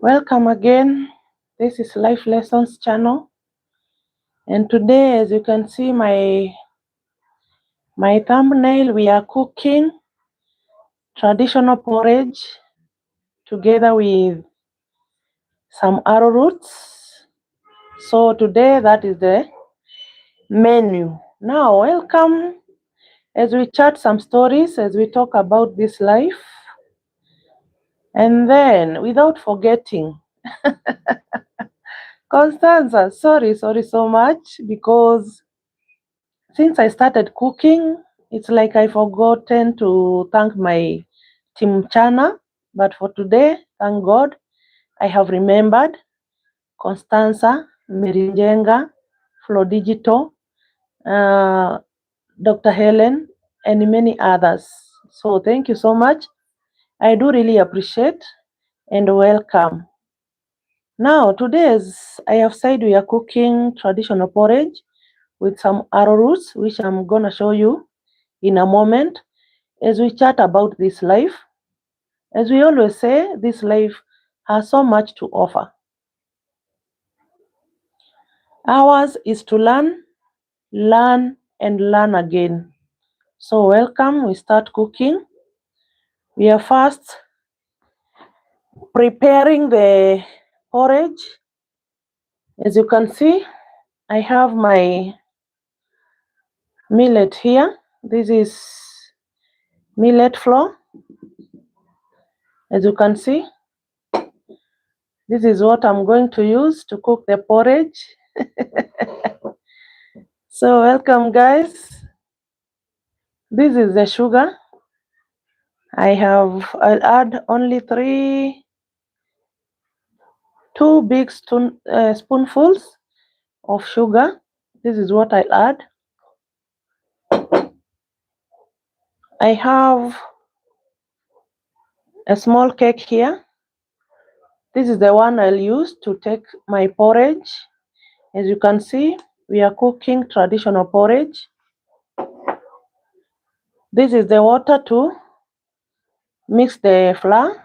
Welcome again. This is Life Lessons channel, and today, as you can see my thumbnail, we are cooking traditional porridge together with some arrowroots. So today that is the menu. Now welcome as we chat some stories, as we talk about this life, and then without forgetting, Constanza, sorry so much, because since I started cooking, it's like I've forgotten to thank my team Chana. But for today, thank God, I have remembered Constanza, Mirinjenga, Flo Digital, Dr. Helen, and many others. So thank you so much. I do really appreciate and welcome. Now, today, as I have said, we are cooking traditional porridge with some arrowroots, which I'm going to show you in a moment as we chat about this life. As we always say, this life has so much to offer. Ours is to learn, and learn again. So welcome, we start cooking. We are first preparing the porridge. As you can see, I have my millet here. This is millet flour. As you can see, this is what I'm going to use to cook the porridge. So welcome, guys. This is the sugar. I'll add only two big spoonfuls of sugar. This is what I'll add. I have a small cake here. This is the one I'll use to take my porridge. As you can see, we are cooking traditional porridge. This is the water to mix the flour.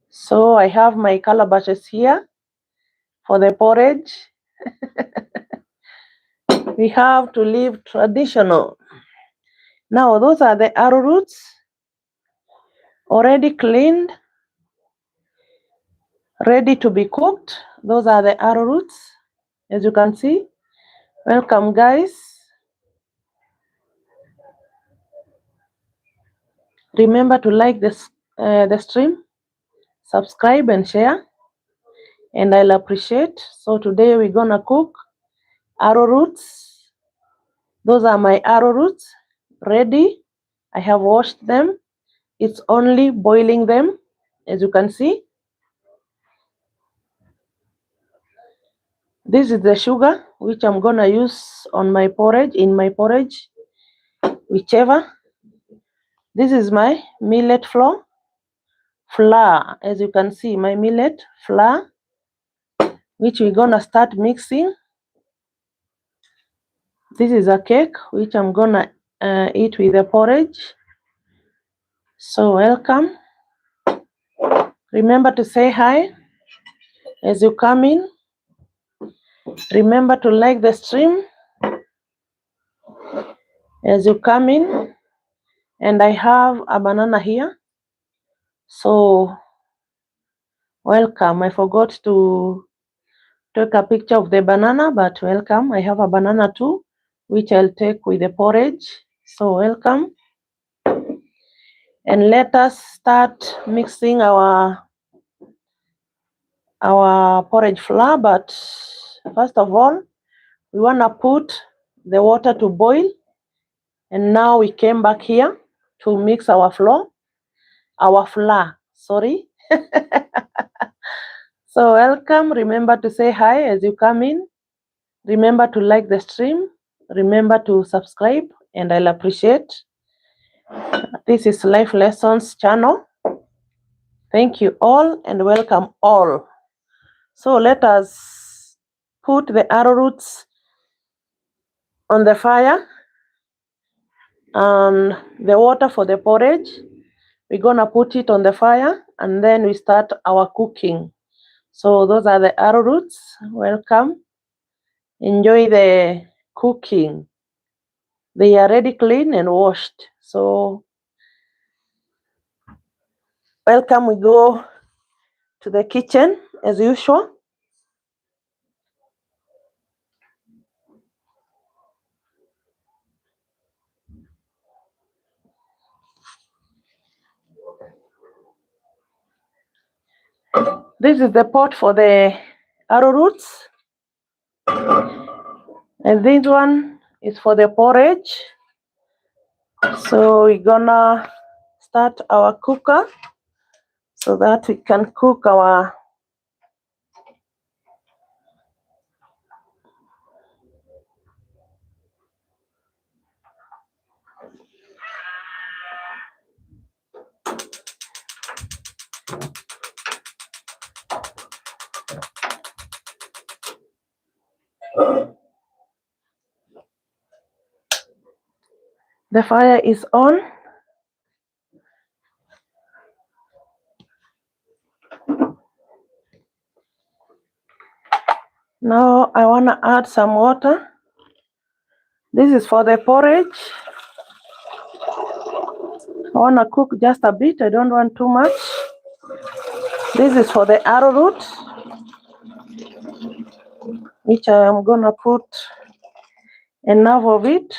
So I have my calabashes here for the porridge. We have to live traditional. Now those are the arrowroots, already cleaned, ready to be cooked. Those are the arrowroots, as you can see. Welcome, guys. Remember to like the stream, subscribe and share, and I'll appreciate. So today we're gonna cook arrowroots. Those are my arrowroots, ready. I have washed them. It's only boiling them, as you can see. This is the sugar which I'm gonna use on my porridge, whichever. This is my millet flour, as you can see, my millet flour, which we're gonna start mixing. This is a cake which I'm gonna eat with the porridge. So welcome. Remember to say hi as you come in. Remember to like the stream as you come in. And I have a banana here. So welcome. I forgot to take a picture of the banana, but welcome. I have a banana too, which I'll take with the porridge. So welcome. And let us start mixing our porridge flour. But first of all, we want to put the water to boil. And now we came back here to mix our flour, sorry. So welcome. Remember to say hi as you come in. Remember to like the stream. Remember to subscribe, and I'll appreciate. This is Life Lessons channel. Thank you all and welcome all. So let us put the arrowroots on the fire and the water for the porridge. We're gonna put it on the fire and then we start our cooking. So those are the arrowroots. Welcome. Enjoy the cooking. They are already clean and washed. So welcome. We go to the kitchen as usual. This is the pot for the arrowroots, and this one is for the porridge. So we're gonna start our cooker so that we can cook our the fire is on. Now I wanna add some water. This is for the porridge. I wanna cook just a bit. I don't want too much. This is for the arrowroot, which I am gonna put enough of it.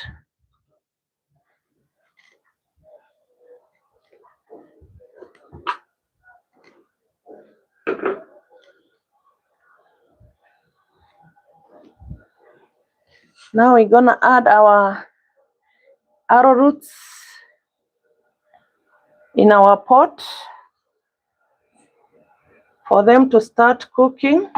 Now we're gonna add our arrowroots in our pot for them to start cooking.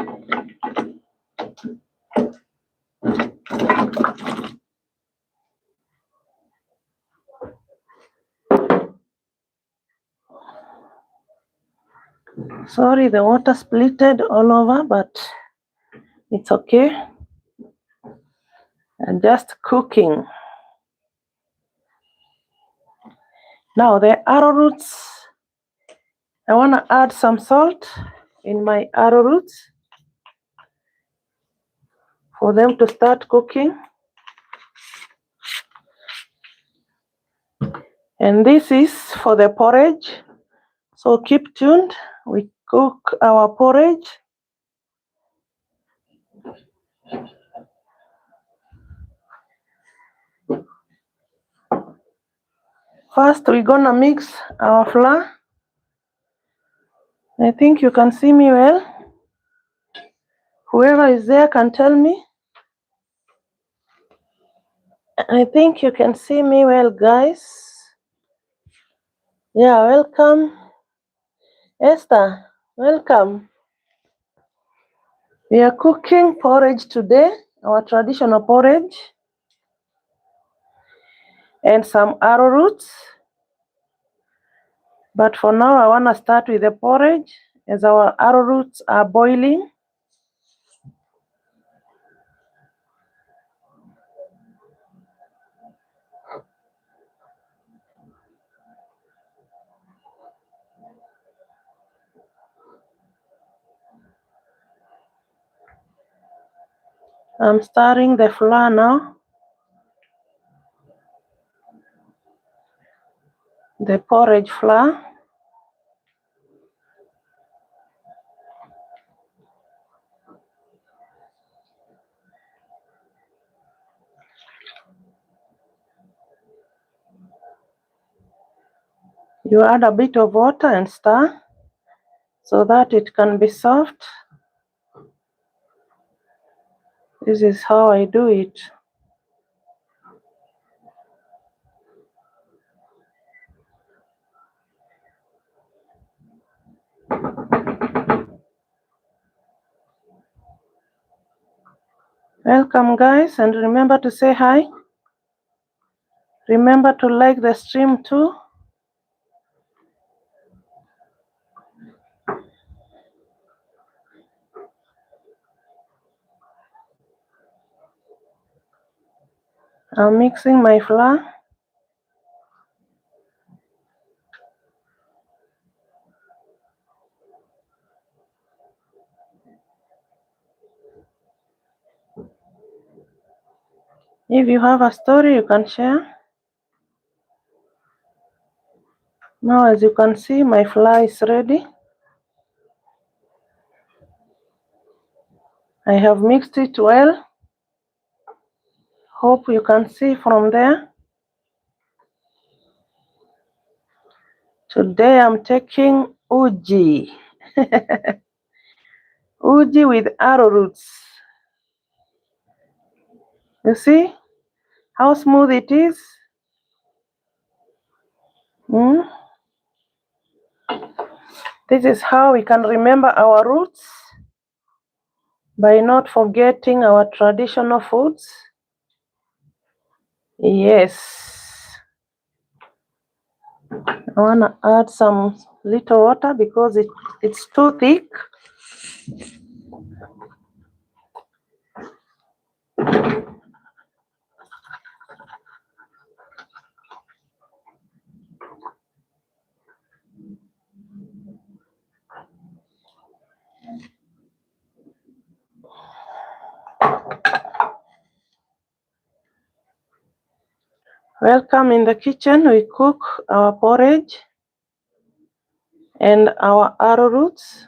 Sorry, the water splitted all over, but it's okay. And just cooking. Now the arrowroots, I want to add some salt in my arrowroots for them to start cooking. And this is for the porridge. So keep tuned. We cook our porridge. First, we're gonna mix our flour. I think you can see me well. Whoever is there can tell me. I think you can see me well, guys. Yeah, welcome. Esther, welcome. We are cooking porridge today, our traditional porridge, and some arrowroots. But for now, I want to start with the porridge as our arrowroots are boiling. I'm stirring the flour now. The porridge flour. You add a bit of water and stir so that it can be soft. This is how I do it. Welcome, guys, and remember to say hi. Remember to like the stream too. I'm mixing my flour. If you have a story, you can share. Now, as you can see, my flour is ready. I have mixed it well. Hope you can see from there. Today I'm taking uji. Uji with arrowroots. You see how smooth it is? This is how we can remember our roots by not forgetting our traditional foods. Yes. I want to add some little water because it's too thick. Welcome in the kitchen. We cook our porridge and our arrowroots.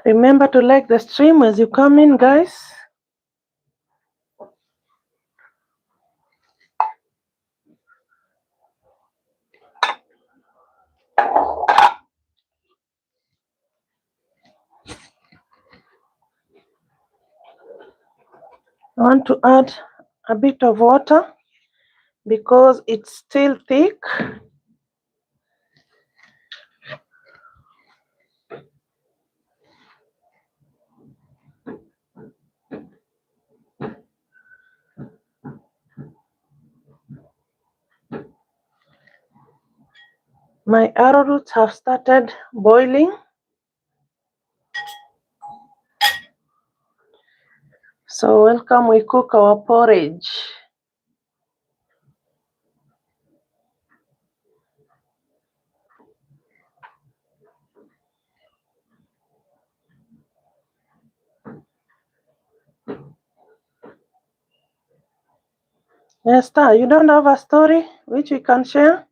Remember to like the stream as you come in, guys. I want to add a bit of water because it's still thick. My arrowroots have started boiling. So welcome, we cook our porridge. Esther, you don't have a story which we can share?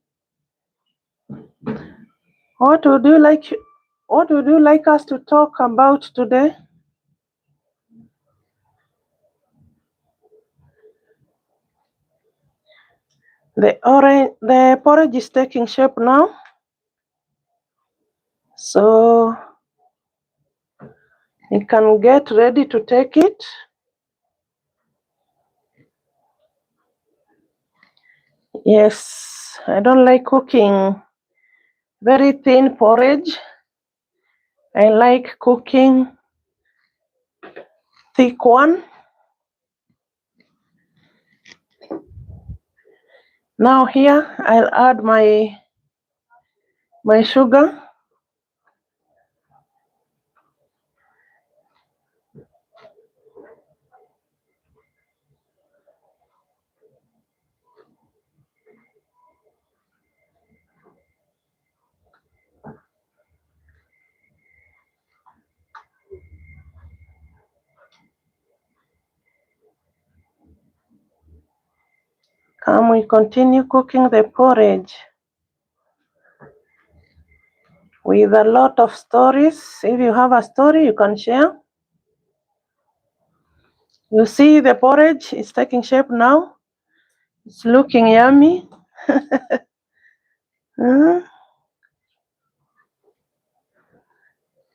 What would you like us to talk about today? The porridge is taking shape now. So you can get ready to take it. Yes, I don't like cooking very thin porridge. I like cooking thick one. Now here I'll add my sugar. Come, we continue cooking the porridge with a lot of stories. If you have a story, you can share. You see the porridge is taking shape now. It's looking yummy.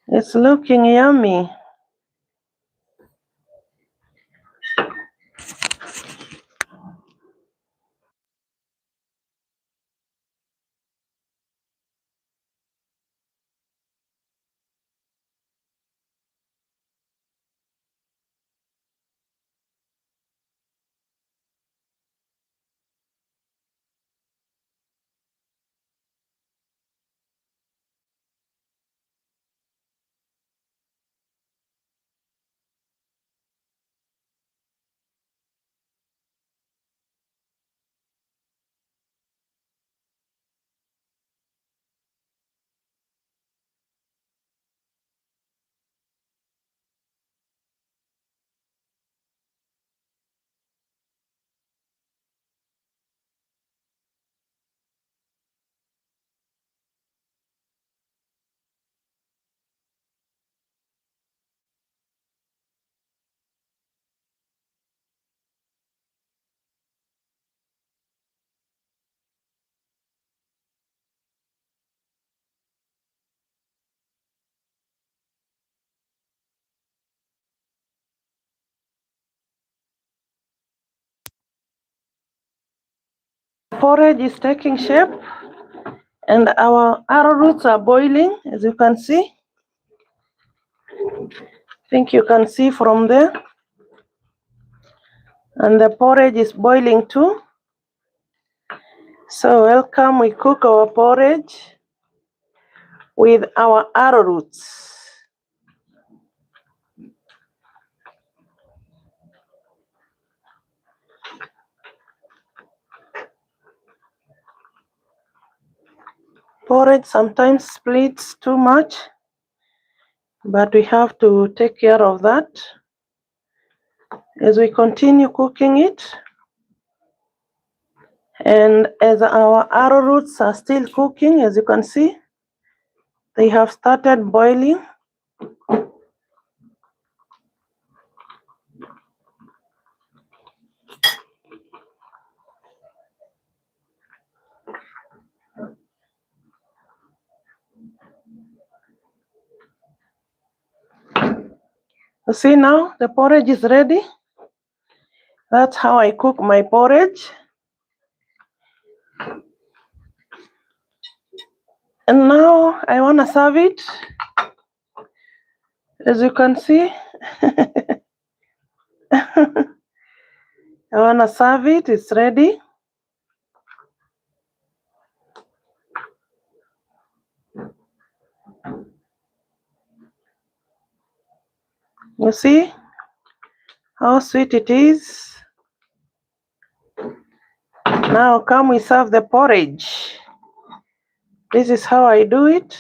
It's looking yummy. porridge is taking shape and our arrowroots are boiling, as you can see. I think you can see from there. And the porridge is boiling too. So welcome, we cook our porridge with our arrowroots. Porridge sometimes splits too much, but we have to take care of that as we continue cooking it. And as our arrowroots are still cooking, as you can see, they have started boiling. You see now the porridge is ready. That's how I cook my porridge. And now I want to serve it. As you can see, I want to serve it. It's ready. You see how sweet it is. Now come we serve the porridge. This is how I do it.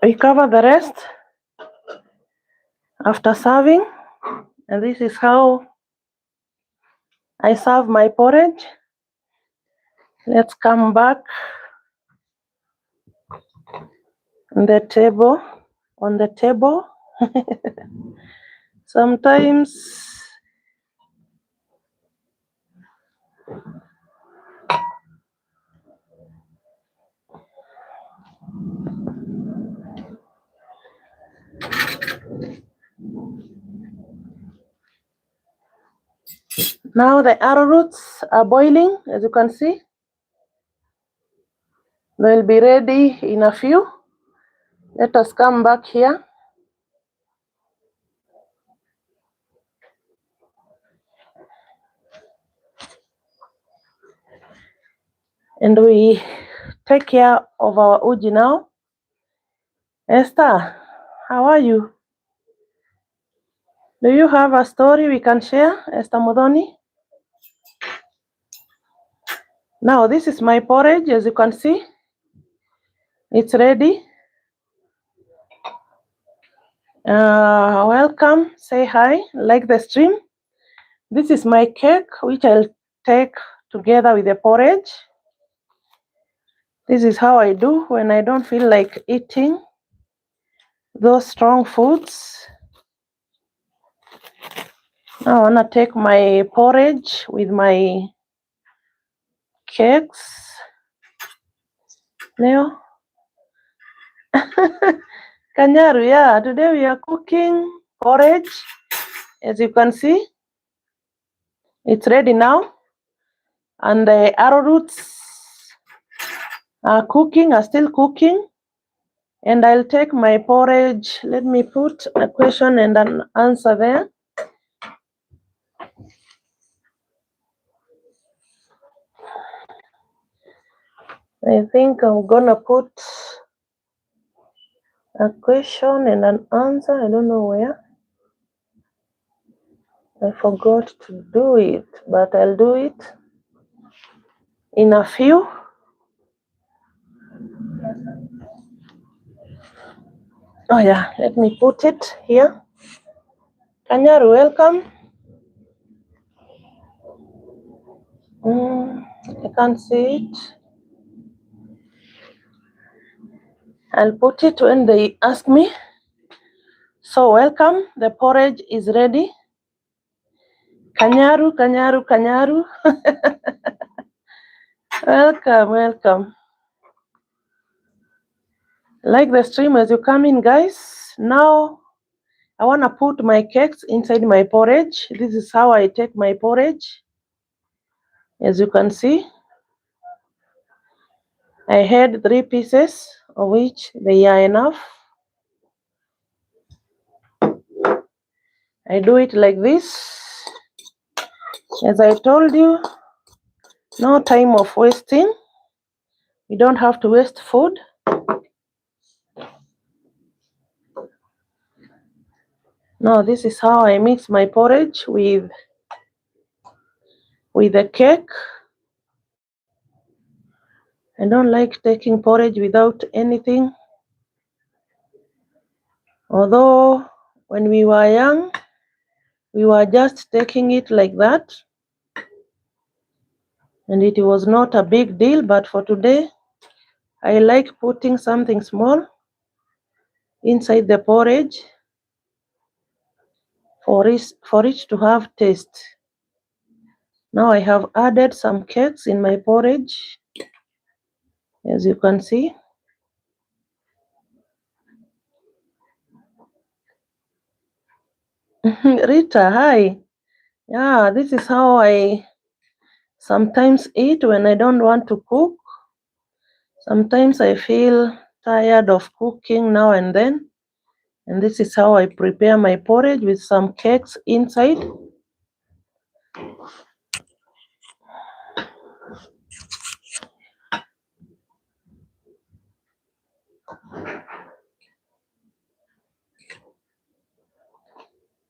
We cover the rest after serving, and this is how I serve my porridge. Let's come back on the table. Sometimes now the arrowroots are boiling, as you can see. They'll be ready in a few. Let us come back here. And we take care of our uji now. Esther, how are you? Do you have a story we can share, Esther Modoni? Now, this is my porridge, as you can see. It's ready. Welcome, say hi, like the stream. This is my cake, which I'll take together with the porridge. This is how I do when I don't feel like eating those strong foods. Now I want to take my porridge with my cakes. Leo. Kanyaru, yeah, today we are cooking porridge. As you can see, it's ready now. And the arrowroots are still cooking. And I'll take my porridge. Let me put a question and an answer there. I think I'm gonna put a question and an answer. I don't know where. I forgot to do it, but I'll do it in a few. Oh yeah, let me put it here. Kanyaru, welcome. I can't see it. I'll put it when they ask me. So welcome, the porridge is ready. Kanyaru, Kanyaru, Kanyaru. Welcome. Like the stream as you come in, guys. Now I want to put my cakes inside my porridge. This is how I take my porridge. As you can see, I had 3 pieces, of which they are enough. I do it like this. As I told you, no time of wasting. You don't have to waste food. Now this is how I mix my porridge with the cake. I don't like taking porridge without anything. Although when we were young, we were just taking it like that. And it was not a big deal, but for today, I like putting something small inside the porridge for it to have taste. Now I have added some cakes in my porridge, as you can see. Rita, hi. Yeah, this is how I sometimes eat when I don't want to cook. Sometimes I feel tired of cooking now and then. And this is how I prepare my porridge with some cakes inside.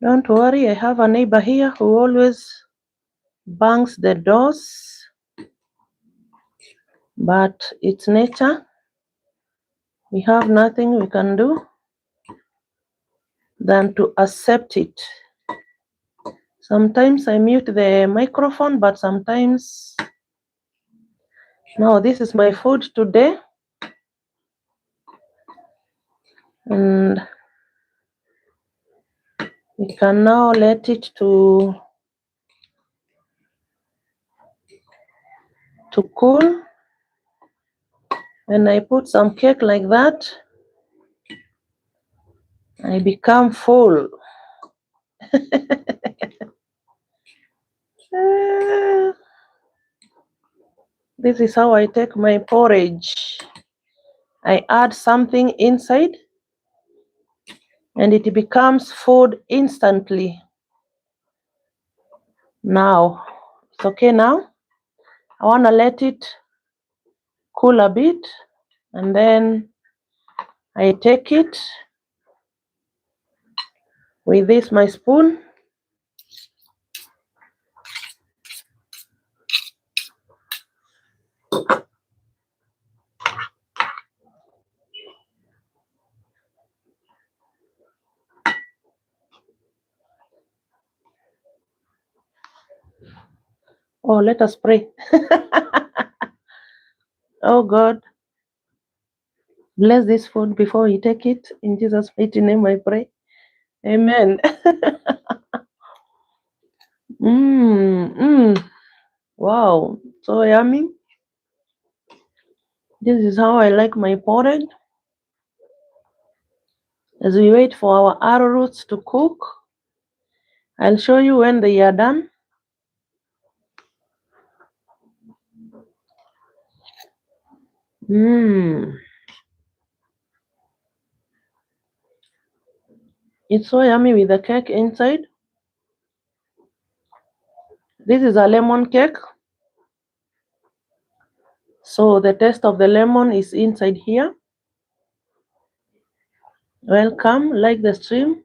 Don't worry, I have a neighbor here who always bangs the doors. But it's nature. We have nothing we can do than to accept it. Sometimes I mute the microphone, but sometimes... Now this is my food today. And we can now let it to cool. When I put some cake like that, I become full. This is how I take my porridge. I add something inside and it becomes food instantly. Now, it's okay now. I want to let it cool a bit and then I take it with this, my spoon. Oh, let us pray. Oh God, bless this food before we take it. In Jesus' mighty name I pray. Amen. Wow, so yummy. This is how I like my porridge. As we wait for our arrowroots to cook, I'll show you when they are done. It's so yummy with the cake inside. This is a lemon cake. So the taste of the lemon is inside here. Welcome, like the stream.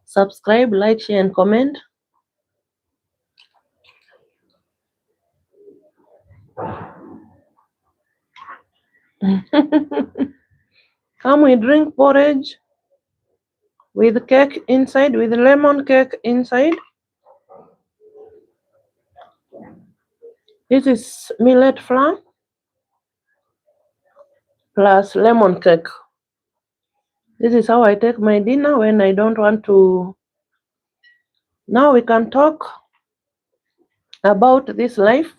Subscribe, like, share, and comment. Come, we drink porridge with cake inside, with lemon cake inside. This is millet flour. plus lemon cake. This is how I take my dinner when I don't want to. Now we can talk about this life.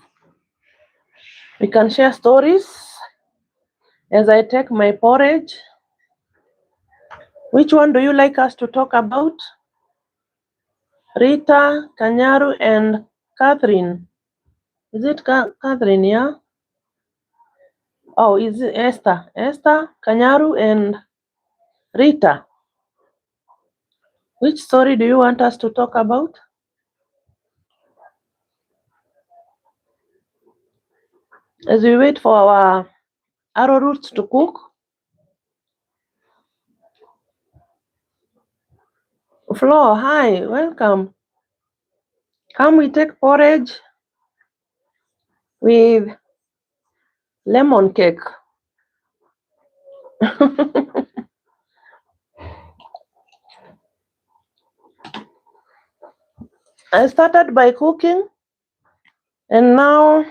We can share stories as I take my porridge. Which one do you like us to talk about? Rita, Kanyaru, and Catherine. Is it Catherine, yeah? Oh, is it Esther? Esther, Kanyaru, and Rita. Which story do you want us to talk about? As we wait for our arrowroots to cook. Flo, hi, welcome. Come we take porridge with lemon cake. I started by cooking and now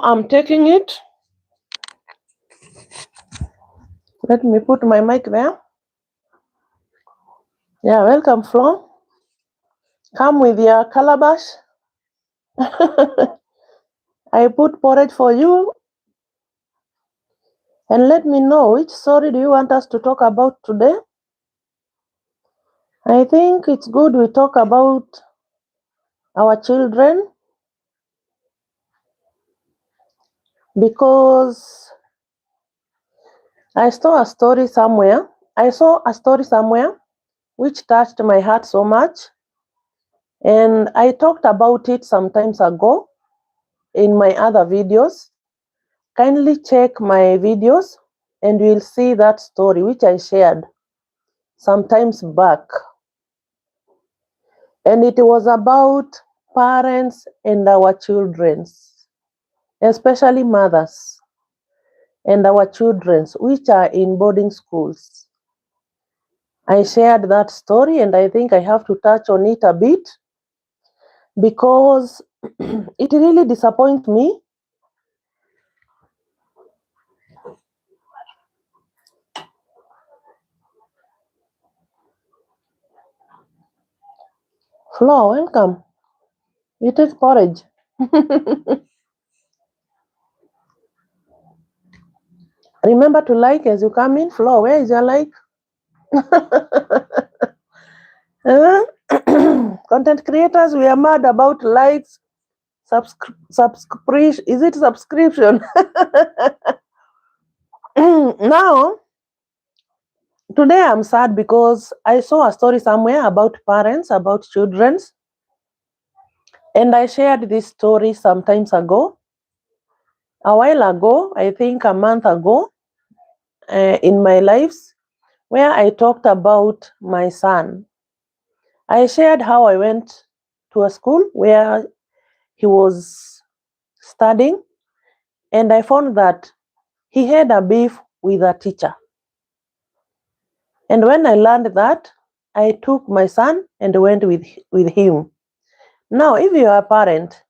I'm taking it. Let me put my mic there. Yeah, welcome Flo. Come with your calabash. I put porridge for you. And let me know which story do you want us to talk about today? I think it's good we talk about our children because I saw a story somewhere which touched my heart so much. And I talked about it some times ago in my other videos. Kindly check my videos and you'll see that story which I shared sometimes back. And it was about parents and our children, especially mothers and our children which are in boarding schools. I shared that story and I think I have to touch on it a bit because it really disappoints me. Flo, welcome. You take porridge. Remember to like as you come in. Flo, where is your like? Content creators, we are mad about likes, subscription. Is it subscription? Now, today I'm sad because I saw a story somewhere about parents, about children, and I shared this story some times ago. A while ago, I think a month ago, in my lives, where I talked about my son. I shared how I went to a school where he was studying, and I found that he had a beef with a teacher. And when I learned that, I took my son and went with him. Now, if you are a parent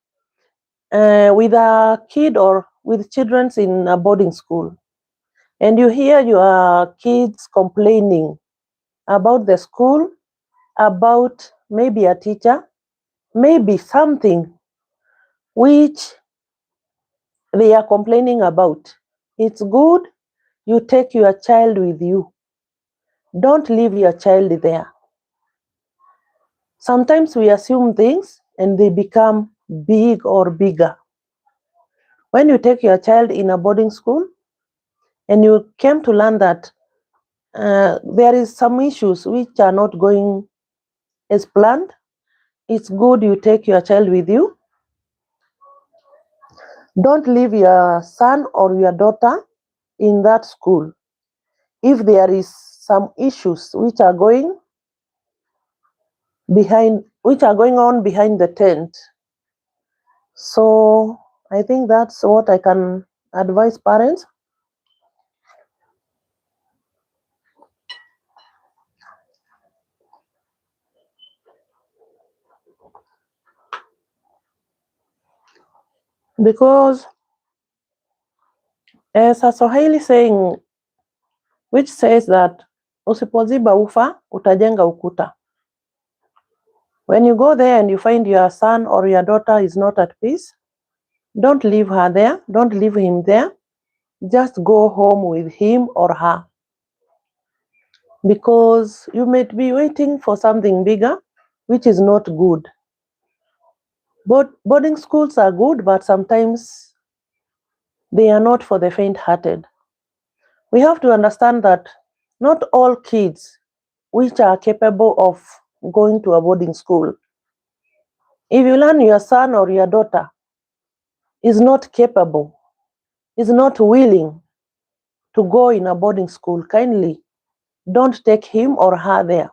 with a kid or with children in a boarding school, and you hear your kids complaining about the school, about maybe a teacher, maybe something which they are complaining about, it's good you take your child with you. Don't leave your child there. Sometimes we assume things and they become big or bigger. When you take your child in a boarding school and you came to learn that there is some issues which are not going as planned, it's good you take your child with you. Don't leave your son or your daughter in that school. If there is some issues which are going on behind the tent. So I think that's what I can advise parents. Because There's a Swahili saying which says that usipoziba ufa utajenga ukuta. When you go there and you find your son or your daughter is not at peace, don't leave her there, don't leave him there. Just go home with him or her. Because you might be waiting for something bigger, which is not good. Boarding schools are good, but sometimes they are not for the faint-hearted. We have to understand that not all kids which are capable of going to a boarding school. If you learn your son or your daughter is not capable, is not willing to go in a boarding school, kindly don't take him or her there.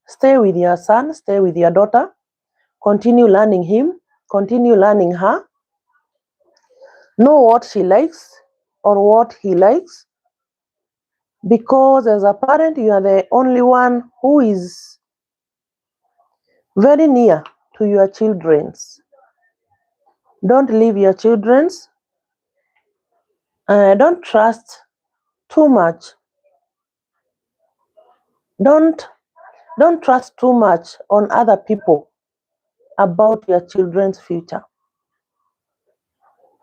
Stay with your son, stay with your daughter, continue learning him, continue learning her. Know what she likes or what he likes, because as a parent, you are the only one who is very near to your children's. Don't leave your children's. Don't trust too much. Don't trust too much on other people about your children's future.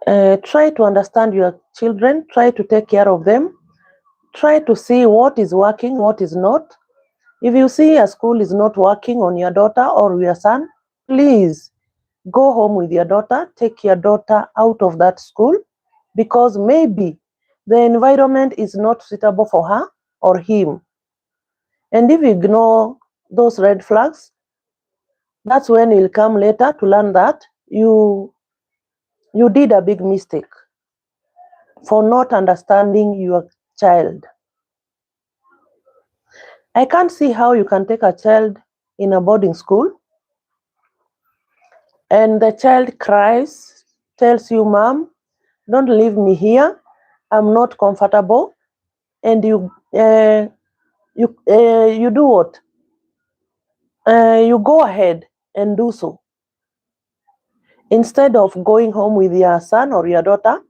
Try to understand your children, try to take care of them, try to see what is working, what is not. If you see a school is not working on your daughter or your son, please go home with your daughter, take your daughter out of that school, because maybe the environment is not suitable for her or him. And if you ignore those red flags, that's when you'll come later to learn that you did a big mistake for not understanding your child. I can't see how you can take a child in a boarding school and the child cries, tells you, Mom, don't leave me here, I'm not comfortable, and you do what? You go ahead and do so. Instead of going home with your son or your daughter,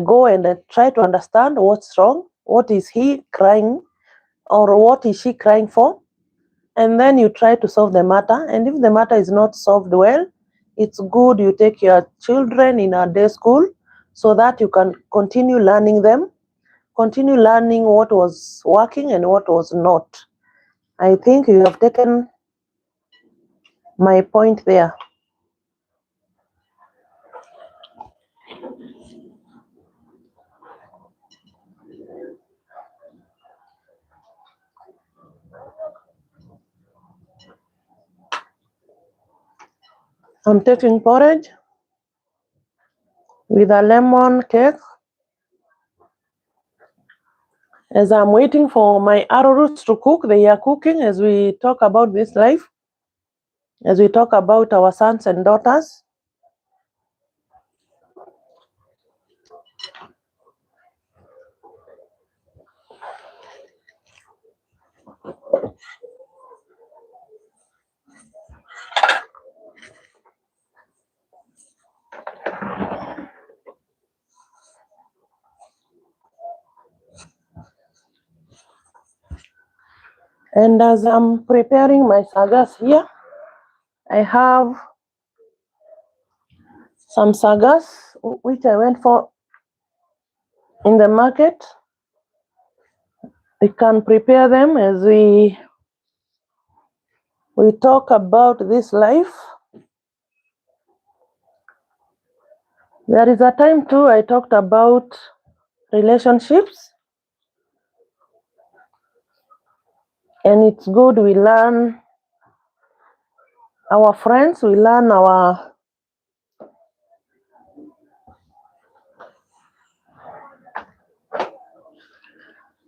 go and try to understand what's wrong, what is he crying, or what is she crying for, and then you try to solve the matter. And if the matter is not solved well, it's good you take your children in a day school so that you can continue learning them, continue learning what was working and what was not. I think you have taken my point there. I'm taking porridge with a lemon cake as I'm waiting for my arrowroots to cook. They are cooking as we talk about this life, as we talk about our sons and daughters. And as I'm preparing my sagas here, I have some sagas which I went for in the market. We can prepare them as we talk about this life. There is a time too I talked about relationships, and it's good we learn our friends, we learn our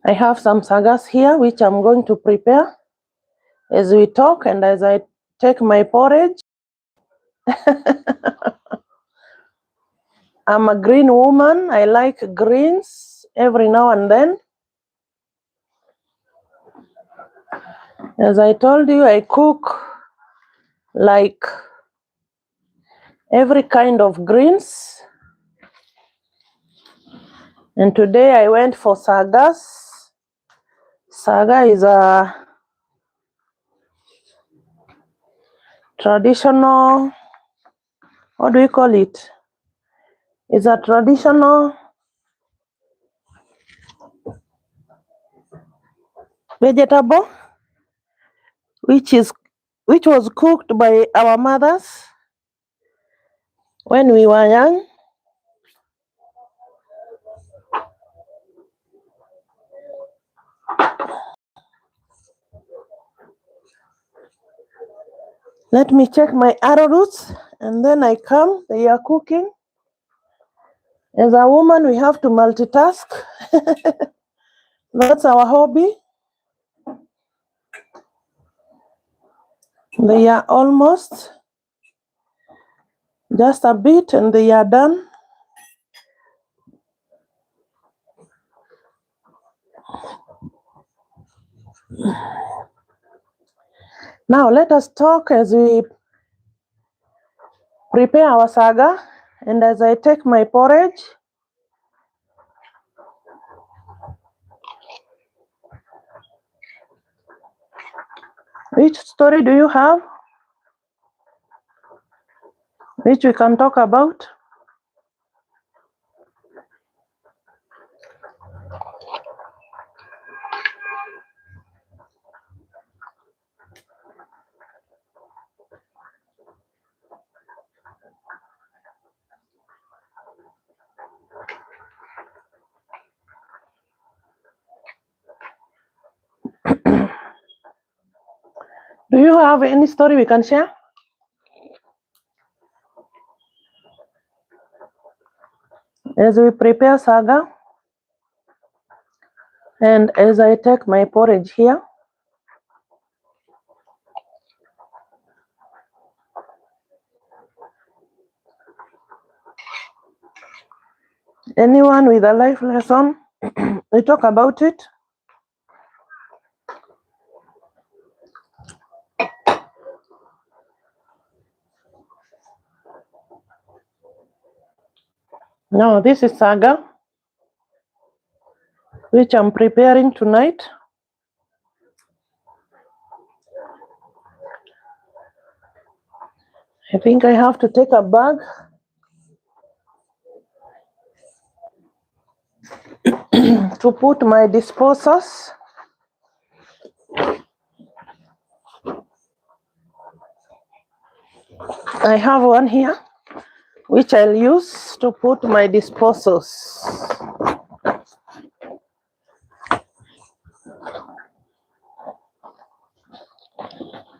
I have some sagas here which I'm going to prepare as we talk and as I take my porridge. I'm a green woman. I like greens every now and then. As I told you, I cook like every kind of greens. And today I went for Sagas. Saga is a traditional, what do you call it? It's a traditional vegetable which was cooked by our mothers when we were young. Let me check my arrowroots, and then I come, they are cooking. As a woman, we have to multitask. That's our hobby. They are almost just a bit and they are done. Now let us talk as we prepare our saga, and as I take my porridge. Which story do you have which we can talk about? Do you have any story we can share? As we prepare saga, and as I take my porridge here, anyone with a life lesson, we talk about it. Now this is saga, which I'm preparing tonight. I think I have to take a bag to put my disposals. I have one here, which I'll use to put my disposals.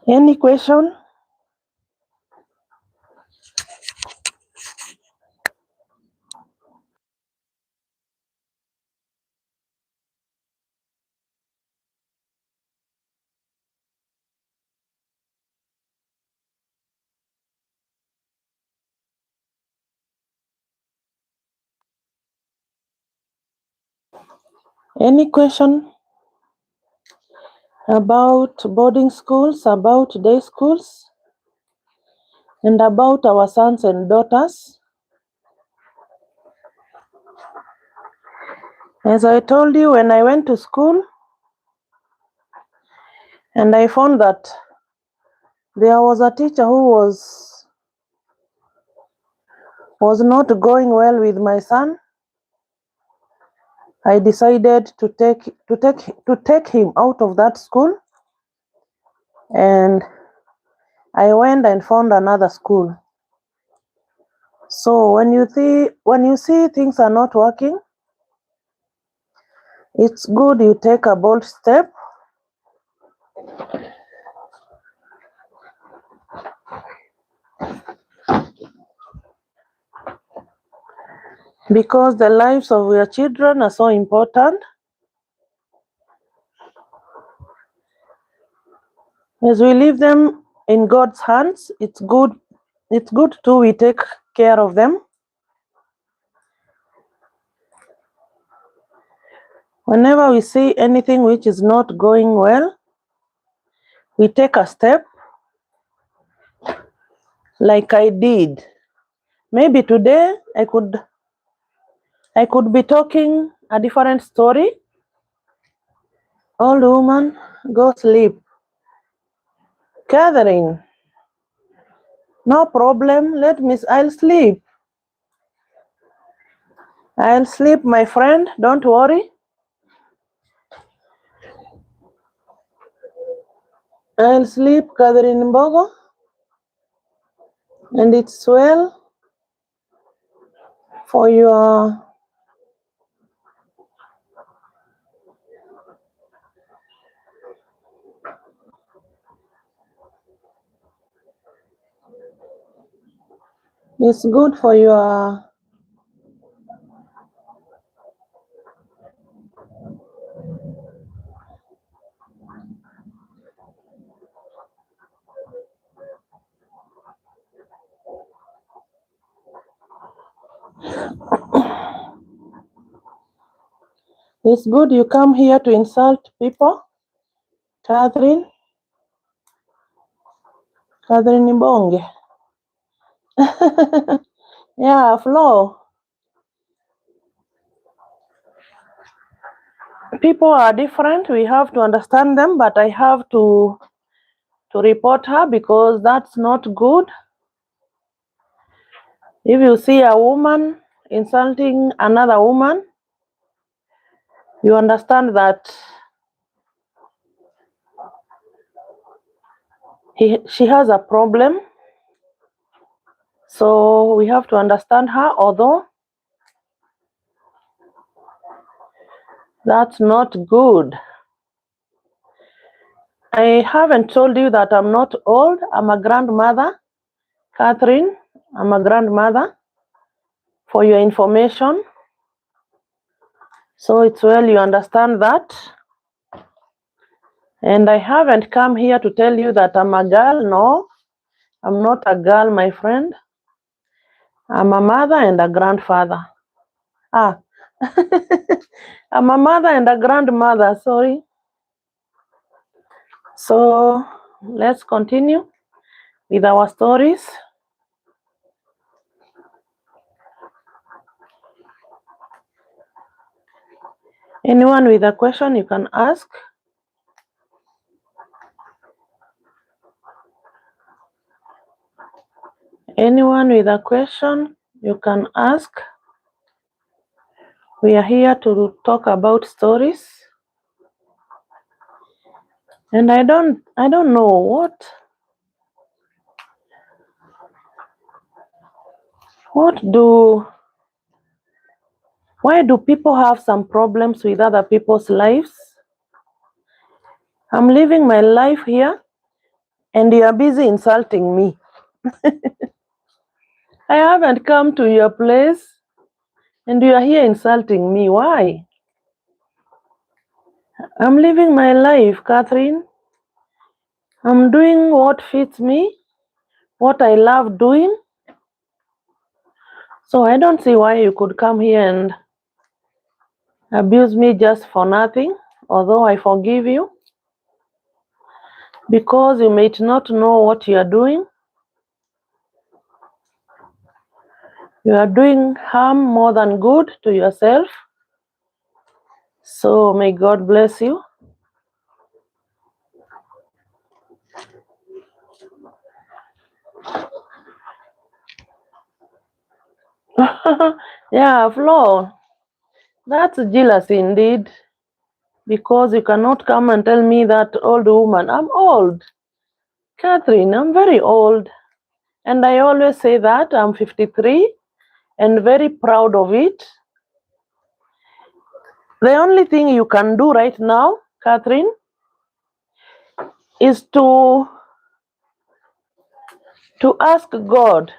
Any question? Any question about boarding schools, about day schools, and about our sons and daughters? As I told you, when I went to school, and I found that there was a teacher who was not going well with my son, I decided to take him out of that school, and I went and found another school. So when you see things are not working, it's good you take a bold step. Because the lives of your children are so important. As we leave them in God's hands, it's good too we take care of them. Whenever we see anything which is not going well, we take a step like I did. Maybe today I could I could be talking a different story. Old woman, go sleep. Catherine, no problem. I'll sleep. I'll sleep, my friend. Don't worry. I'll sleep, Catherine Mbogo. And it's well for your it's good for your it's good you come here to insult people. Catherine Mbonge. Yeah, Flo. People are different. We have to understand them, but I have to report her because that's not good. If you see a woman insulting another woman, you understand that she has a problem. So we have to understand her, although that's not good. I haven't told you that I'm not old. I'm a grandmother. Catherine, I'm a grandmother, for your information. So it's well you understand that. And I haven't come here to tell you that I'm a girl. No, I'm not a girl, my friend. I'm a mother and a grandfather. I'm a mother and a grandmother, sorry. So let's continue with our stories. Anyone with a question, you can ask. Anyone with a question, you can ask. We are here to talk about stories. And I don't know why do people have some problems with other people's lives? I'm living my life here and you are busy insulting me. I haven't come to your place and you are here insulting me. Why? I'm living my life, Catherine. I'm doing what fits me, what I love doing. So I don't see why you could come here and abuse me just for nothing, although I forgive you, because you might not know what you are doing. You are doing harm more than good to yourself. So may God bless you. Yeah, Flo, that's jealousy indeed, because you cannot come and tell me that old woman. I'm old. Catherine, I'm very old. And I always say that I'm 53 and very proud of it. The only thing you can do right now, Catherine, is to ask God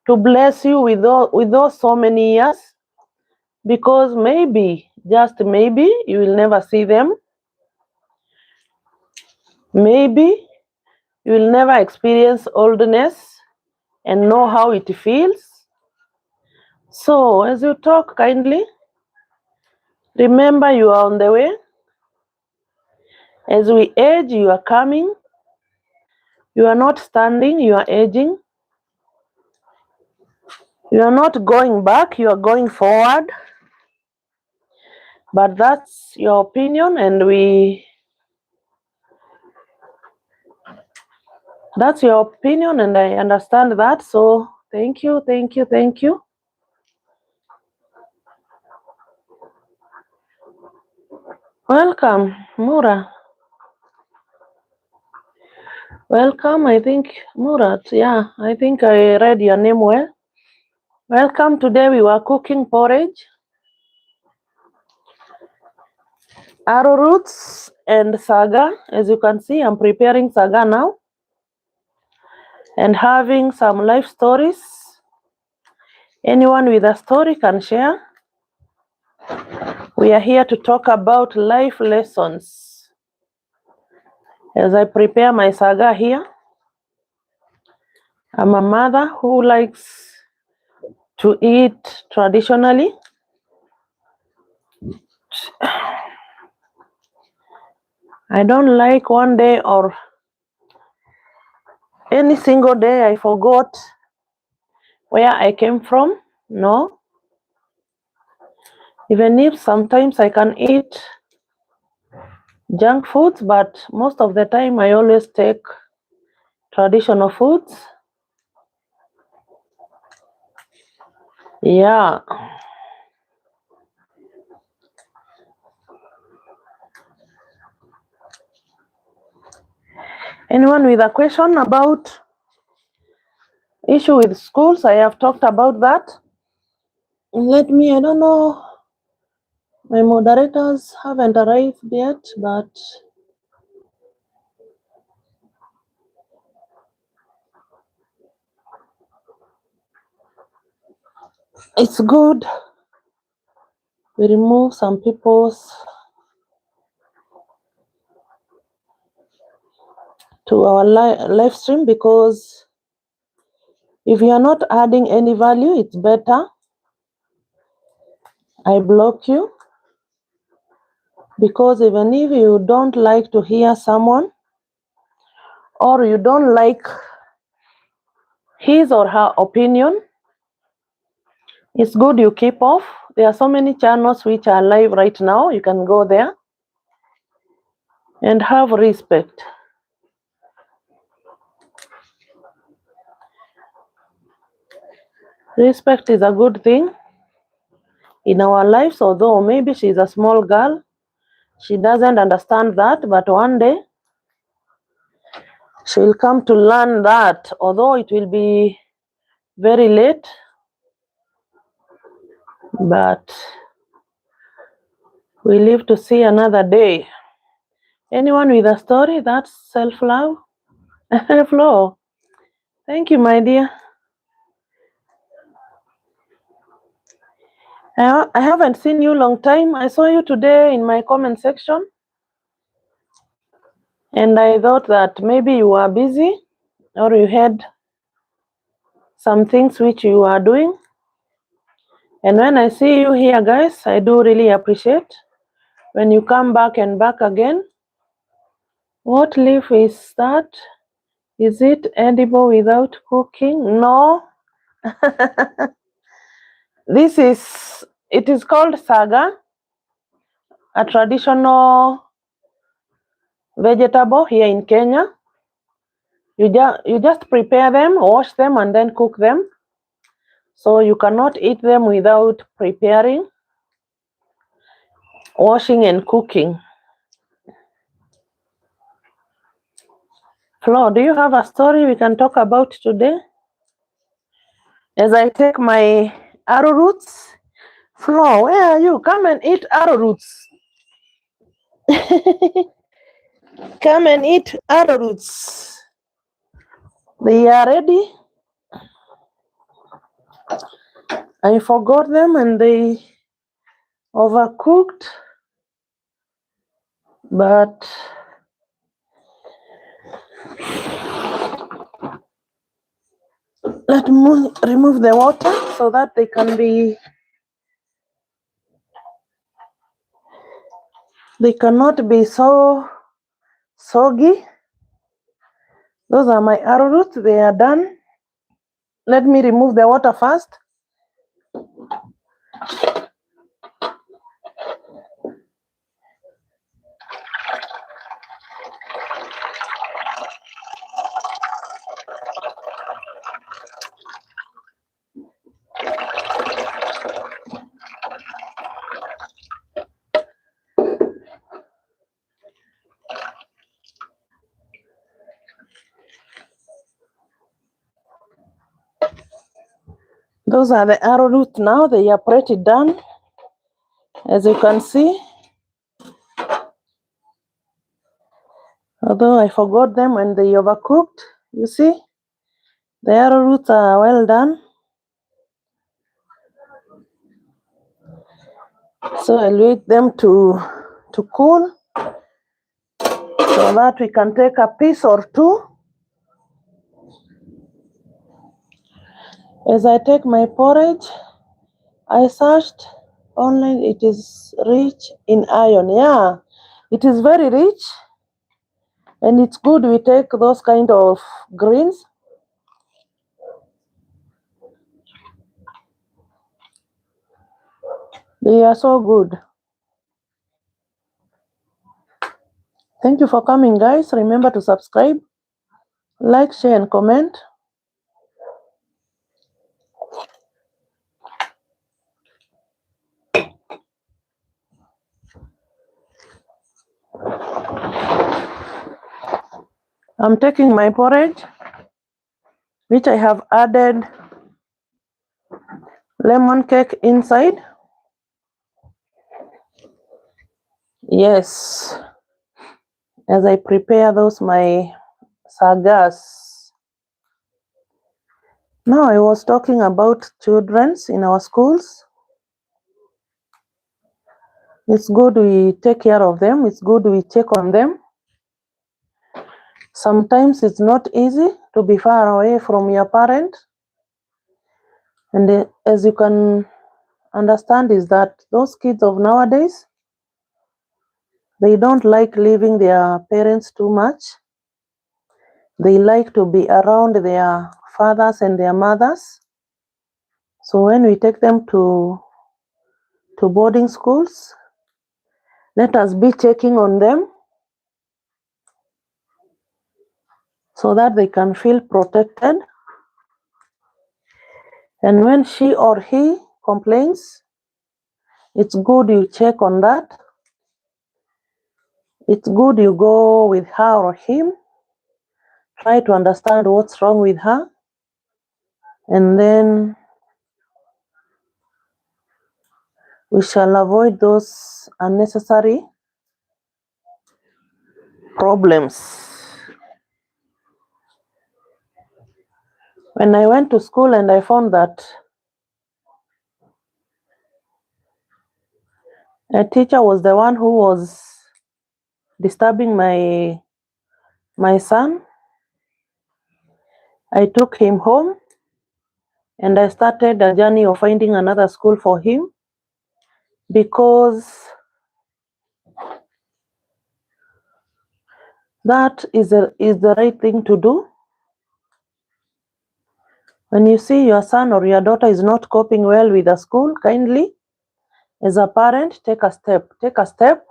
to bless you with those so many years, because maybe, just maybe, you will never see them. Maybe you will never experience oldness and know how it feels. So as you talk kindly, remember you are on the way. As we age, you are coming. You are not standing, you are aging. You are not going back, you are going forward. But that's your opinion, and that's your opinion, and I understand that. So thank you, thank you, thank you. Welcome, Mura. Welcome, I think, Murat. Yeah, I think I read your name well. Welcome. Today we were cooking porridge, arrowroots, and saga. As you can see, I'm preparing saga now and having some life stories. Anyone with a story can share. We are here to talk about life lessons. As I prepare my saga here, I'm a mother who likes to eat traditionally. I don't like one day or any single day I forgot where I came from. No. Even if sometimes I can eat junk foods, but most of the time I always take traditional foods. Yeah. Anyone with a question about issue with schools? I have talked about that. Let me, I don't know, my moderators haven't arrived yet, but it's good. We remove some people's to our live stream, because if you are not adding any value, it's better I block you, because even if you don't like to hear someone or you don't like his or her opinion, it's good you keep off. There are so many channels which are live right now. You can go there and have respect. Respect is a good thing in our lives, although maybe she's a small girl. She doesn't understand that, but one day she'll come to learn that, although it will be very late, but we live to see another day. Anyone with a story? That's self-love. Flo, thank you, my dear. I haven't seen you long time. I saw you today in my comment section, and I thought that maybe you were busy or you had some things which you are doing. And when I see you here, guys, I do really appreciate when you come back and back again. What leaf is that? Is it edible without cooking? No. It is called Saga, a traditional vegetable here in Kenya. You just prepare them, wash them, and then cook them. So you cannot eat them without preparing, washing, and cooking. Flo, do you have a story we can talk about today? As I take my arrowroots. Flo, where are you? Come and eat arrowroots. Come and eat arrowroots. They are ready. I forgot them and they overcooked, but let me remove the water so that they cannot be so soggy. Those are my arrowroot. They are done. Let me remove the water first. Those are the arrowroot now. They are pretty done, as you can see. Although I forgot them when they overcooked. You see, the arrowroots are well done. So I'll wait them to cool so that we can take a piece or two. As I take my porridge, I searched online. It is rich in iron. Yeah, it is very rich, and it's good we take those kind of greens. They are so good. Thank you for coming, guys. Remember to subscribe, like, share, and comment. I'm taking my porridge, which I have added lemon cake inside. Yes, as I prepare those my sagas. Now I was talking about children's in our schools. It's good we take care of them. It's good we check on them. Sometimes it's not easy to be far away from your parent. And as you can understand is that those kids of nowadays, they don't like leaving their parents too much. They like to be around their fathers and their mothers. So when we take them to boarding schools, let us be checking on them so that they can feel protected. And when she or he complains, it's good you check on that. It's good you go with her or him, try to understand what's wrong with her, and then we shall avoid those unnecessary problems. When I went to school and I found that a teacher was the one who was disturbing my son, I took him home and I started a journey of finding another school for him, because that is the right thing to do. When you see your son or your daughter is not coping well with the school, kindly, as a parent, take a step. Take a step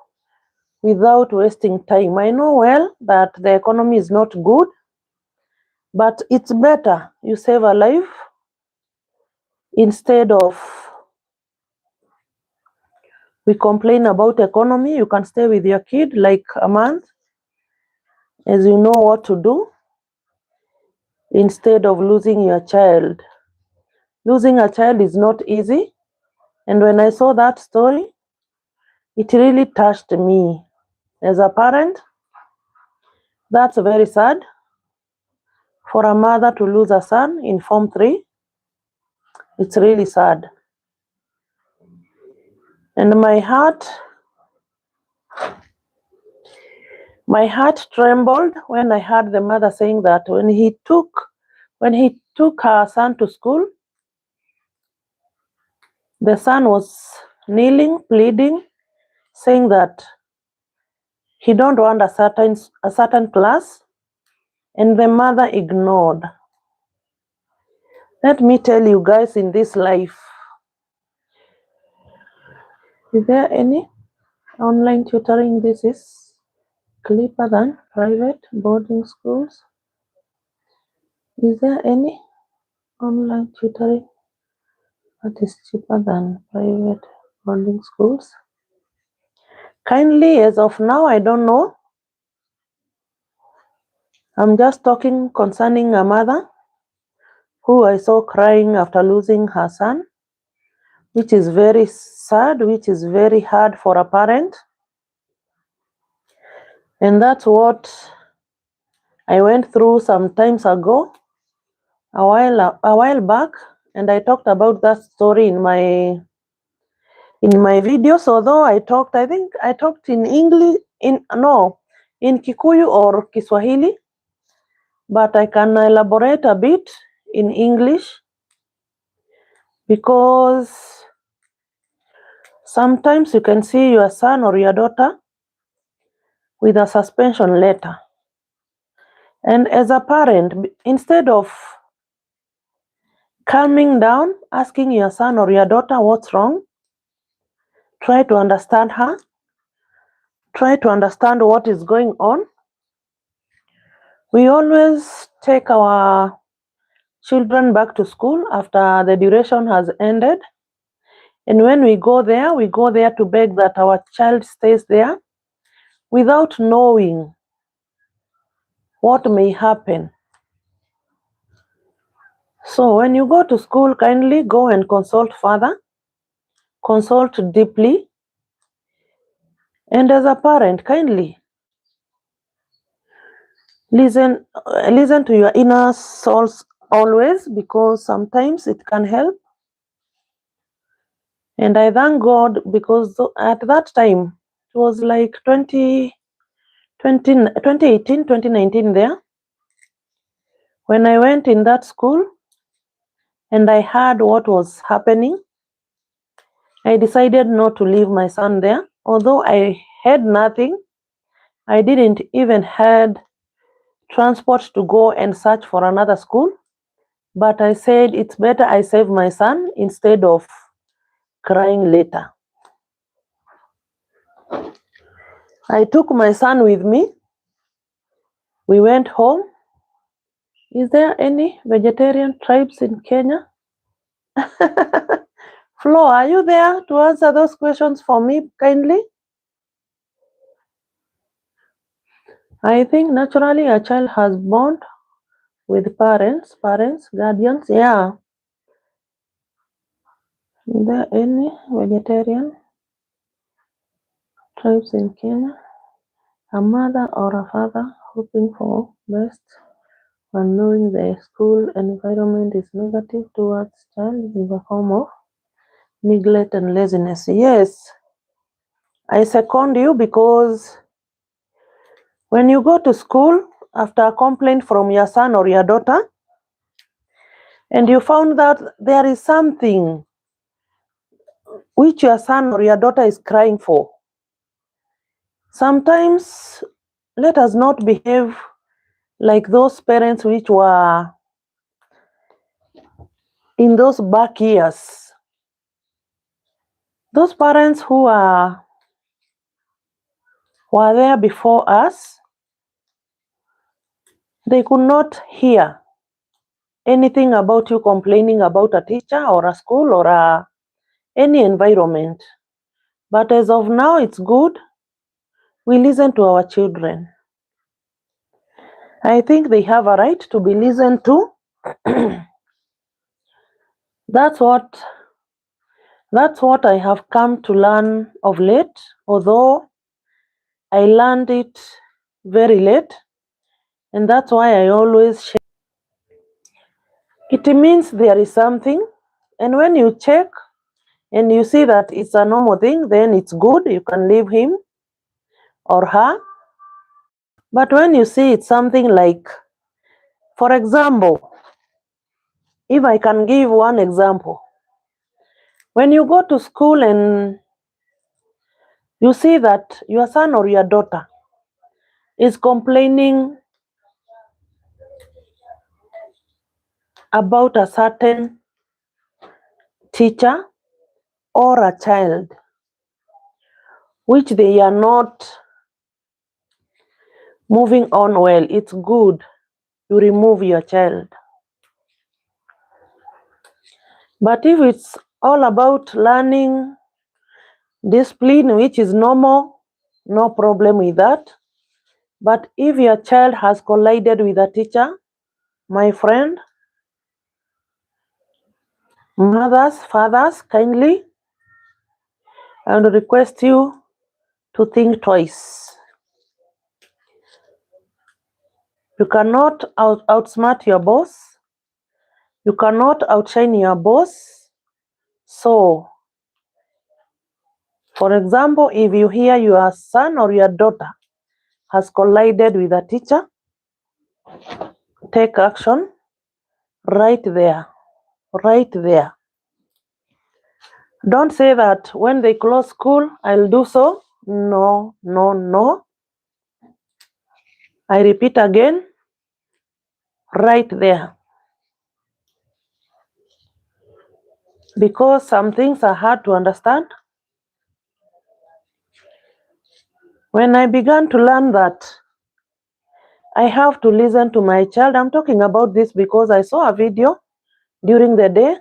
without wasting time. I know well that the economy is not good, but it's better you save a life instead of we complain about economy. You can stay with your kid like a month as you know what to do, instead of losing your child. Losing a child is not easy. And when I saw that story, it really touched me. As a parent, that's very sad for a mother to lose a son in Form 3. It's really sad. And my heart trembled when I heard the mother saying that when he took her son to school, the son was kneeling, pleading, saying that he don't want a certain class, and the mother ignored. Let me tell you guys, in this life, Is there any online tutoring? This is cheaper than private boarding schools. Is there any online tutoring that is cheaper than private boarding schools? Kindly, as of now, I don't know. I'm just talking concerning a mother who I saw crying after losing her son, which is very sad, which is very hard for a parent. And that's what I went through some times ago, a while back, and I talked about that story in my videos. Although I think I talked in English, in Kikuyu or Kiswahili, but I can elaborate a bit in English because sometimes you can see your son or your daughter with a suspension letter. And as a parent, instead of calming down, asking your son or your daughter what's wrong, try to understand her, try to understand what is going on. We always take our children back to school after the duration has ended. And when we go there to beg that our child stays there without knowing what may happen. So when you go to school, kindly go and consult further, consult deeply. And as a parent, kindly listen to your inner souls always, because sometimes it can help. And I thank God because at that time, it was like 2018, 2019 there, when I went in that school and I heard what was happening, I decided not to leave my son there. Although I had nothing, I didn't even had transport to go and search for another school. But I said it's better I save my son instead of crying later. I took my son with me. We went home. Is there any vegetarian tribes in Kenya? Flo, are you there to answer those questions for me kindly? I think naturally a child has bond with parents, guardians. Yeah. Is there any vegetarian tribes in Kenya? A mother or a father hoping for best when knowing the school environment is negative towards child is a form of neglect and laziness. Yes, I second you, because when you go to school after a complaint from your son or your daughter, and you found that there is something which your son or your daughter is crying for, sometimes let us not behave like those parents which were in those back years. Those parents who were there before us, they could not hear anything about you complaining about a teacher or a school or any environment. But as of now, it's good. We listen to our children. I think they have a right to be listened to. That's what I have come to learn of late, although I learned it very late, and that's why I always share. It means there is something, and when you check and you see that it's a normal thing, then it's good. You can leave him or her. But when you see it's something like, for example, if I can give one example, when you go to school and you see that your son or your daughter is complaining about a certain teacher or a child, which they are not moving on well, it's good you remove your child. But if it's all about learning discipline, which is normal, no problem with that. But if your child has collided with a teacher, my friend, mothers, fathers, kindly, I would request you to think twice. You cannot outsmart your boss. You cannot outshine your boss. So, for example, if you hear your son or your daughter has collided with a teacher, take action right there. Right there. Don't say that when they close school, I'll do so. No, no, no. I repeat again, right there. Because some things are hard to understand. When I began to learn that I have to listen to my child, I'm talking about this because I saw a video during the day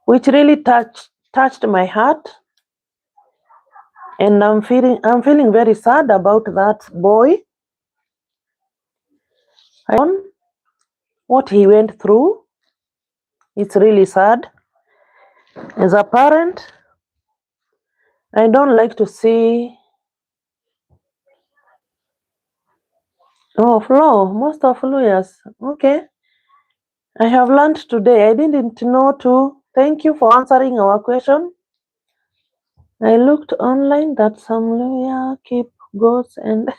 which really touched my heart, and I'm feeling very sad about that boy. What he went through, it's really sad. As a parent, I don't like to see flow. Most of lawyers. Okay. I have learned today. I didn't know too. Thank you for answering our question. I looked online that some lawyer keep goats and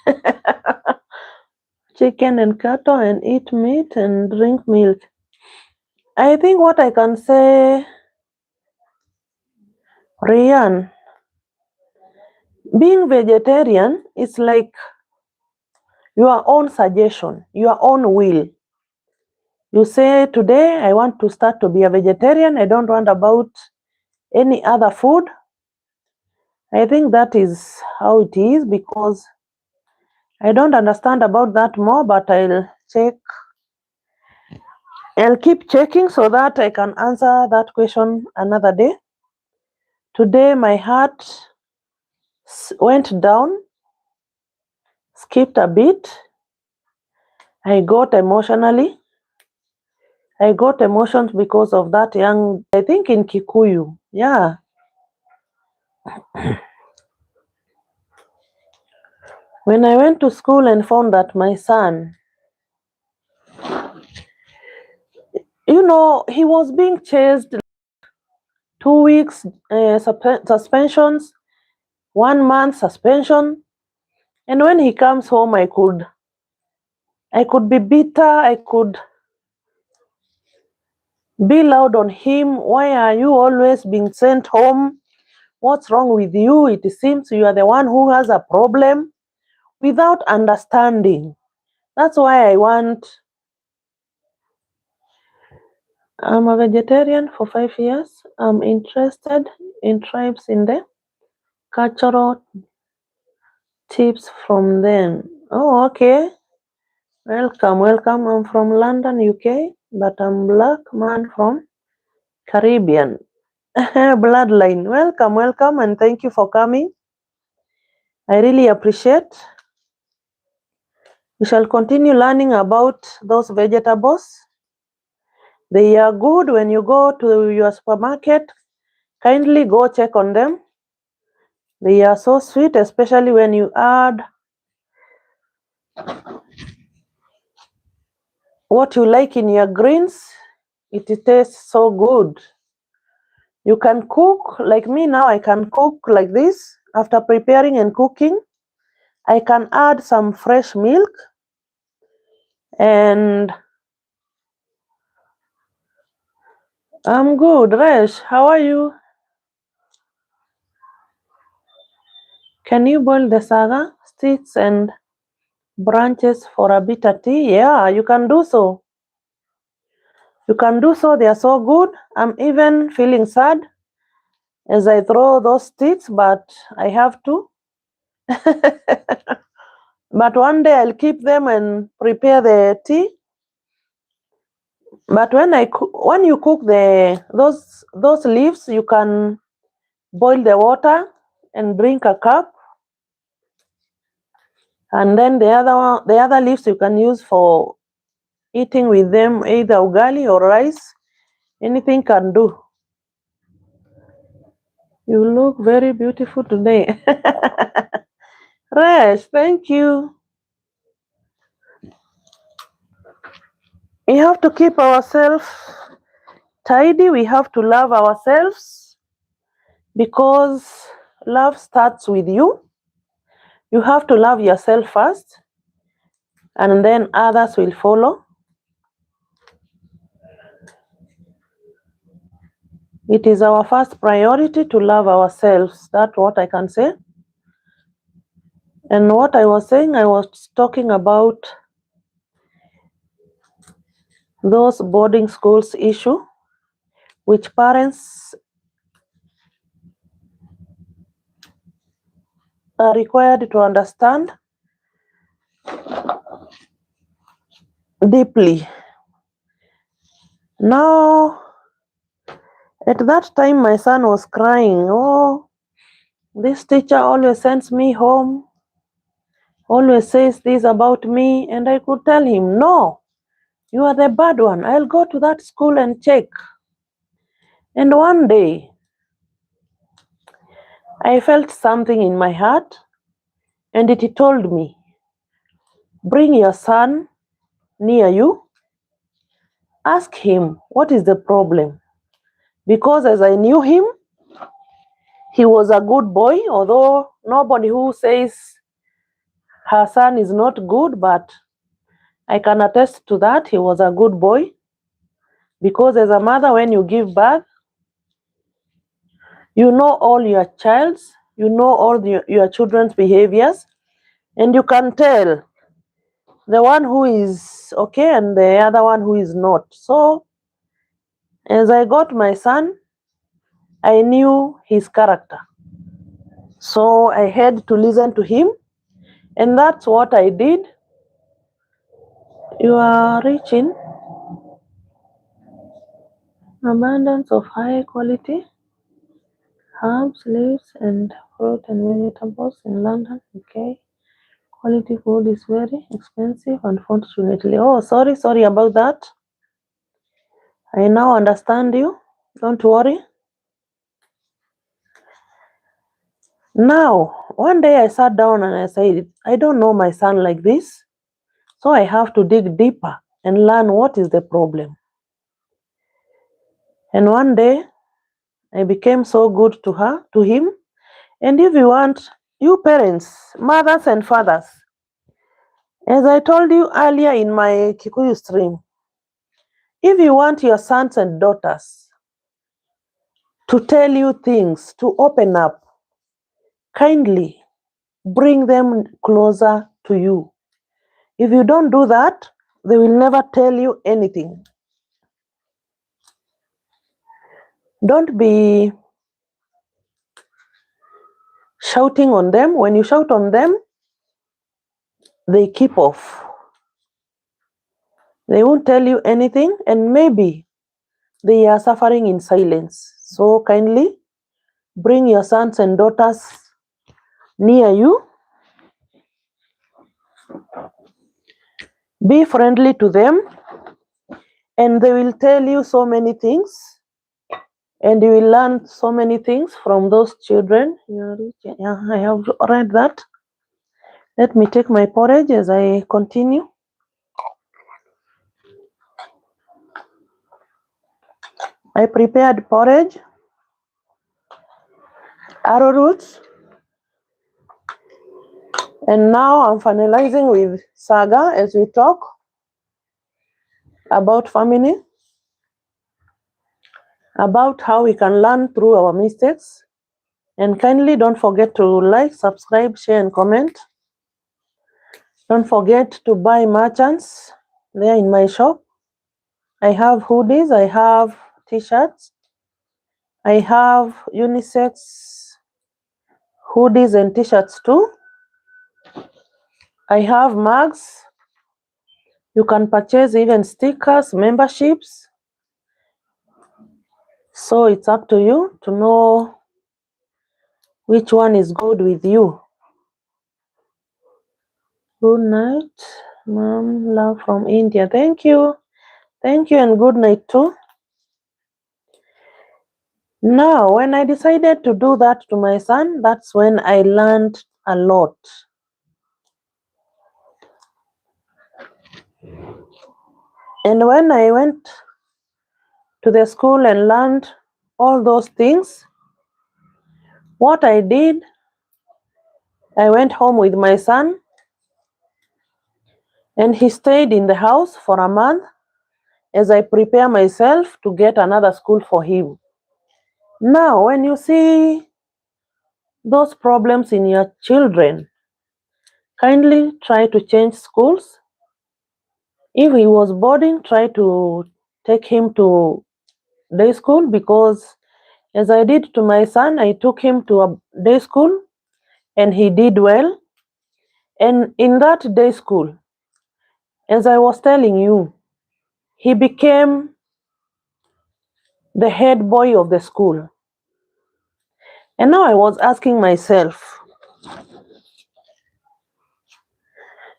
chicken and cattle and eat meat and drink milk. I think what I can say, Rian, being vegetarian is like your own suggestion, your own will. You say, today I want to start to be a vegetarian. I don't want about any other food. I think that is how it is, because I don't understand about that more, but I'll keep checking so that I can answer that question another day. Today my heart went down, skipped a bit. I got emotions because of that young, I think in Kikuyu. Yeah. When I went to school and found that my son, he was being chased, 2 weeks suspensions, 1 month suspension. And when he comes home, I could be bitter. I could be loud on him. Why are you always being sent home? What's wrong with you? It seems you are the one who has a problem, without understanding. That's why I'm a vegetarian for 5 years. I'm interested in tribes in the cultural tips from them. Oh, okay. Welcome. I'm from London, UK, but I'm black man from Caribbean bloodline. Welcome, and thank you for coming. I really appreciate. We shall continue learning about those vegetables. They are good. When you go to your supermarket, kindly go check on them. They are so sweet, especially when you add what you like in your greens. It tastes so good. You can cook, like me now, I can cook like this. After preparing and cooking, I can add some fresh milk, and I'm good. Resh, how are you? Can you boil the saga sticks and branches for a bitter tea? Yeah, you can do so. You can do so. They are so good. I'm even feeling sad. as I throw those sticks, but I have to. But one day I'll keep them and prepare the tea. But when you cook those leaves, you can boil the water and drink a cup. And then the other leaves you can use for eating with them, either ugali or rice. Anything can do. You look very beautiful today. Resh, thank you. We have to keep ourselves tidy. We have to love ourselves because love starts with you. You have to love yourself first, and then others will follow. It is our first priority to love ourselves. That's what I can say. And what I was saying, I was talking about those boarding schools issue, which parents are required to understand deeply. Now, at that time, my son was crying. Oh, this teacher always sends me home, always says this about me. And I could tell him, no, you are the bad one. I'll go to that school and check. And one day, I felt something in my heart, and it told me, bring your son near you, ask him what is the problem. Because as I knew him, he was a good boy, although nobody who says her son is not good, but I can attest to that. He was a good boy. Because as a mother, when you give birth, you know all your child's, you know all your children's behaviors, and you can tell the one who is okay and the other one who is not. So as I got my son, I knew his character. So I had to listen to him, and that's what I did. You are rich in abundance of high quality herbs, leaves, and fruit and vegetables in London. Okay. Quality food is very expensive, unfortunately. Oh, sorry about that. I now understand you. Don't worry. Now, one day I sat down and I said, I don't know my son like this, so I have to dig deeper and learn what is the problem. And one day, I became so good to him. And if you want, you parents, mothers and fathers, as I told you earlier in my Kikuyu stream, if you want your sons and daughters to tell you things, to open up, kindly bring them closer to you. If you don't do that, they will never tell you anything. Don't be shouting on them. When you shout on them, they keep off. They won't tell you anything, and maybe they are suffering in silence. So kindly bring your sons and daughters near you. Be friendly to them, and they will tell you so many things, and you will learn so many things from those children. Yeah, I have read that. Let me take my porridge as I continue. I prepared porridge, arrowroot, and now I'm finalizing with Saga as we talk about family, about how we can learn through our mistakes. And kindly don't forget to like, subscribe, share, and comment. Don't forget to buy merchants there in my shop. I have hoodies, I have t-shirts, I have unisex hoodies and t-shirts too. I have mugs. You can purchase even stickers, memberships. So it's up to you to know which one is good with you. Good night, Mom. Love from India. Thank you. Thank you and good night too. Now, when I decided to do that to my son, that's when I learned a lot. And when I went to the school and learned all those things, what I did, I went home with my son and he stayed in the house for a month as I prepare myself to get another school for him. Now, when you see those problems in your children, kindly try to change schools. If he was boarding, try to take him to day school, because as I did to my son, I took him to a day school and he did well. And in that day school, as I was telling you, he became the head boy of the school. And now I was asking myself,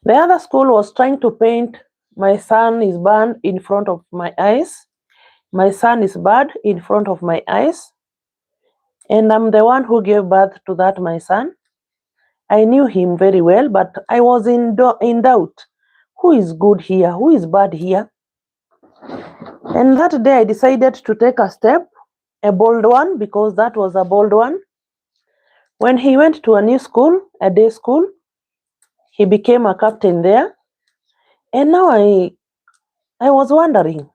the other school was trying to paint my son is bad in front of my eyes. My son is bad in front of my eyes. And I'm the one who gave birth to that my son. I knew him very well, but I was in doubt. Who is good here? Who is bad here? And that day I decided to take a step, a bold one, because that was a bold one. When he went to a new school, a day school, he became a captain there. And now I was wondering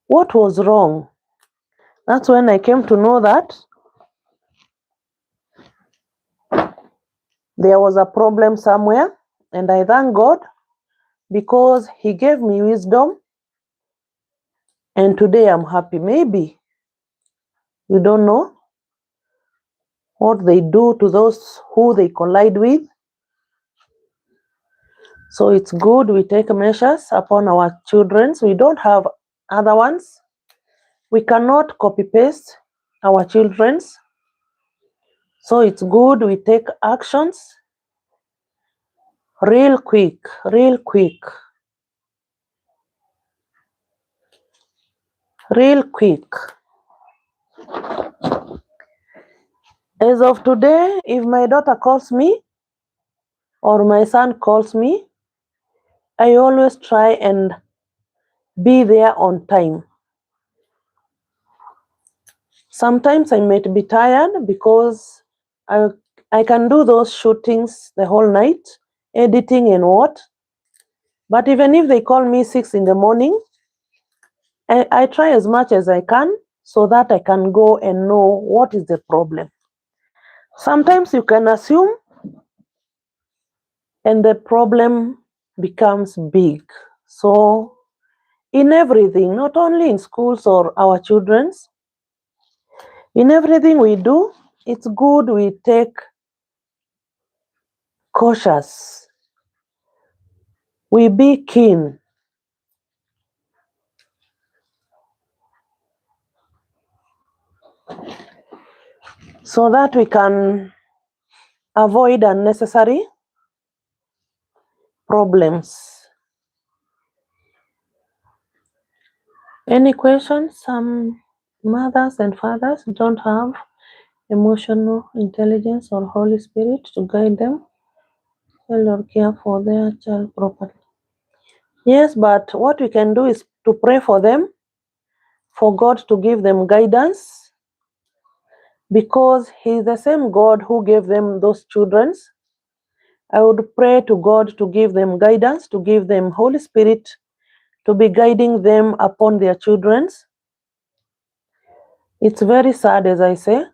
what was wrong. That's when I came to know that there was a problem somewhere. And I thank God because He gave me wisdom. And today I'm happy. Maybe you don't know what they do to those who they collide with. So it's good we take measures upon our children. We don't have other ones. We cannot copy paste our children's. So it's good we take actions real quick, real quick, real quick. As of today, if my daughter calls me or my son calls me, I always try and be there on time. Sometimes I might be tired because I can do those shootings the whole night, editing and what. But even if they call me 6 in the morning, I try as much as I can so that I can go and know what is the problem. Sometimes you can assume and the problem becomes big. So in everything, not only in schools or our children's, in everything we do, it's good we take cautious. We be keen. So that we can avoid unnecessary problems. Any questions? Some mothers and fathers don't have emotional intelligence or Holy Spirit to guide them or care for their child properly. Yes, but what we can do is to pray for them, for God to give them guidance, because He is the same God who gave them those children. I would pray to God to give them guidance, to give them Holy Spirit, to be guiding them upon their children. It's very sad, as I say.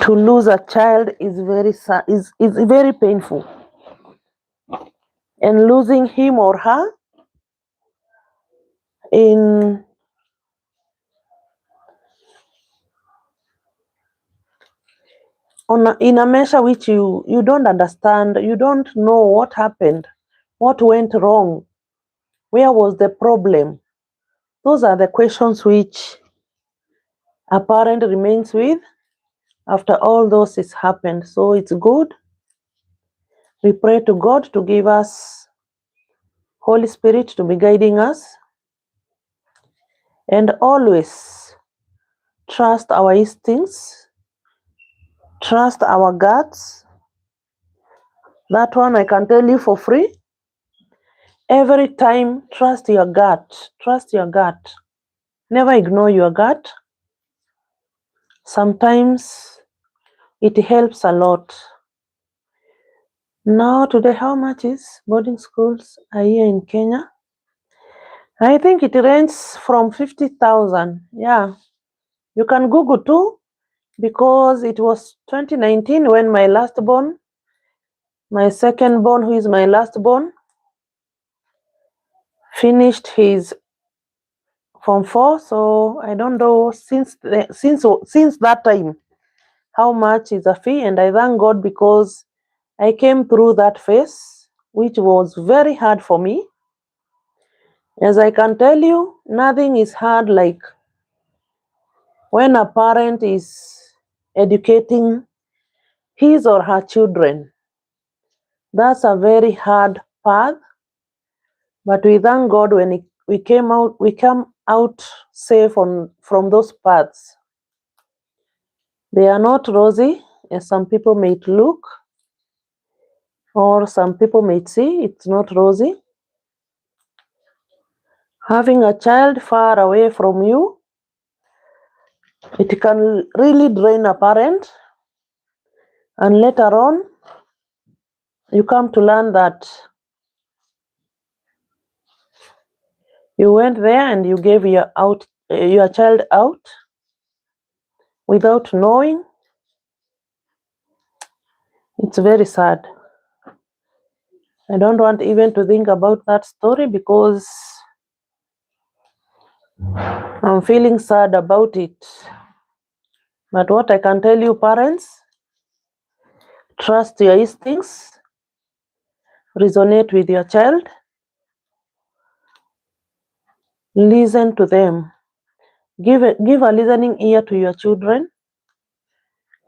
To lose a child is very sad, is very painful. And losing him or her in in a measure which you don't understand, you don't know what happened, what went wrong, where was the problem. Those are the questions which a parent remains with after all those has happened. So it's good. We pray to God to give us Holy Spirit to be guiding us, and always trust our instincts, trust our guts. That one I can tell you for free. Every time, trust your gut. Trust your gut. Never ignore your gut. Sometimes it helps a lot. Now today, how much is boarding schools a year in Kenya? I think it ranges from 50,000. Yeah, you can Google too, because it was 2019 when my last born, my second born, who is my last born, finished his Form 4. So I don't know since that time how much is a fee, and I thank God because I came through that phase, which was very hard for me. As I can tell you, nothing is hard like when a parent is educating his or her children. That's a very hard path, but we thank God when we come out safe from those paths. They are not rosy, as some people may look, or some people may see. It's not rosy. Having a child far away from you, it can really drain a parent, and later on, you come to learn that you went there and you gave your child out without knowing. It's very sad. I don't want even to think about that story because I'm feeling sad about it. But what I can tell you, parents, trust your instincts, resonate with your child, listen to them. Give a listening ear to your children.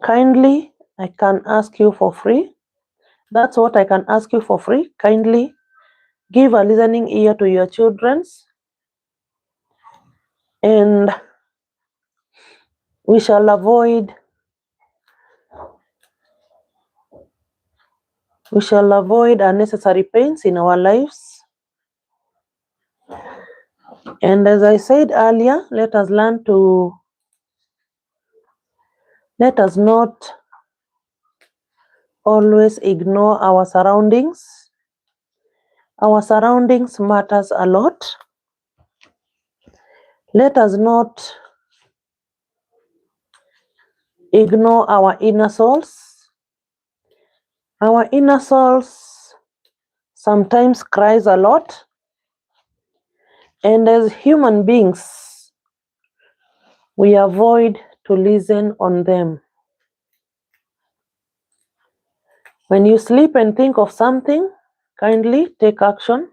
Kindly, I can ask you for free. That's what I can ask you for free. Kindly give a listening ear to your children, and we shall avoid unnecessary pains in our lives. And as I said earlier, let us not always ignore our surroundings. Our surroundings matters a lot. Let us not ignore our inner souls. Our inner souls sometimes cries a lot. And as human beings, we avoid to listen on them. When you sleep and think of something, kindly take action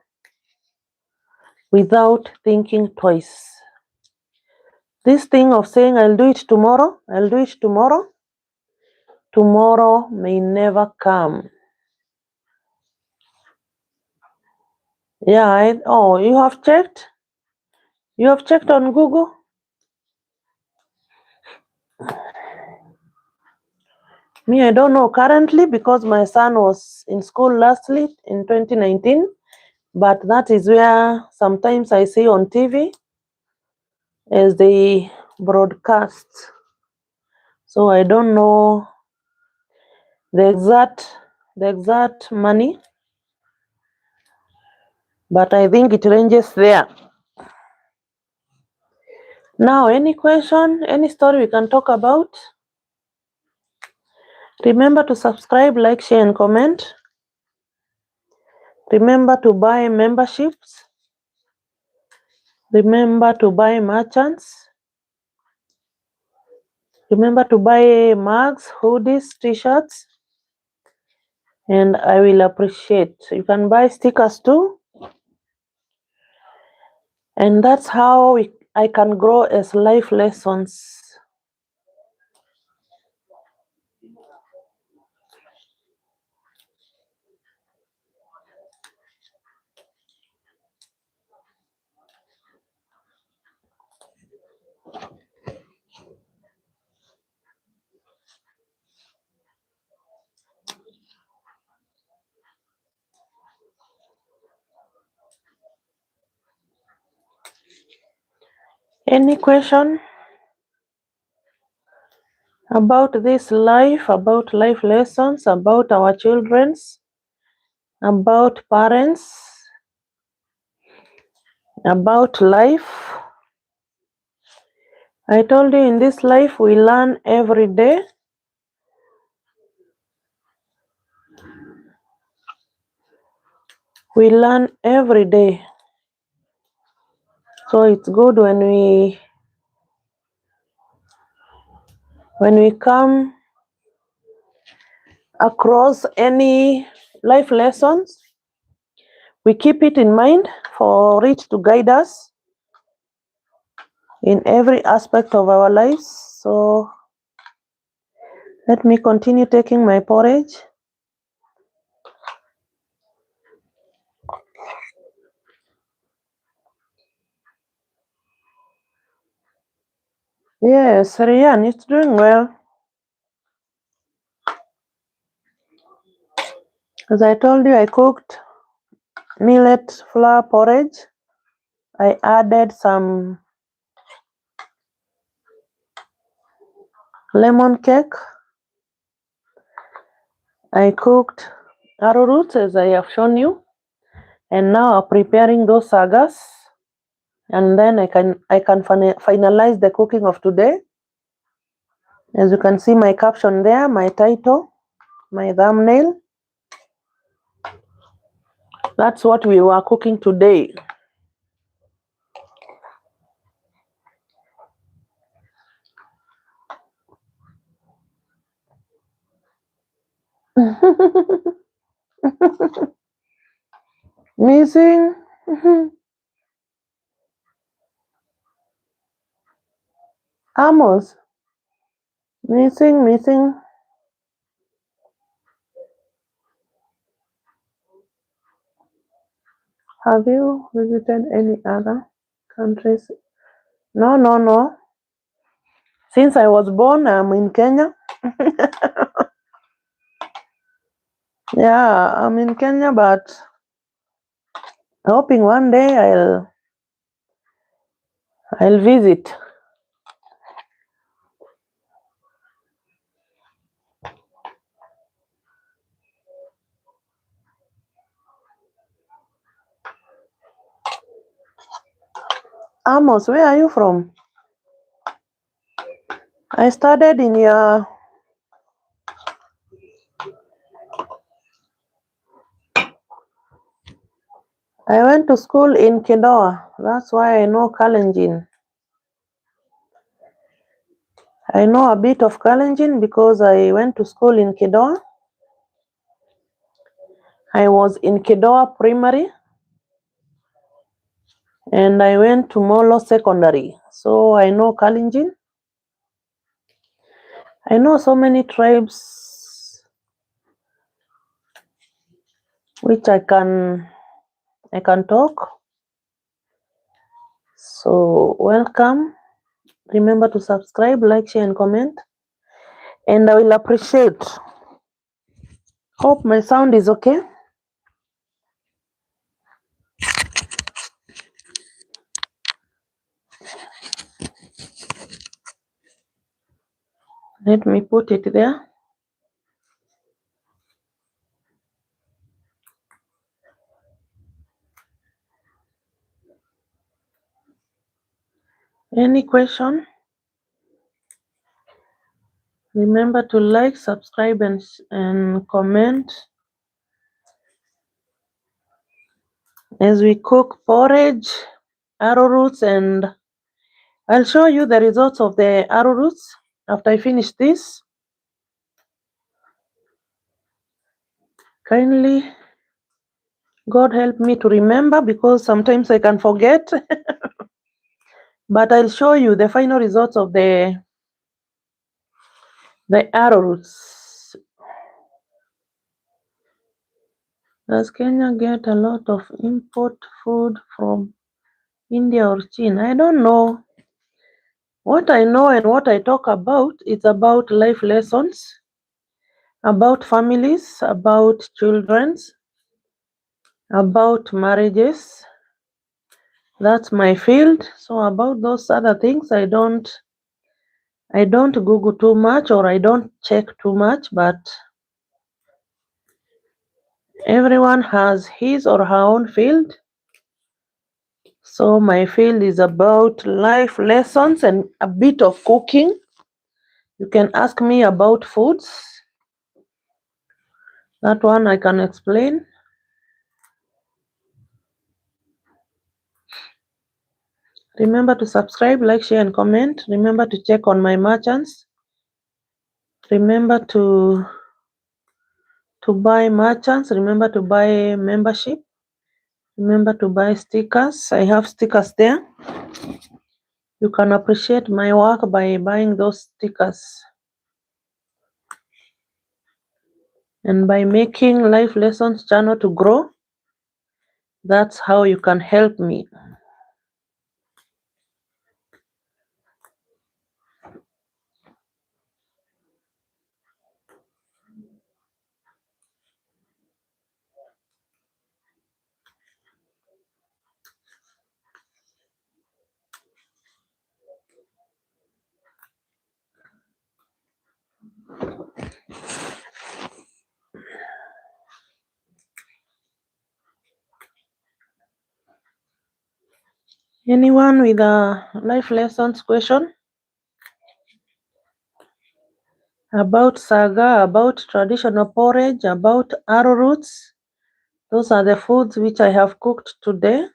without thinking twice. This thing of saying, I'll do it tomorrow, tomorrow may never come. Yeah, you have checked? You have checked on Google? Me, I don't know currently because my son was in school lastly in 2019, but that is where sometimes I see on TV as they broadcast. So I don't know the exact money, but I think it ranges there. Now, any question, any story we can talk about? Remember to subscribe, like, share, and comment. Remember to buy memberships. Remember to buy merchants. Remember to buy mugs, hoodies, t-shirts, and I will appreciate. You can buy stickers too. And that's how I can grow as life lessons. Any question about this life, about life lessons, about our children's, about parents, about life? I told you in this life we learn every day. We learn every day. So it's good when we come across any life lessons, we keep it in mind for it to guide us in every aspect of our lives. So let me continue taking my porridge. Yes, Rian, it's doing well. As I told you, I cooked millet flour porridge. I added some lemon cake. I cooked arrowroot as I have shown you. And now I'm preparing those sagas. And then I can finalize the cooking of today. As you can see my caption there, my title, my thumbnail. That's what we were cooking today. Missing. Amos. Missing. Have you visited any other countries? No. Since I was born, I'm in Kenya. Yeah, I'm in Kenya, but hoping one day I'll visit. Amos, where are you from? I studied in your... I went to school in Kedoa. That's why I know Kalenjin. I know a bit of Kalenjin because I went to school in Kedoa. I was in Kedoa Primary and I went to Molo Secondary. So I know Kalenjin. I know so many tribes which I can talk. So welcome. Remember to subscribe, like, share, and comment. And I will appreciate. Hope my sound is okay. Let me put it there. Any question? Remember to like, subscribe, and comment as we cook porridge, arrowroots, and I'll show you the results of the arrowroots. after I finish this, kindly God help me to remember, because sometimes I can forget. But I'll show you the final results of the arrowroots. Does Kenya get a lot of import food from India or China? I don't know. What I know and what I talk about is about life lessons, about families, about children's, about marriages. That's my field. So about those other things, I don't Google too much, or I don't check too much, but everyone has his or her own field. So my field is about life lessons and a bit of cooking. You can ask me about foods. That one I can explain. Remember to subscribe, like, share, and comment. Remember to check on my merchants. Remember to buy merchants. Remember to buy membership. Remember to buy stickers. I have stickers there. You can appreciate my work by buying those stickers and by making Life Lessons channel to grow. That's how you can help me. Anyone with a Life Lessons question about Saga, about traditional porridge, about arrowroots? Those are the foods which I have cooked today.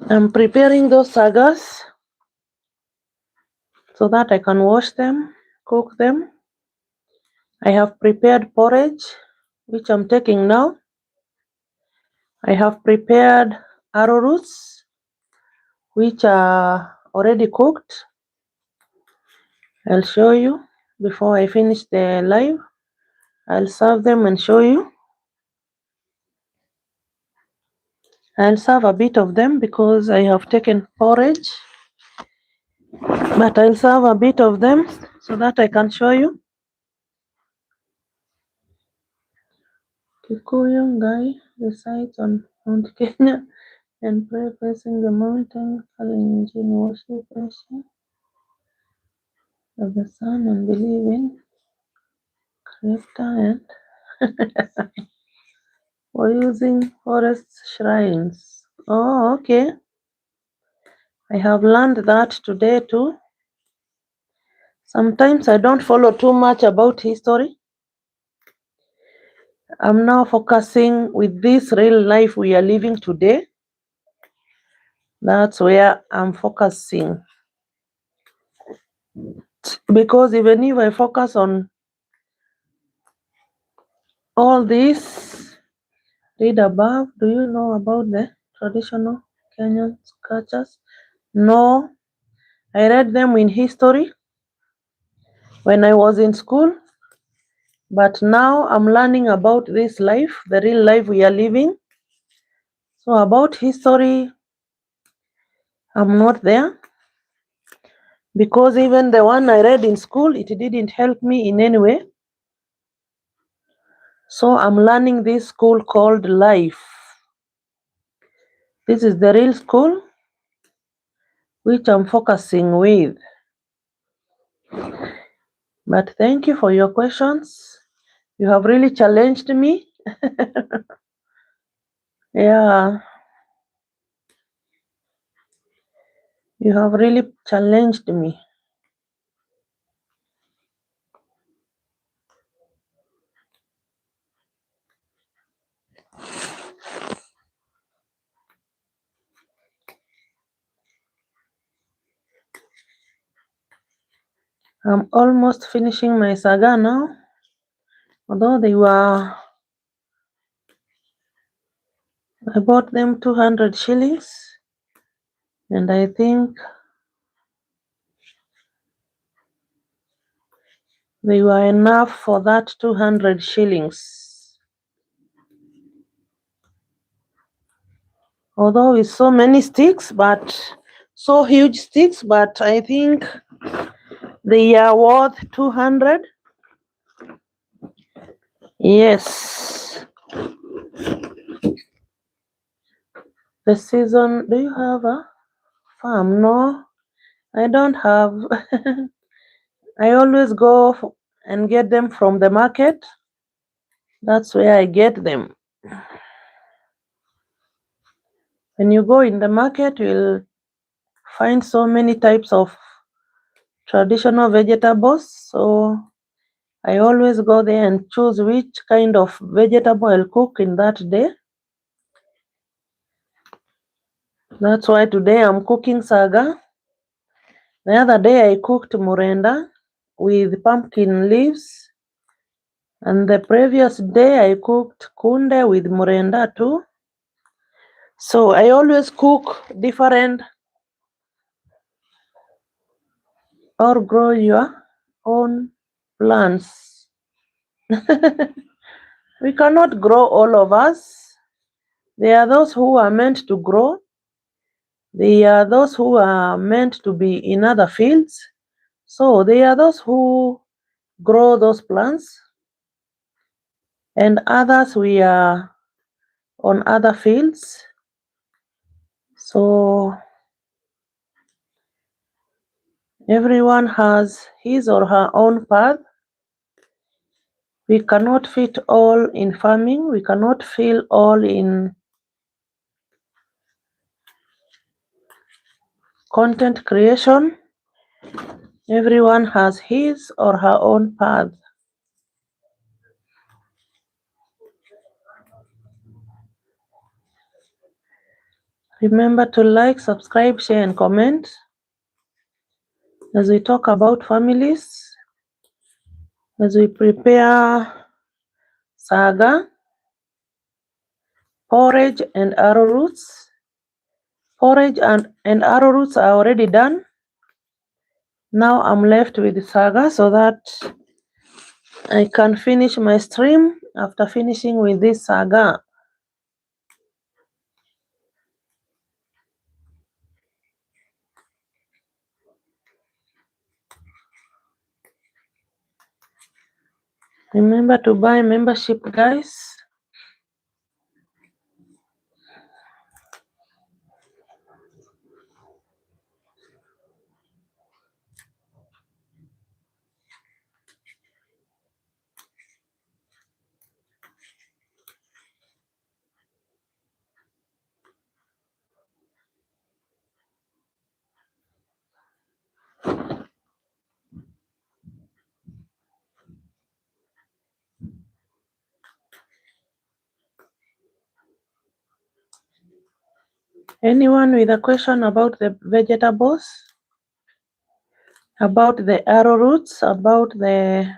I'm preparing those sagas so that I can wash them, cook them. I have prepared porridge, which I'm taking now. I have prepared arrowroots, which are already cooked. I'll show you before I finish the live. I'll serve them and show you. I'll serve a bit of them because I have taken porridge, but I'll serve a bit of them so that I can show you. Kikuyu guy resides on Mount Kenya and pray facing the mountain, calling in worship of the sun and believe in Creator and for using forest shrines. Oh, okay. I have learned that today too. Sometimes I don't follow too much about history. I'm now focusing with this real life we are living today. That's where I'm focusing. Because even if I focus on all this, read above. Do you know about the traditional Kenyan cultures? No, I read them in history when I was in school. But now I'm learning about this life, the real life we are living. So about history, I'm not there. Because even the one I read in school, it didn't help me in any way. So I'm learning this school called life. This is the real school which I'm focusing with. But thank you for your questions. You have really challenged me. Yeah. You have really challenged me. I'm almost finishing my saga now. Although I bought them 200 shillings, and I think they were enough for that 200 shillings. Although it's so many sticks, so huge sticks, but I think they are worth 200. Yes. The season, do you have a farm? No, I don't have. I always go and get them from the market. That's where I get them. When you go in the market, you'll find so many types of traditional vegetables. So I always go there and choose which kind of vegetable I'll cook in that day. That's why today I'm cooking saga. The other day I cooked murenda with pumpkin leaves. And the previous day I cooked kunde with murenda too. So I always cook different or grow your own plants. We cannot grow all of us. There are those who are meant to grow. There are those who are meant to be in other fields. So there are those who grow those plants, and others we are on other fields. So everyone has his or her own path. We cannot fit all in farming. We cannot fill all in content creation. Everyone has his or her own path. Remember to like, subscribe, share, and comment as we talk about families, as we prepare saga, porridge, and arrowroots. Porridge and arrowroots are already done. Now I'm left with saga so that I can finish my stream after finishing with this saga. Remember to buy membership, guys. Anyone with a question about the vegetables, about the arrowroots, about the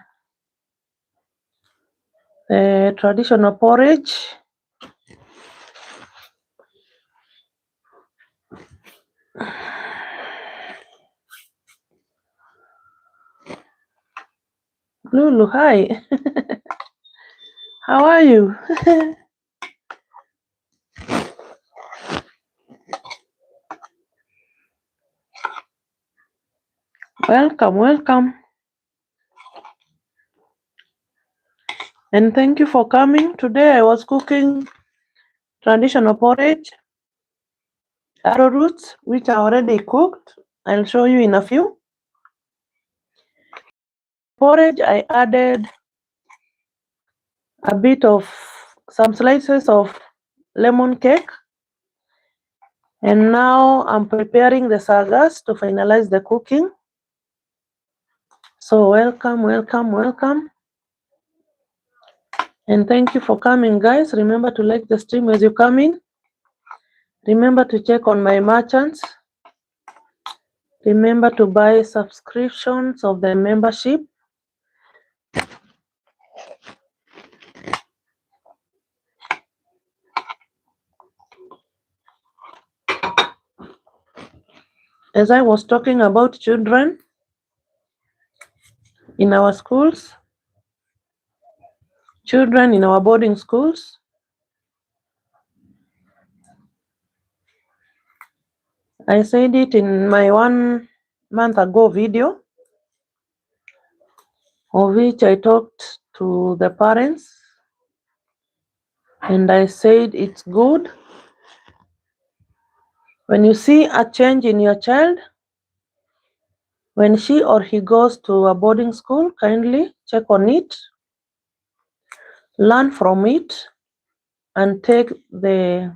traditional porridge? Lulu, hi. How are you? Welcome, welcome. And thank you for coming. Today I was cooking traditional porridge, arrowroots, which are already cooked. I'll show you in a few. Porridge, I added a bit of some slices of lemon cake. And now I'm preparing the sagas to finalize the cooking. So welcome, welcome, welcome. And thank you for coming, guys. Remember to like the stream as you come in. Remember to check on my merchants. Remember to buy subscriptions of the membership. As I was talking about children in our schools, children in our boarding schools, I said it in my 1 month ago video, of which I talked to the parents, and I said it's good when you see a change in your child, when she or he goes to a boarding school, kindly check on it, learn from it, and take the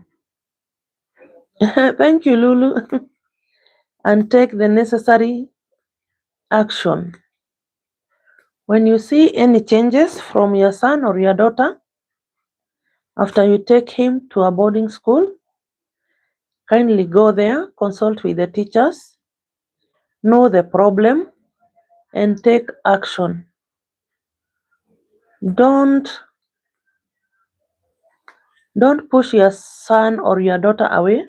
thank you, Lulu, and take the necessary action. When you see any changes from your son or your daughter after you take him to a boarding school, kindly go there, consult with the teachers, know the problem, and take action. Don't push your son or your daughter away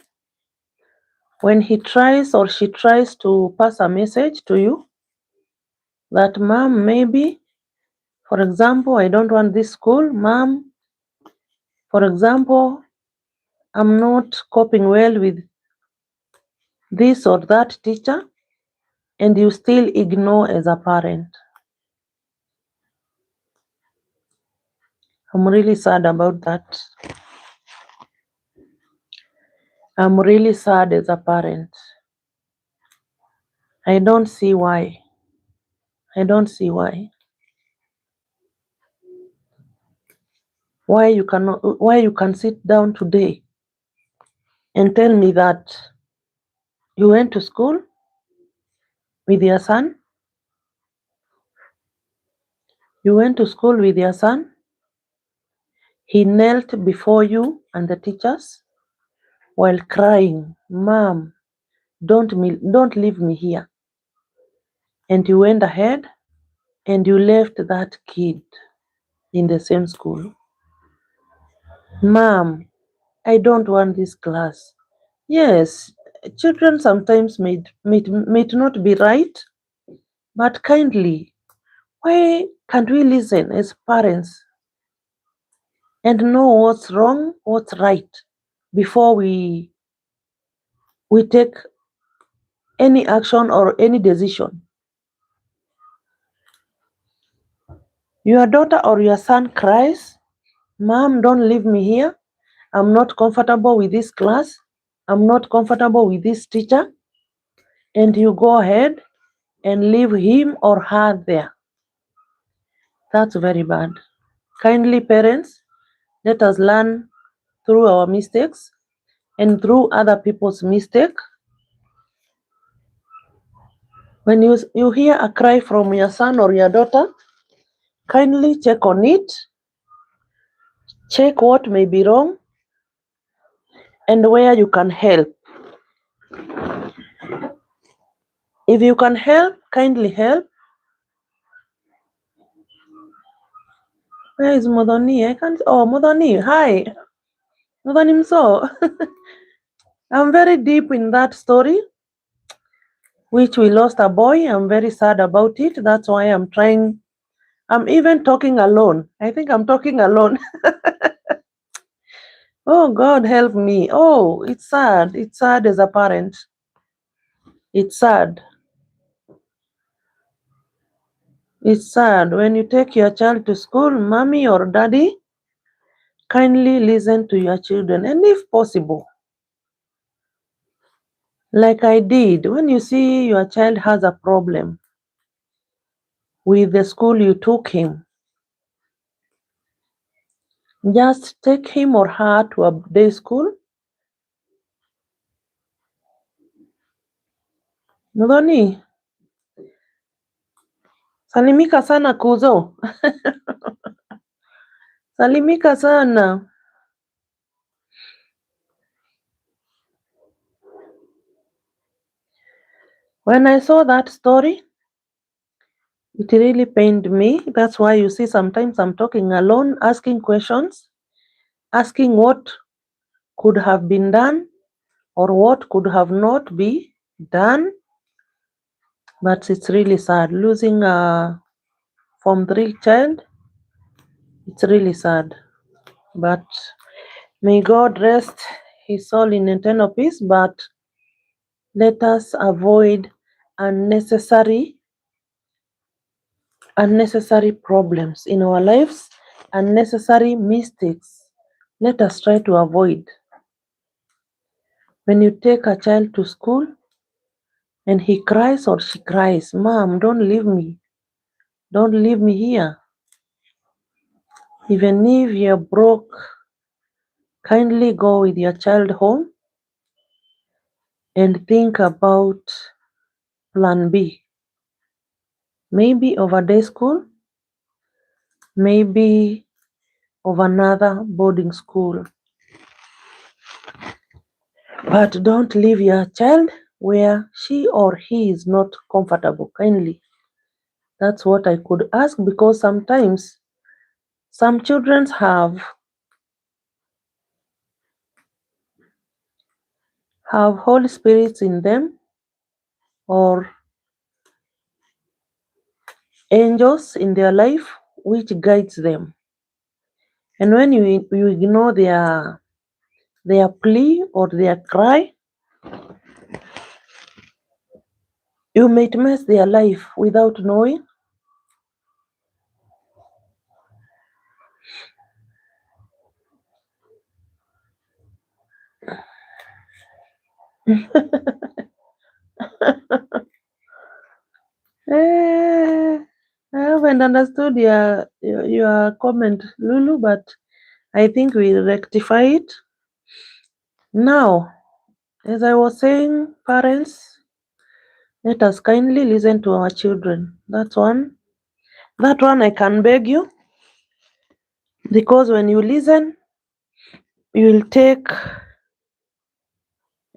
when he tries or she tries to pass a message to you that, mom, maybe, for example, I don't want this school, mom, for example, I'm not coping well with this or that teacher, and you still ignore as a parent. I'm really sad about that. I'm really sad as a parent. I don't see why. I don't see why. Why you can sit down today and tell me that you went to school with your son? You went to school with your son? He knelt before you and the teachers while crying, Mom, don't leave me here. And you went ahead and you left that kid in the same school. Mom, I don't want this class. Yes, children sometimes may not be right, but kindly, why can't we listen as parents and know what's wrong, what's right, before we take any action or any decision? Your daughter or your son cries, Mom, don't leave me here. I'm not comfortable with this class. I'm not comfortable with this teacher. And you go ahead and leave him or her there. That's very bad. Kindly, parents, let us learn through our mistakes and through other people's mistake. When you hear a cry from your son or your daughter, kindly check on it, check what may be wrong, and where you can help. If you can help, kindly help. Where is Modoni? I can't. Oh, Modoni, hi. Modoni Mso. I'm very deep in that story, which we lost a boy. I'm very sad about it. That's why I'm even talking alone. I think I'm talking alone. Oh, God help me. Oh, it's sad. It's sad as a parent. It's sad. It's sad. When you take your child to school, mommy or daddy, kindly listen to your children. And if possible, like I did, when you see your child has a problem with the school you took him, just take him or her to a day school Mdhoni, salimika sana Kuzo. Salimika sana. When I saw that story, it really pained me. That's why you see sometimes I'm talking alone, asking questions, asking what could have been done or what could have not be done. But it's really sad. Losing a Form 3 child, it's really sad. But may God rest his soul in eternal peace. But let us avoid unnecessary problems in our lives, unnecessary mistakes. Let us try to avoid. When you take a child to school and he cries or she cries, Mom, don't leave me. Don't leave me here. Even if you're broke, kindly go with your child home and think about plan B. Maybe of a day school, maybe of another boarding school. But don't leave your child where she or he is not comfortable, kindly. That's what I could ask, because sometimes some children have Holy Spirits in them or angels in their life which guides them. And when you ignore their plea or their cry, you might mess their life without knowing. I haven't understood your comment, Lulu, but I think we'll rectify it. Now, as I was saying, parents, let us kindly listen to our children. That one I can beg you, because when you listen, you will take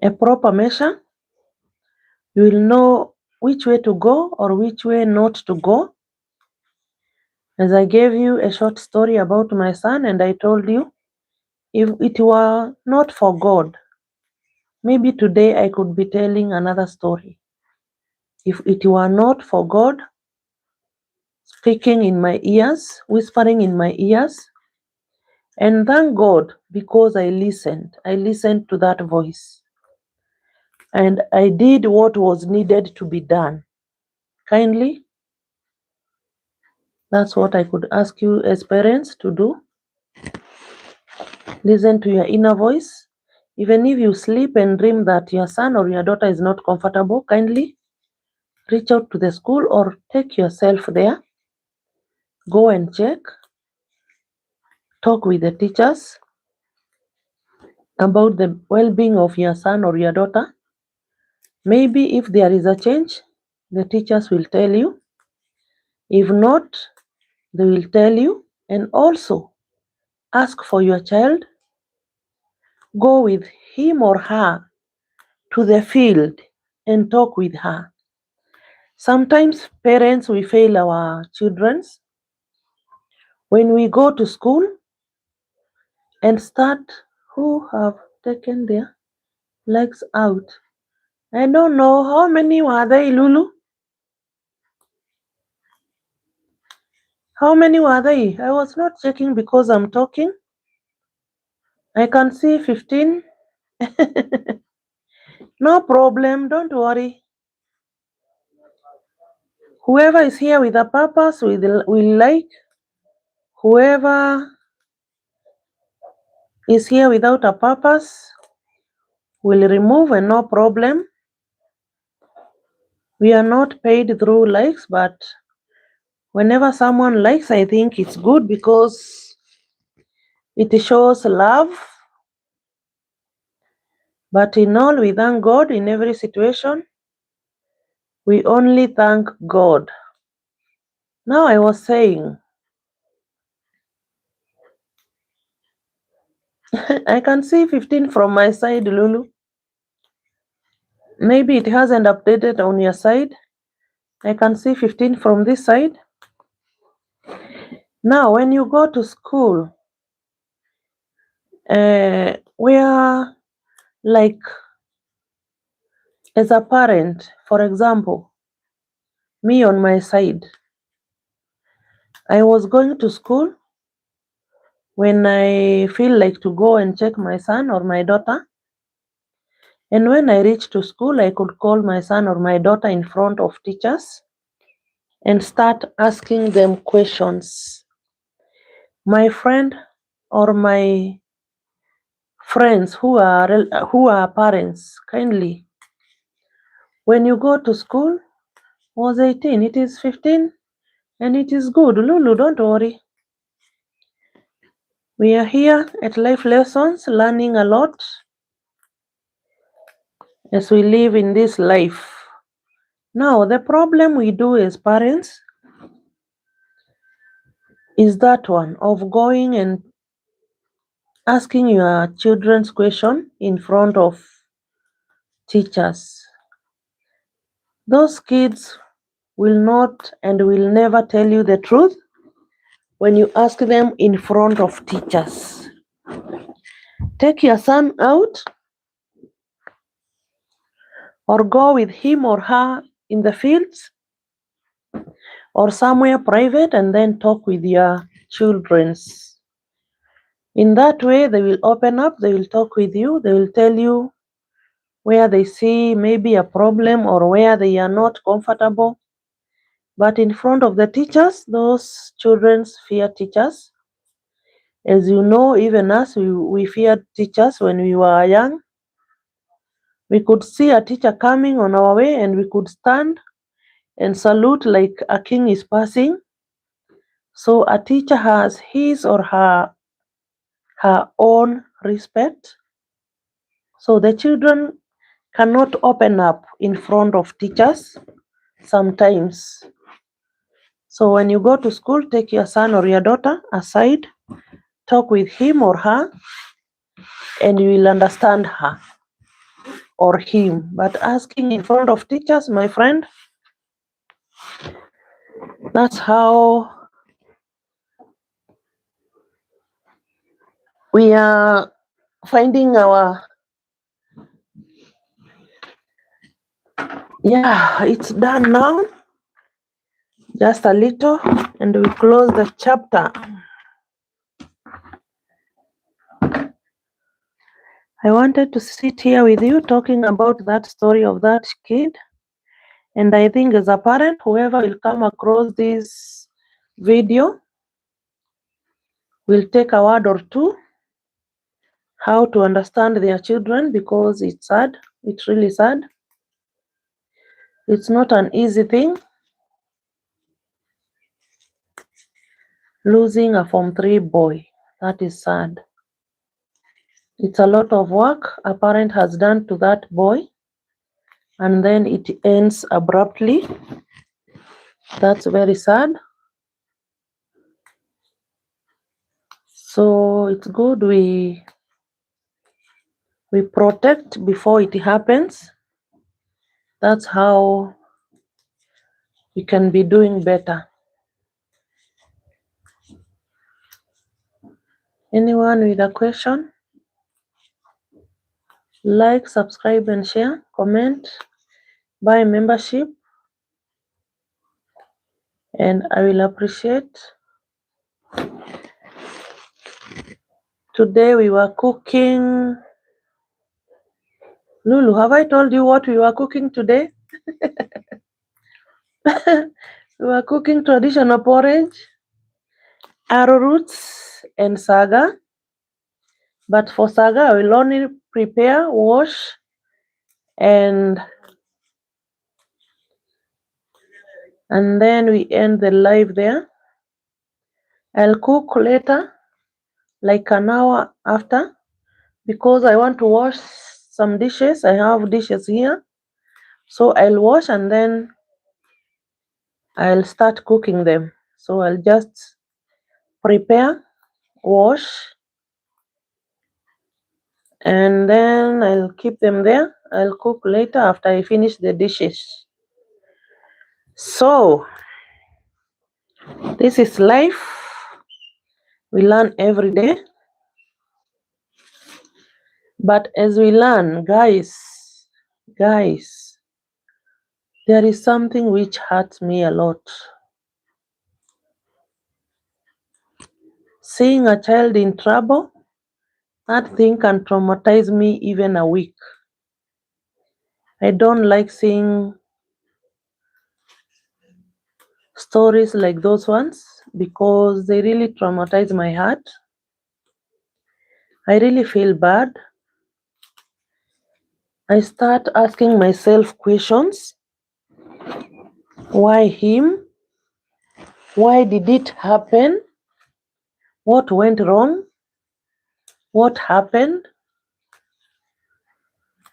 a proper measure. You will know which way to go or which way not to go. As I gave you a short story about my son, and I told you, if it were not for God, maybe today I could be telling another story. If it were not for God speaking in my ears, whispering in my ears, and thank God, because I listened to that voice, and I did what was needed to be done. Kindly, that's what I could ask you as parents to do. Listen to your inner voice. Even if you sleep and dream that your son or your daughter is not comfortable, kindly reach out to the school or take yourself there. Go and check. Talk with the teachers about the well-being of your son or your daughter. Maybe if there is a change, the teachers will tell you. If not, they will tell you. And also ask for your child. Go with him or her to the field and talk with her. Sometimes parents, we fail our children when we go to school and start who have taken their legs out. I don't know how many were they, Lulu? How many were they? I was not checking because I'm talking. I can see 15. No problem, don't worry. Whoever is here with a purpose will like. Whoever is here without a purpose will remove, and no problem. We are not paid through likes, but whenever someone likes, I think it's good because it shows love. But in all, we thank God in every situation. We only thank God. Now I was saying, I can see 15 from my side, Lulu. Maybe it hasn't updated on your side. I can see 15 from this side. Now, when you go to school, where, like, as a parent, for example, me on my side, I was going to school when I feel like to go and check my son or my daughter. And when I reached to school, I could call my son or my daughter in front of teachers and start asking them questions. My friend or my friends who are parents, kindly, when you go to school, was 18, it is 15, and it is good. Lulu, don't worry. We are here at Life Lessons, learning a lot as we live in this life. Now, the problem we do as parents is that one of going and asking your children's question in front of teachers. Those kids will not and will never tell you the truth when you ask them in front of teachers. Take your son out or go with him or her in the fields or somewhere private and then talk with your children's. In that way, they will open up, they will talk with you, they will tell you where they see maybe a problem or where they are not comfortable. But in front of the teachers, those children fear teachers. As you know, even us, we feared teachers when we were young. We could see a teacher coming on our way and we could stand and salute like a king is passing. So a teacher has his or her own respect. So the children cannot open up in front of teachers sometimes. So when you go to school, take your son or your daughter aside, talk with him or her, and you will understand her or him. But asking in front of teachers, my friend, that's how we are finding our, yeah, it's done now. Just a little, and we close the chapter. I wanted to sit here with you talking about that story of that kid. And I think as a parent, whoever will come across this video will take a word or two how to understand their children, because it's sad. It's really sad. It's not an easy thing. Losing a Form 3 boy, that is sad. It's a lot of work a parent has done to that boy, and then it ends abruptly. That's very sad. So it's good we protect before it happens. That's how we can be doing better. Anyone with a question? Like, subscribe, and share. Comment, buy membership, and I will appreciate. Today we were cooking. Lulu, have I told you what we were cooking today? We were cooking traditional porridge, arrowroots, and saga. But for saga, I will only prepare, wash, and then we end the live there. I'll cook later, like an hour after, because I want to wash some dishes. I have dishes here. So I'll wash and then I'll start cooking them. So I'll just prepare, wash, and then I'll keep them there. I'll cook later after I finish the dishes. So this is life. We learn every day. But as we learn, guys, there is something which hurts me a lot. Seeing a child in trouble, that thing can traumatize me even a week. I don't like seeing stories like those ones because they really traumatize my heart. I really feel bad. I start asking myself questions. Why him? Why did it happen? What went wrong? What happened?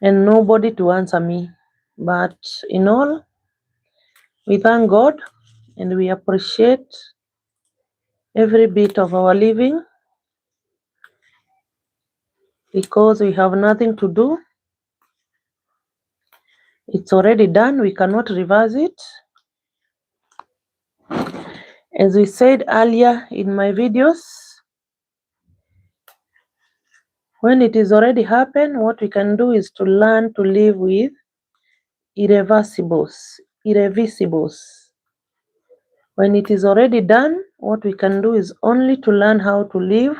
And nobody to answer me. But in all, we thank God and we appreciate every bit of our living because we have nothing to do. It's already done. We cannot reverse it. As we said earlier in my videos, when it is already happened, what we can do is to learn to live with irreversibles. When it is already done, what we can do is only to learn how to live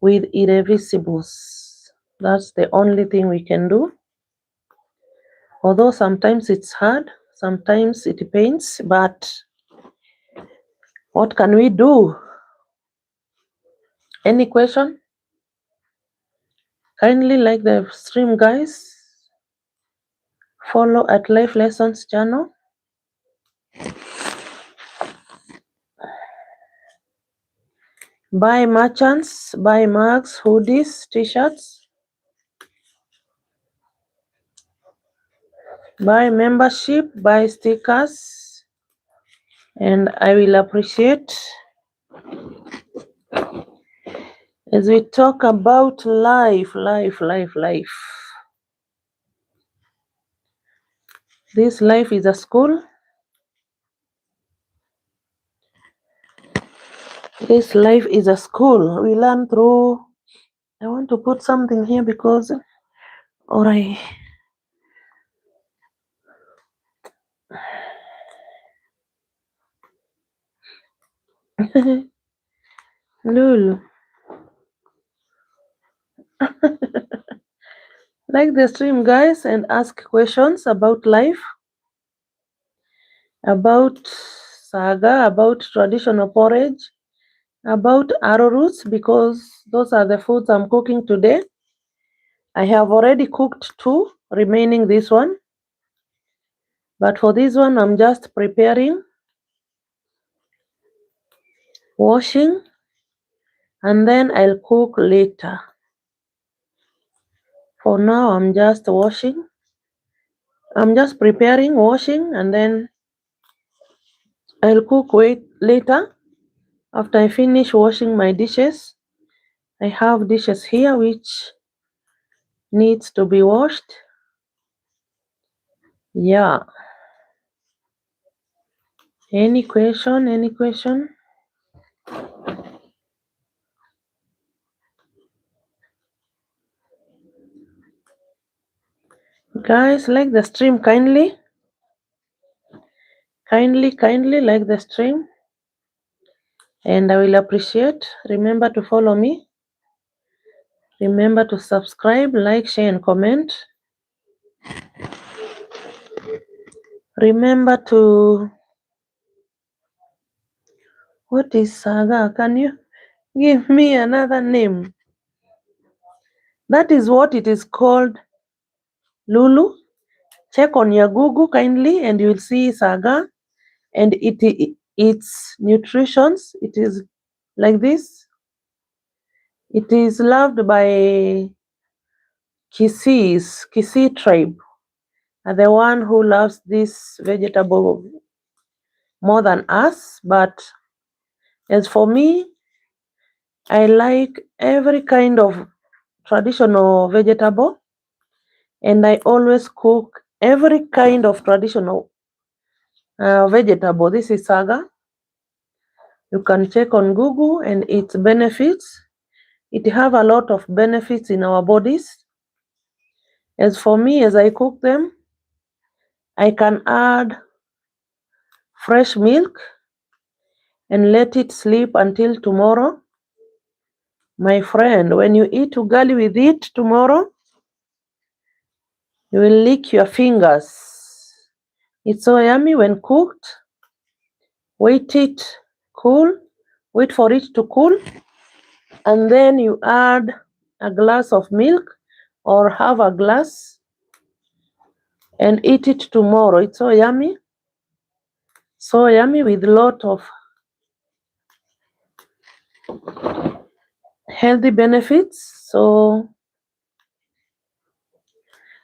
with irreversibles. That's the only thing we can do. Although sometimes it's hard, sometimes it pains, but what can we do? Any question? Kindly like the stream, guys. Follow at Life Lessons channel. Buy merchants, buy mugs, hoodies, t-shirts. Buy membership, buy stickers. And I will appreciate as we talk about life. This life is a school. This life is a school. We learn through. I want to put something here because, or I. Lulu. Like the stream, guys, and ask questions about life, about Saga, about traditional porridge, about arrowroots, because those are the foods I'm cooking today. I have already cooked 2, remaining this one. But for this one, I'm just preparing, washing, and then I'll cook later. For now, I'm just washing. I'm just preparing, washing, and then I'll cook later. After I finish washing my dishes, I have dishes here which needs to be washed. Yeah. Any question? Any question? Guys, like the stream kindly. Kindly like the stream. And I will appreciate. Remember to follow me. Remember to subscribe, like, share, and comment. Remember to... What is Saga? Can you give me another name? That is what it is called, Lulu. Check on your Google kindly and you will see Saga. And its nutritions, it is like this. It is loved by Kisii tribe, are the one who loves this vegetable more than us, but as for me, I like every kind of traditional vegetable, and I always cook every kind of traditional vegetable. This is Saga. You can check on Google and its benefits. It have a lot of benefits in our bodies. As for me, as I cook them, I can add fresh milk and let it sleep until tomorrow. My friend, when you eat ugali with it tomorrow, you will lick your fingers. It's so yummy when cooked. Wait for it to cool, and then you add a glass of milk or half a glass and eat it tomorrow. It's so yummy with lot of healthy benefits. So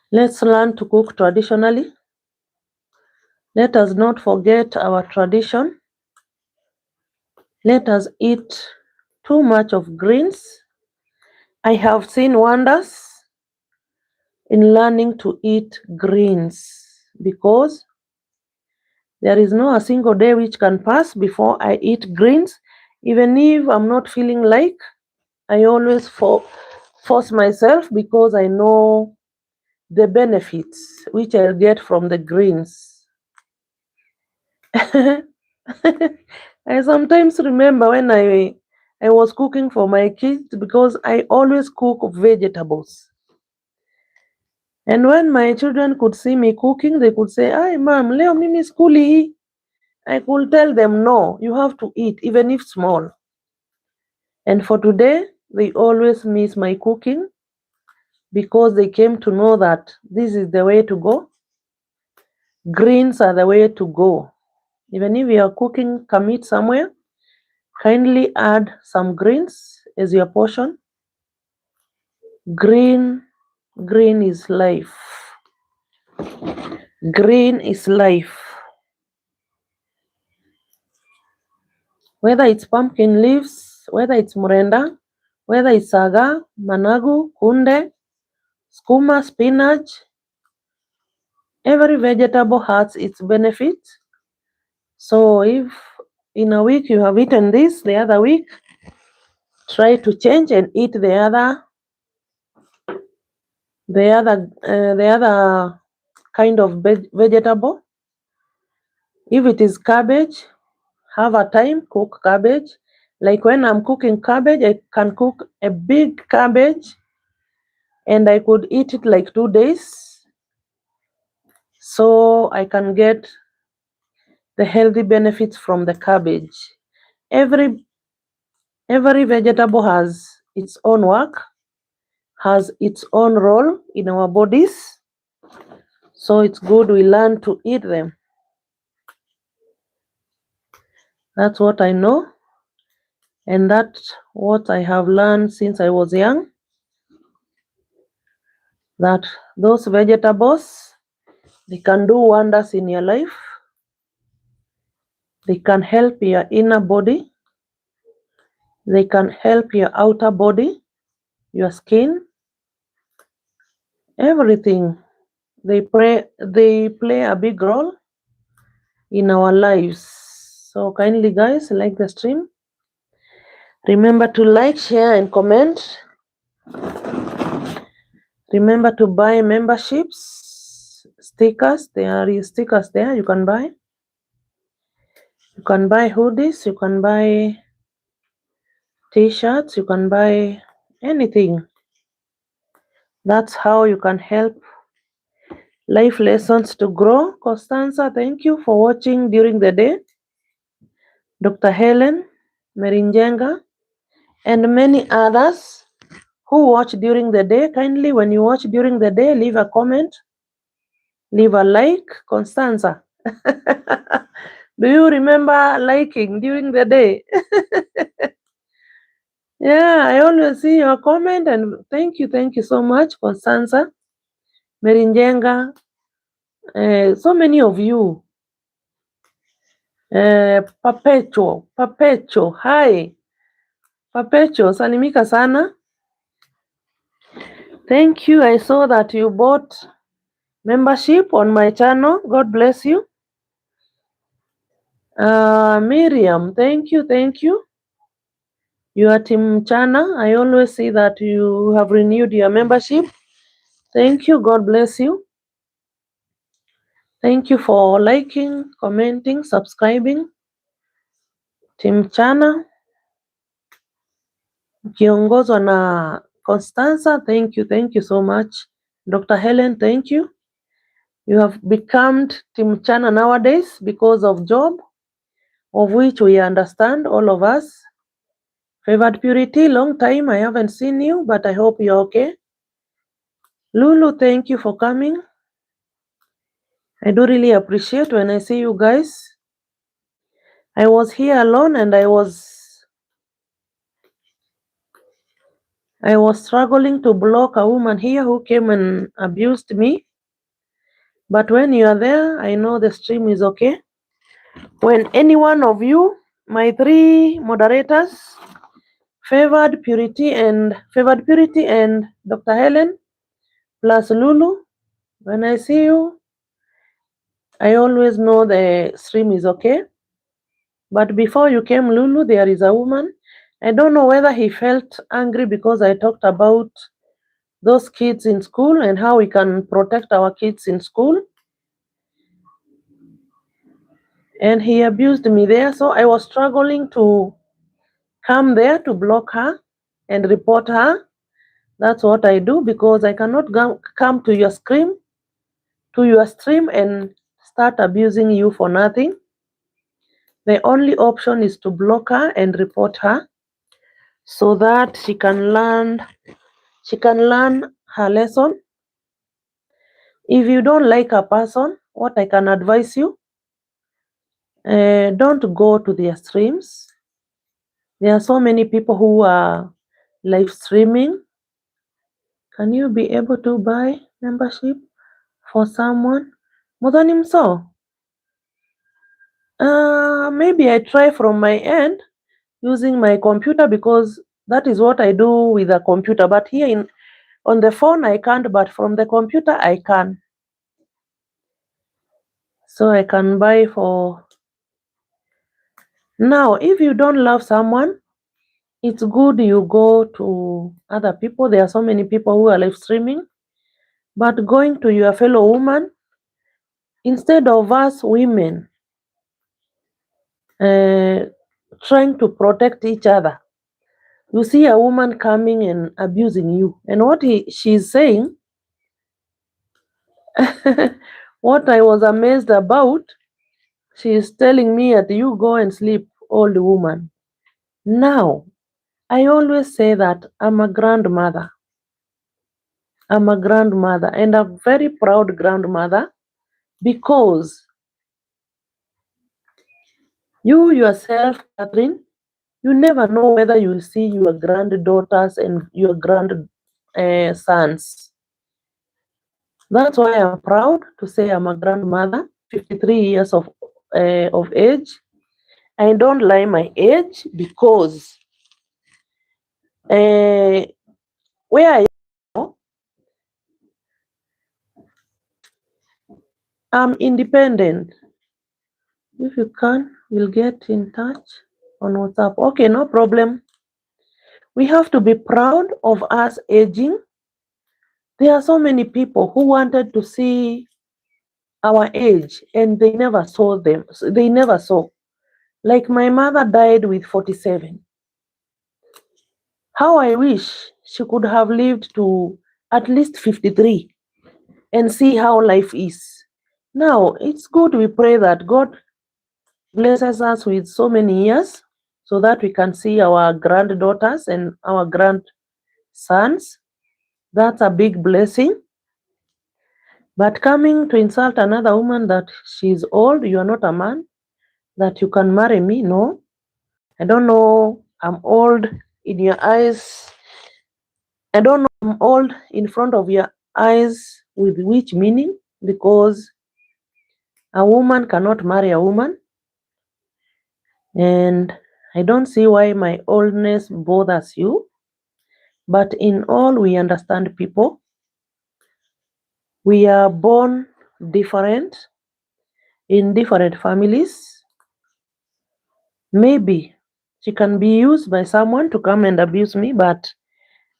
let's learn to cook traditionally. Let us not forget our tradition. Let us eat too much of greens. I have seen wonders in learning to eat greens because there is no a single day which can pass before I eat greens. Even if I'm not feeling like, I always force myself because I know the benefits which I'll get from the greens. I sometimes remember when I was cooking for my kids because I always cook vegetables. And when my children could see me cooking, they could say, "Ay, mom, leo mimi skuli hii." I could tell them, no, you have to eat, even if small. And for today, they always miss my cooking because they came to know that this is the way to go. Greens are the way to go. Even if you are cooking meat somewhere, kindly add some greens as your portion. Green is life. Green is life. Whether it's pumpkin leaves, whether it's murenda, whether it's saga, managu, kunde, skuma, spinach, every vegetable has its benefits. So if in a week you have eaten this, the other week, try to change and eat the other kind of vegetable. If it is cabbage, have a time, cook cabbage. Like when I'm cooking cabbage, I can cook a big cabbage and I could eat it like 2 days. So I can get the healthy benefits from the cabbage. Every vegetable has its own work, has its own role in our bodies. So it's good we learn to eat them. That's what I know. And that's what I have learned since I was young. That those vegetables, they can do wonders in your life. They can help your inner body. They can help your outer body, your skin, everything. They play a big role in our lives. So kindly guys, like the stream. Remember to like, share and comment. Remember to buy memberships, stickers. There are stickers there you can buy. You can buy hoodies, you can buy t-shirts, you can buy anything. That's how you can help Life Lessons to grow. Constanza, thank you for watching during the day. Dr. Helen, Merinjenga, and many others who watch during the day. Kindly, when you watch during the day, leave a comment, leave a like. Constanza, do you remember liking during the day? Yeah, I always see your comment, and thank you so much, Constanza, Merinjenga, so many of you. Perpetual. Hi. Perpetual, salimika sana. Thank you. I saw that you bought membership on my channel. God bless you. Miriam, thank you. You are Team Chana. I always see that you have renewed your membership. Thank you. God bless you. Thank you for liking, commenting, subscribing. Team Chana kiongozwa na Constanza, thank you so much. Dr. Helen, thank you. You have become Team Chana nowadays because of job, of which we understand, all of us. Favored Purity, long time I haven't seen you, but I hope you're okay. Lulu, thank you for coming. I do really appreciate when I see you guys. I was here alone and I was struggling to block a woman here who came and abused me. But when you are there, I know the stream is okay. When any one of you, my 3 moderators, Favored Purity and Dr. Helen, plus Lulu, when I see you, I always know the stream is okay. But before you came, Lulu, there is a woman. I don't know whether he felt angry because I talked about those kids in school and how we can protect our kids in school. And he abused me there. So I was struggling to come there to block her and report her. That's what I do because I cannot come to your stream and start abusing you for nothing. The only option is to block her and report her so that she can learn her lesson. If you don't like a person, what I can advise you, don't go to their streams. There are so many people who are live streaming. Can you be able to buy membership for someone? Modhani Mso? Maybe I try from my end using my computer because that is what I do with a computer. But here on the phone I can't, but from the computer I can. So I can buy for... Now, if you don't love someone, it's good you go to other people. There are so many people who are live streaming. But going to your fellow woman, instead of us women trying to protect each other, you see a woman coming and abusing you. And what she's saying, what I was amazed about, she is telling me that you go and sleep, old woman. Now, I always say that I'm a grandmother. I'm a grandmother and a very proud grandmother because you yourself, Catherine, you never know whether you will see your granddaughters and your grandsons. That's why I'm proud to say I'm a grandmother, 53 years of age. I don't lie my age because where I am, I'm independent. If you can, we'll get in touch on WhatsApp. Okay, no problem. We have to be proud of us aging. There are so many people who wanted to see our age and they never saw them. They never saw. Like my mother died with 47. How I wish she could have lived to at least 53 and see how life is. Now, it's good we pray that God blesses us with so many years so that we can see our granddaughters and our grandsons. That's a big blessing. But coming to insult another woman that she's old, you are not a man, that you can marry me, no. I don't know, I'm old in your eyes. I don't know, I'm old in front of your eyes with which meaning, because a woman cannot marry a woman. And I don't see why my oldness bothers you, but in all, we understand people. We are born different in different families. Maybe she can be used by someone to come and abuse me, but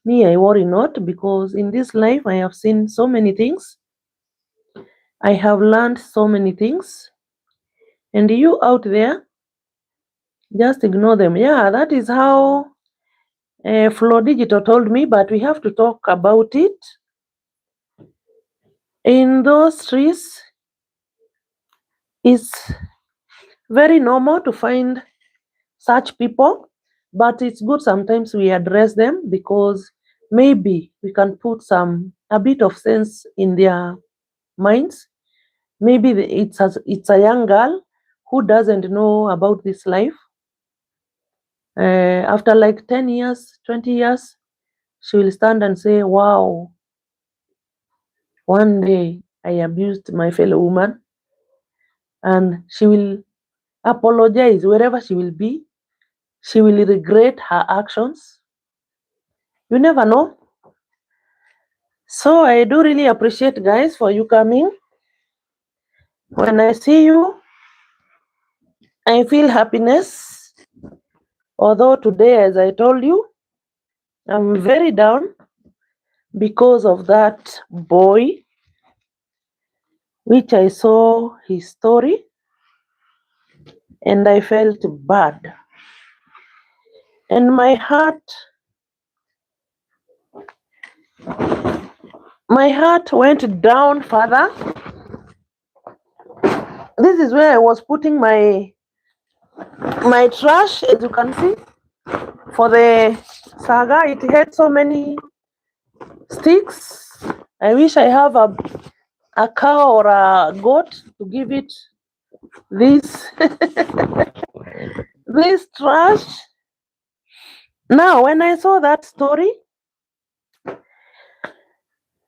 me, I worry not, because in this life I have seen so many things. I have learned so many things. And you out there, just ignore them. Yeah, that is how Flow Digital told me, but we have to talk about it. In those trees, it's very normal to find such people, but it's good sometimes we address them, because maybe we can put a bit of sense in their minds. Maybe it's a young girl who doesn't know about this life. After like 10 years, 20 years, she will stand and say, wow, one day I abused my fellow woman, and she will apologize wherever she will be. She will regret her actions. You never know. So I do really appreciate, guys, for you coming. When I see you, I feel happiness. Although today, as I told you, I'm very down because of that boy, which I saw his story and I felt bad. And my heart went down further. This is where I was putting my trash, as you can see, for the Saga. It had so many sticks. I wish I have a cow or a goat to give it this this trash. Now, when I saw that story,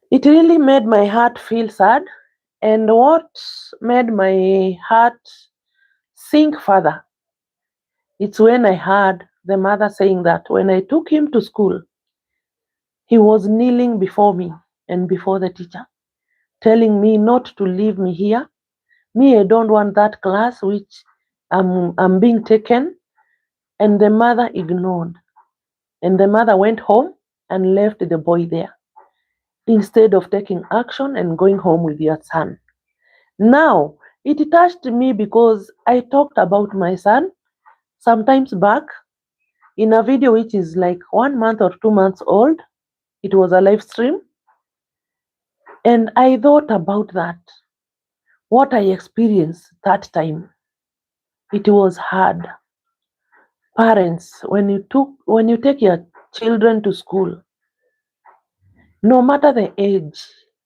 it really made my heart feel sad. And what made my heart sink further, it's when I heard the mother saying that when I took him to school, he was kneeling before me and before the teacher, telling me not to leave me here. Me, I don't want that class which I'm being taken. And the mother ignored. And the mother went home and left the boy there instead of taking action and going home with your son. Now, it touched me because I talked about my son sometimes back in a video which is like 1 month or 2 months old. It was a live stream. And I thought about that, what I experienced that time. It was hard. Parents, when you take your children to school, no matter the age,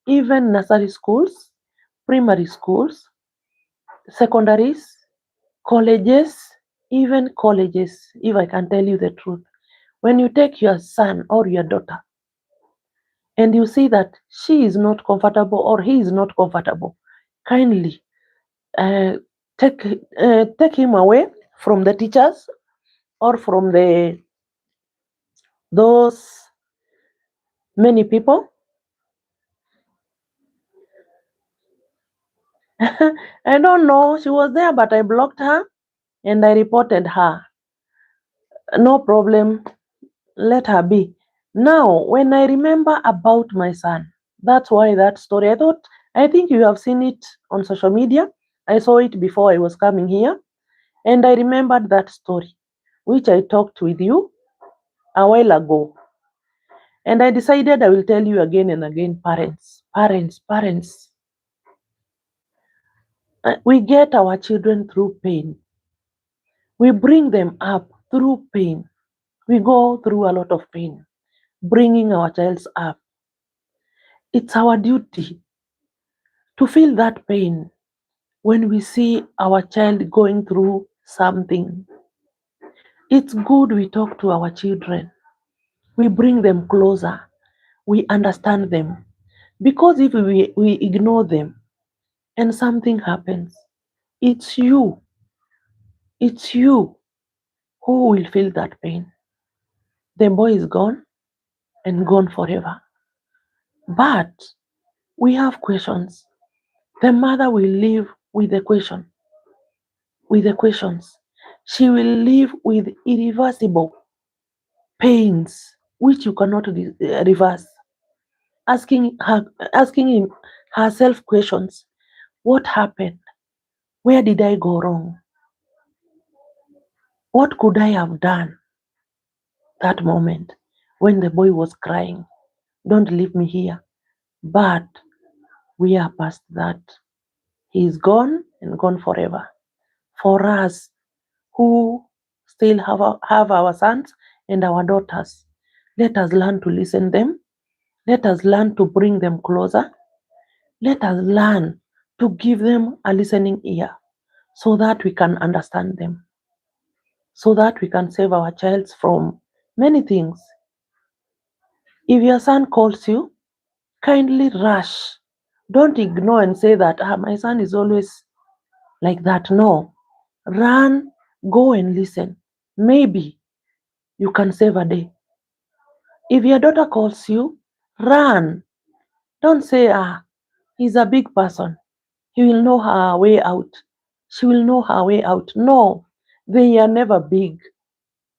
even nursery schools, primary schools, secondaries, colleges, even colleges, if I can tell you the truth, when you take your son or your daughter and you see that she is not comfortable or he is not comfortable, kindly uh, take him away from the teachers or from those many people. I don't know. She was there, but I blocked her and I reported her. No problem. Let her be. Now, when I remember about my son, that's why that story, I think you have seen it on social media. I saw it before I was coming here. And I remembered that story, which I talked with you a while ago. And I decided I will tell you again and again, parents, parents, parents. We get our children through pain. We bring them up through pain. We go through a lot of pain, bringing our child up. It's our duty to feel that pain when we see our child going through something. It's good we talk to our children. We bring them closer. We understand them. Because if we ignore them and something happens, it's you. It's you. Who will feel that pain? The boy is gone and gone forever. But we have questions. The mother will live with the question, with the questions. She will live with irreversible pains which you cannot reverse. Asking him herself questions. What happened? Where did I go wrong? What could I have done that moment when the boy was crying? Don't leave me here. But we are past that. He is gone and gone forever. For us who still have our sons and our daughters, let us learn to listen them. Let us learn to bring them closer. Let us learn to give them a listening ear so that we can understand them, so that we can save our child from many things. If your son calls you, kindly rush. Don't ignore and say that my son is always like that. No. Run, go and listen. Maybe you can save a day. If your daughter calls you, run. Don't say, he's a big person. He will know her way out. She will know her way out. No, they are never big.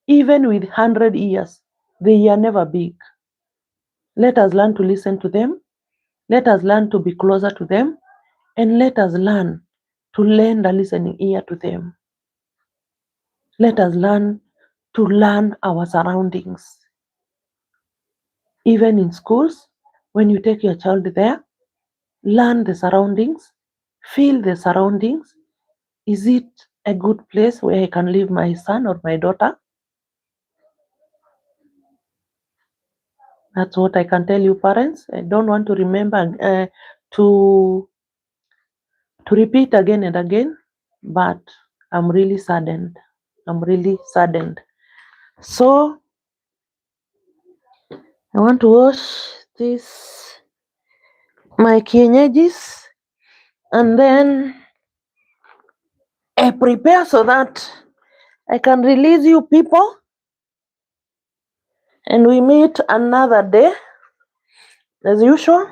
Even with 100 years, they are never big. Let us learn to listen to them. Let us learn to be closer to them. And let us learn to lend a listening ear to them. Let us learn to learn our surroundings. Even in schools, when you take your child there, learn the surroundings, feel the surroundings. Is it a good place where I can leave my son or my daughter? That's what I can tell you, parents. I don't want to remember to repeat again and again, but I'm really saddened. I'm really saddened. So I want to wash this my kienyeji's and then I prepare so that I can release you people and we meet another day as usual.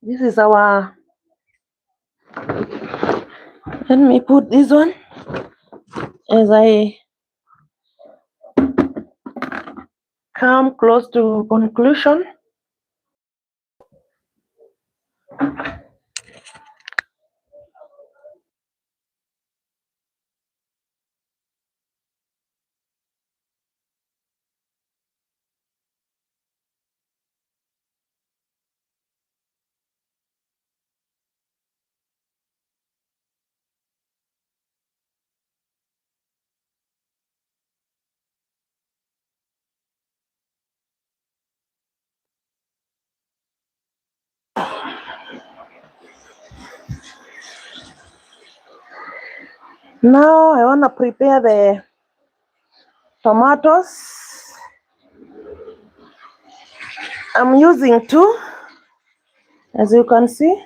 This is our, let me put this one as I come close to conclusion. Now I want to prepare the tomatoes. I'm using two, as you can see.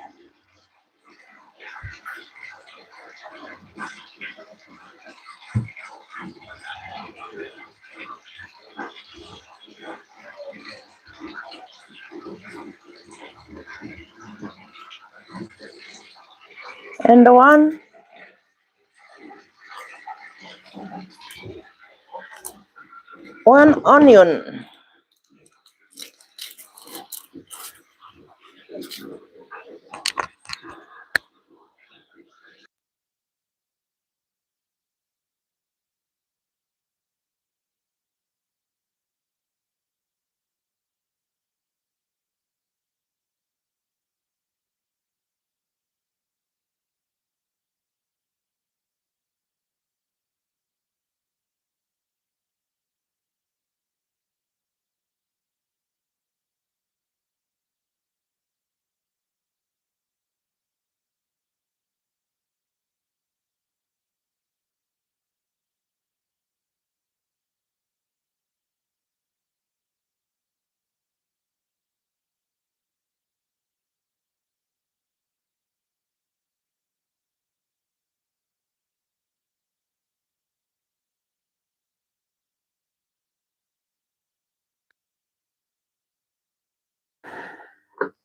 And one onion.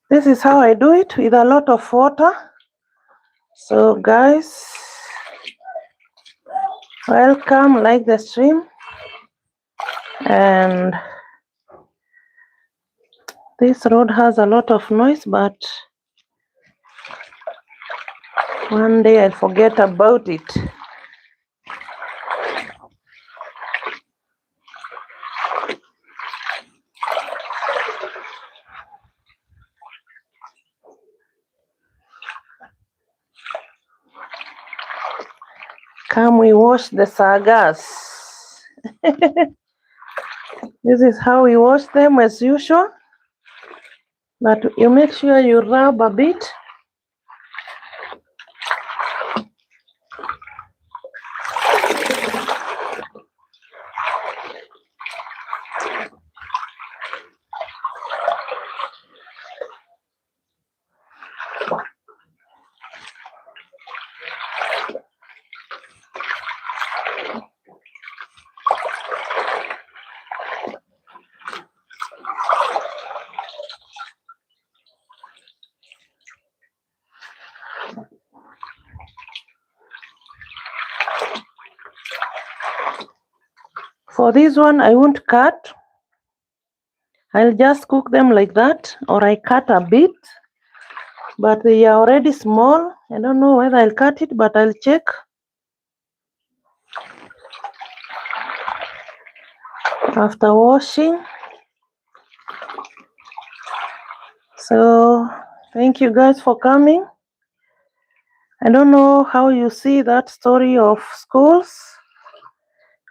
This is how I do it, with a lot of water. So guys, welcome, like the stream. And this road has a lot of noise, but one day I'll forget about it. Come, we wash the sagas. This is how we wash them as usual. But you make sure you rub a bit. For this one, I won't cut. I'll just cook them like that, or I cut a bit. But they are already small. I don't know whether I'll cut it, but I'll check. After washing. So thank you guys for coming. I don't know how you see that story of schools.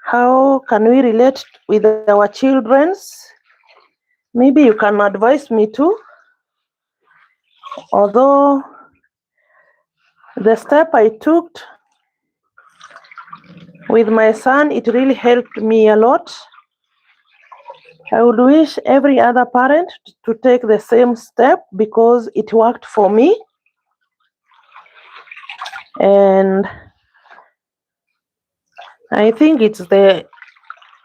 How can we relate with our children's? Maybe you can advise me too. Although the step I took with my son, it really helped me a lot. I would wish every other parent to take the same step because it worked for me. And I think it's the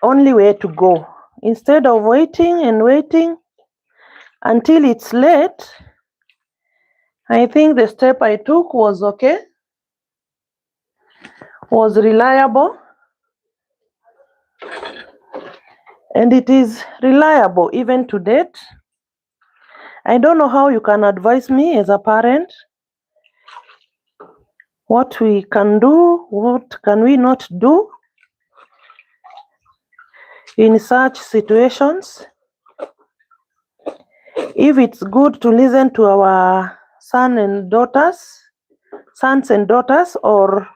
only way to go. Instead of waiting and waiting until it's late, I think the step I took was okay, was reliable, and it is reliable even to date. I don't know how you can advise me as a parent, what we can do, what can we not do in such situations. If it's good to listen to our sons and daughters, or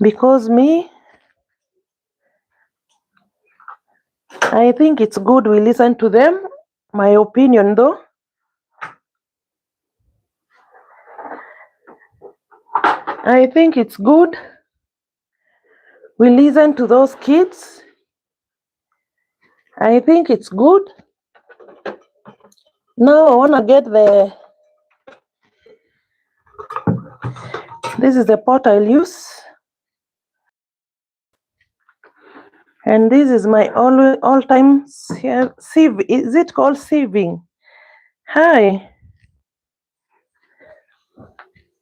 because me, I think it's good we listen to them. My opinion though. I think it's good we listen to those kids. I think it's good. Now I want to get this is the pot I'll use. And this is my all-time sieve. Is it called sieving? Hi.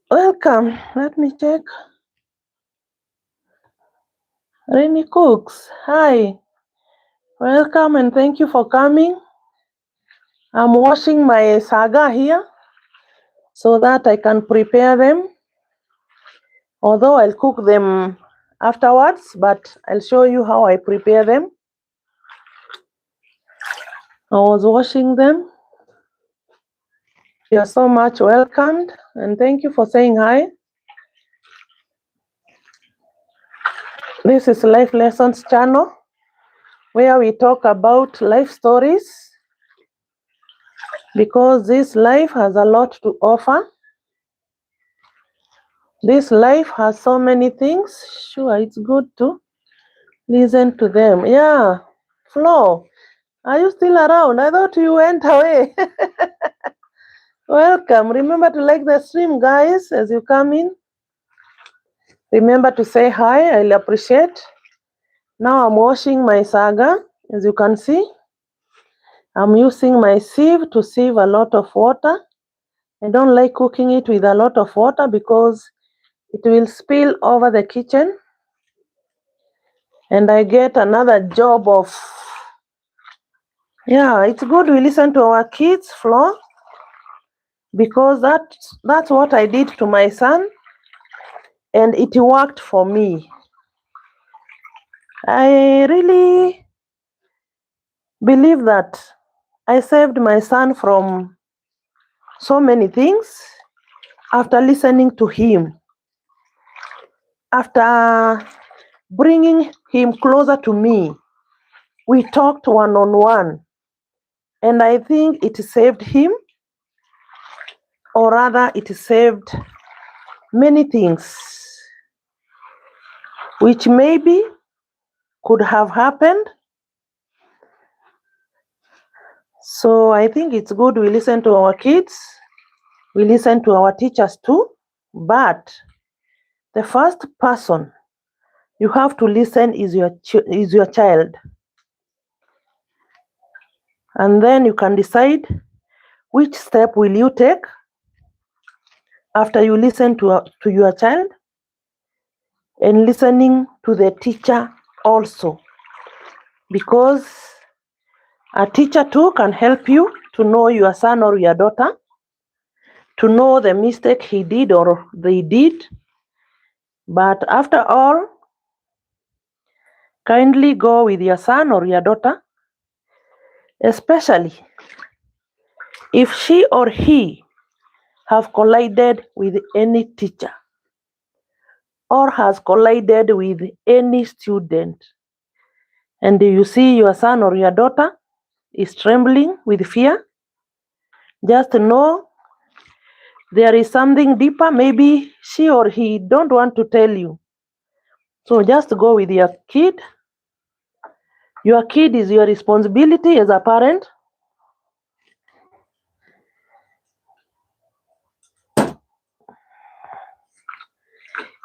Welcome. Let me check. Rainy Cooks. Hi. Welcome and thank you for coming. I'm washing my saga here so that I can prepare them. Although I'll cook them afterwards, but I'll show you how I prepare them. I was washing them. You're so much welcomed and thank you for saying hi. This is Life Lessons channel where we talk about life stories because this life has a lot to offer. This life has so many things. Sure, it's good to listen to them. Yeah, Flo, are you still around? I thought you went away. Welcome. Remember to like the stream, guys, as you come in. Remember to say hi. I'll appreciate. Now I'm washing my saga, as you can see. I'm using my sieve to sieve a lot of water. I don't like cooking it with a lot of water because it will spill over the kitchen and I get another job of, yeah, it's good we listen to our kids, Flo, because that's what I did to my son and it worked for me. I really believe that I saved my son from so many things after listening to him, after bringing him closer to me. We talked one-on-one, and I think it saved him, or rather, it saved many things which maybe could have happened. So I think it's good we listen to our kids, we listen to our teachers too, but the first person you have to listen is your child. And then you can decide which step will you take after you listen to your child and listening to the teacher also. Because a teacher too can help you to know your son or your daughter, to know the mistake he did or they did. But after all, kindly go with your son or your daughter, especially if she or he have collided with any teacher or has collided with any student, and you see your son or your daughter is trembling with fear, just know there is something deeper. Maybe she or he don't want to tell you. So just go with your kid. Your kid is your responsibility as a parent.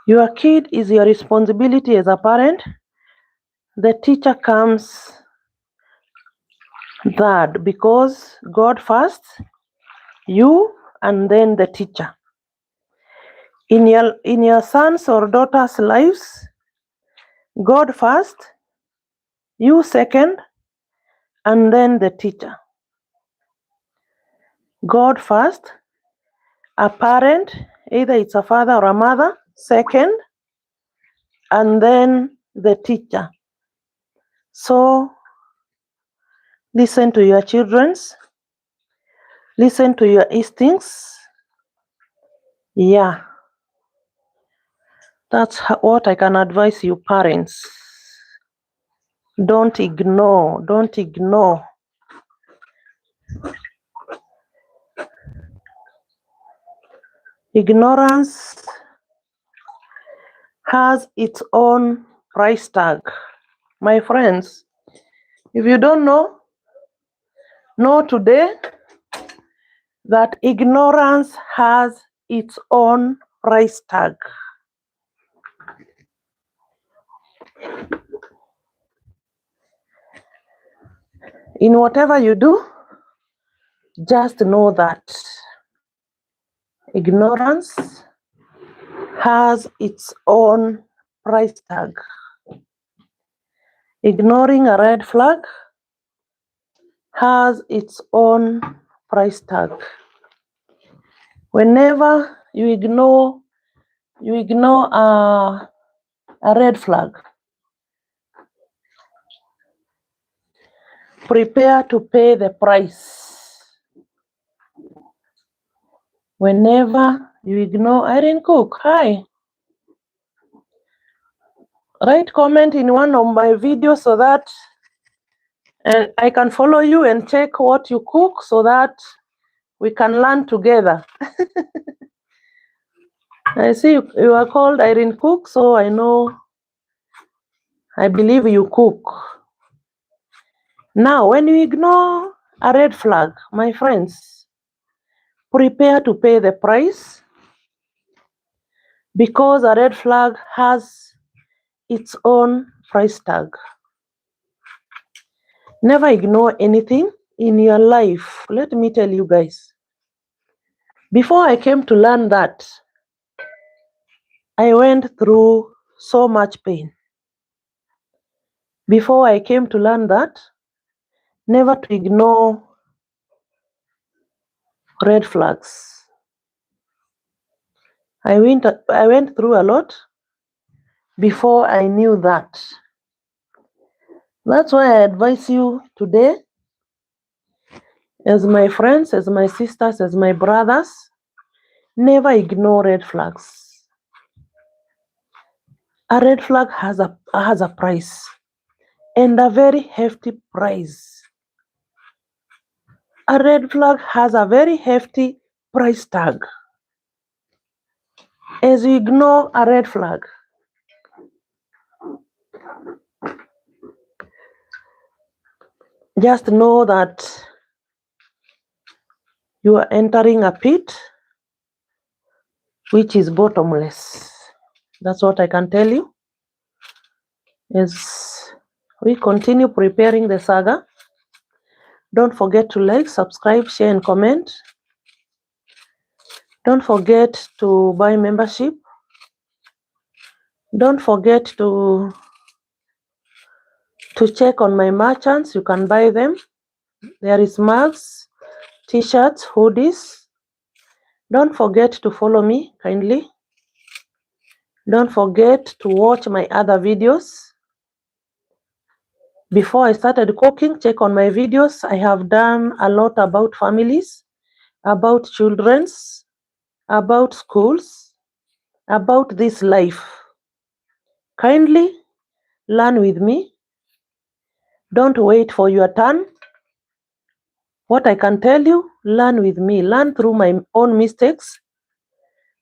Your kid is your responsibility as a parent. The teacher comes third because God first, you, and then the teacher. In your sons or daughters' lives, God first, you second, and then the teacher. God first, a parent, either it's a father or a mother, second, and then the teacher. So listen to your children's, listen to your instincts. Yeah, that's what I can advise you parents. Don't ignore. Ignorance has its own price tag. My friends, if you don't know today that ignorance has its own price tag. In whatever you do, just know that ignorance has its own price tag. Ignoring a red flag has its own price tag. Whenever you ignore a red flag, prepare to pay the price. Whenever you ignore, Irene Cook, hi. Write comment in one of my videos so that I can follow you and check what you cook so that we can learn together. I see you are called Irene Cook, so I believe you cook. Now, when you ignore a red flag, my friends, prepare to pay the price because a red flag has its own price tag. Never ignore anything. in your life, let me tell you guys, before I came to learn that, I went through so much pain. Before I came to learn that, never to ignore red flags. I went through a lot before I knew that. That's why I advise you today, as my friends, as my sisters, as my brothers, never ignore red flags. A red flag has a price, and a very hefty price. A red flag has a very hefty price tag. As you ignore a red flag, just know that you are entering a pit which is bottomless. That's what I can tell you. As we continue preparing the saga, don't forget to like, subscribe, share, and comment. Don't forget to buy membership. Don't forget to check on my merchants. You can buy them. There is mugs, t-shirts, hoodies. Don't forget to follow me kindly. Don't forget to watch my other videos. Before I started cooking, check on my videos. I have done a lot about families, about children's, about schools, about this life. Kindly learn with me. Don't wait for your turn. What I can tell you, learn with me. Learn through my own mistakes,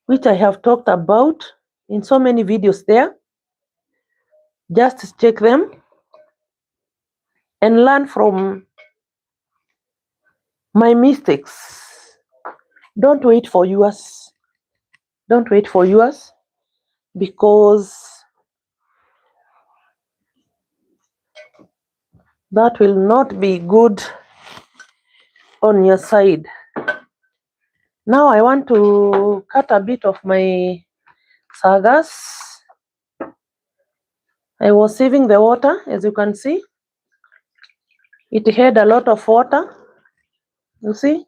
which I have talked about in so many videos there. Just check them and learn from my mistakes. Don't wait for yours. Don't wait for yours, because that will not be good on your side. Now I want to cut a bit of my sagas. I was saving the water, as you can see. It had a lot of water. You see?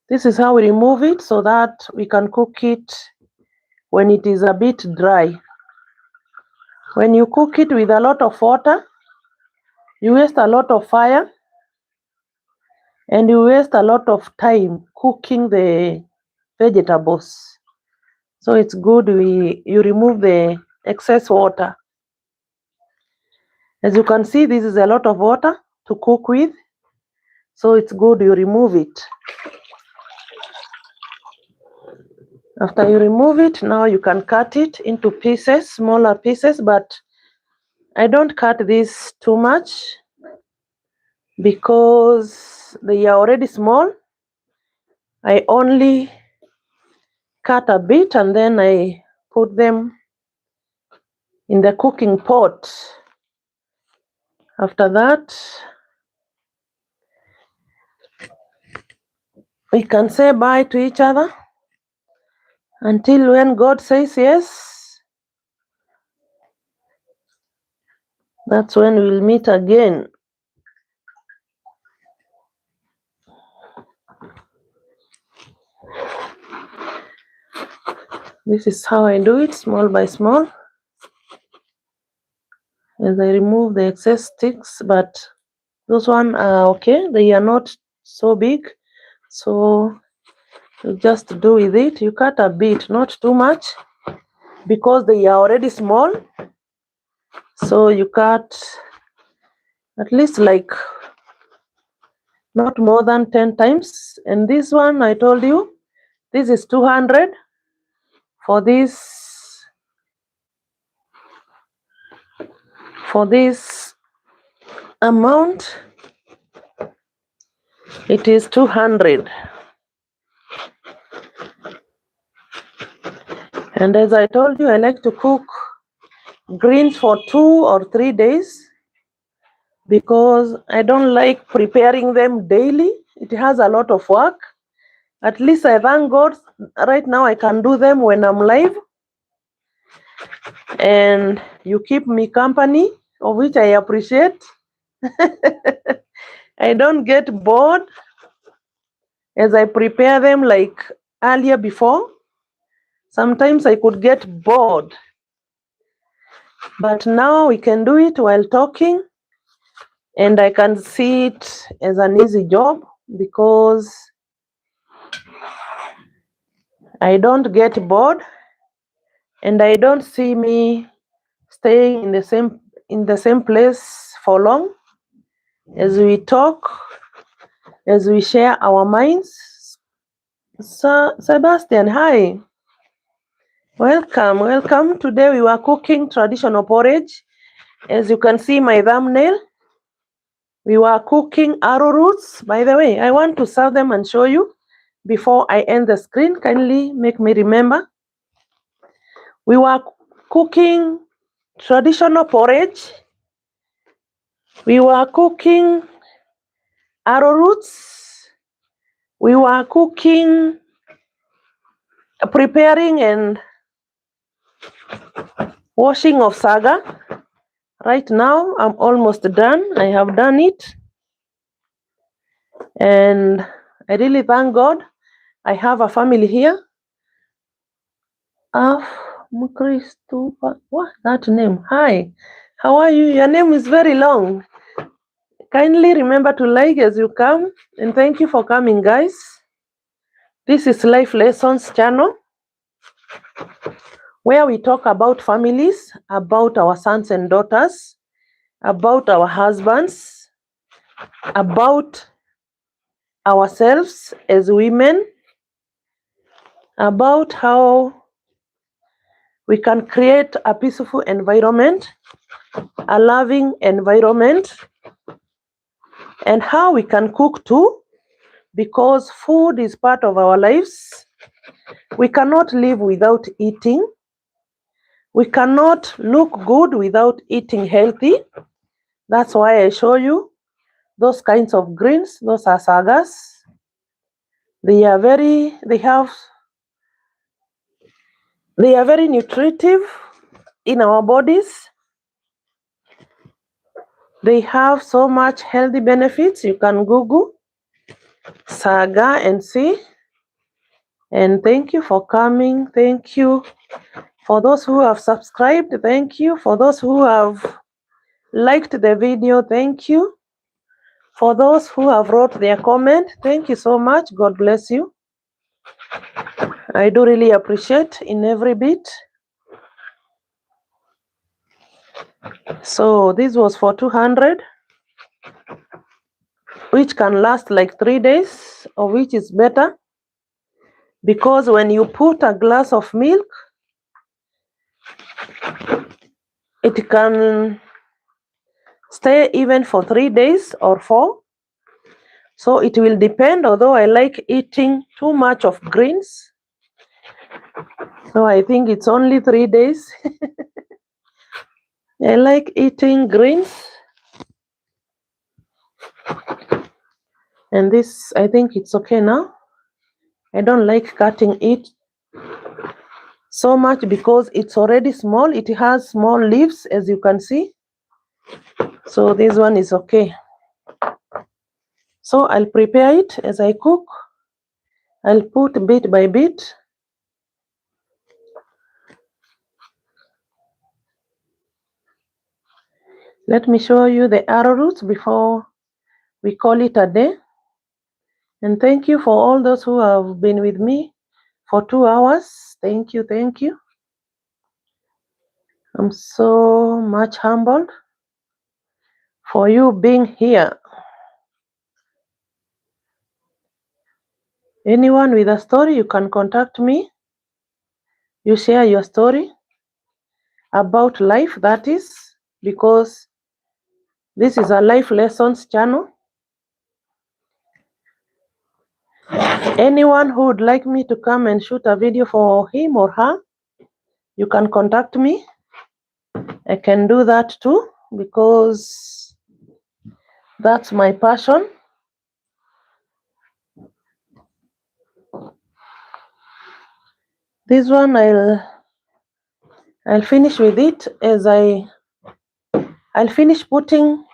This is how we remove it so that we can cook it when it is a bit dry. When you cook it with a lot of water, you waste a lot of fire and you waste a lot of time cooking the vegetables. So it's good you remove the excess water. As you can see, this is a lot of water to cook with. So it's good you remove it. After you remove it, now you can cut it into pieces, smaller pieces, but I don't cut this too much because they are already small. I only cut a bit and then I put them in the cooking pot. After that, we can say bye to each other until when God says yes. That's when we'll meet again. This is how I do it, small by small. As I remove the excess sticks, but those one are okay. They are not so big. So you just do with it. You cut a bit, not too much, because they are already small. So you cut at least like not more than 10 times. And this one, I told you, this is 200. For this amount, it is 200. And as I told you, I like to cook greens for 2 or 3 days. because I don't like preparing them daily. It has a lot of work. At least I thank God right now I can do them when I'm live. And you keep me company, of which I appreciate. I don't get bored as I prepare them like earlier before. Sometimes I could get bored. But now we can do it while talking, and I can see it as an easy job because I don't get bored, and I don't see me staying in the same place for long. As we talk, as we share our minds. Sebastian, hi. Welcome, welcome. Today we were cooking traditional porridge. As you can see my thumbnail, we were cooking arrowroots. By the way, I want to serve them and show you before I end the screen. Kindly make me remember. We were cooking traditional porridge. We were cooking arrowroots. We were cooking, preparing and washing of Saga. Right now, I'm almost done. I have done it. And I really thank God. I have a family here. What that name? Hi. How are you? Your name is very long. Kindly remember to like as you come. And thank you for coming, guys. This is Life Lessons channel, where we talk about families, about our sons and daughters, about our husbands, about ourselves as women, about how we can create a peaceful environment, a loving environment, and how we can cook too, because food is part of our lives. We cannot live without eating. We cannot look good without eating healthy. That's why I show you those kinds of greens. Those are sagas. They are very nutritive in our bodies. They have so much healthy benefits. You can Google Saga and see. And thank you for coming. Thank you for those who have subscribed. Thank you for those who have liked the video. Thank you for those who have wrote their comment. Thank you so much. God bless you. I do really appreciate in every bit. So this was for 200, which can last like 3 days, or which is better, because when you put a glass of milk, it can stay even for 3 days or 4. So it will depend, although I like eating too much of greens. So I think it's only 3 days. I like eating greens. And this, I think it's okay now. I don't like cutting it so much because it's already small. It has small leaves, as you can see. So this one is okay. So I'll prepare it as I cook. I'll put bit by bit. Let me show you the arrowroot before we call it a day. And thank you for all those who have been with me for 2 hours. Thank you, thank you. I'm so much humbled for you being here. Anyone with a story, you can contact me. You share your story about life, that is, because this is a Life Lessons channel. Anyone who would like me to come and shoot a video for him or her, you can contact me. I can do that too, because That's my passion. This one I'll finish with it I'll finish putting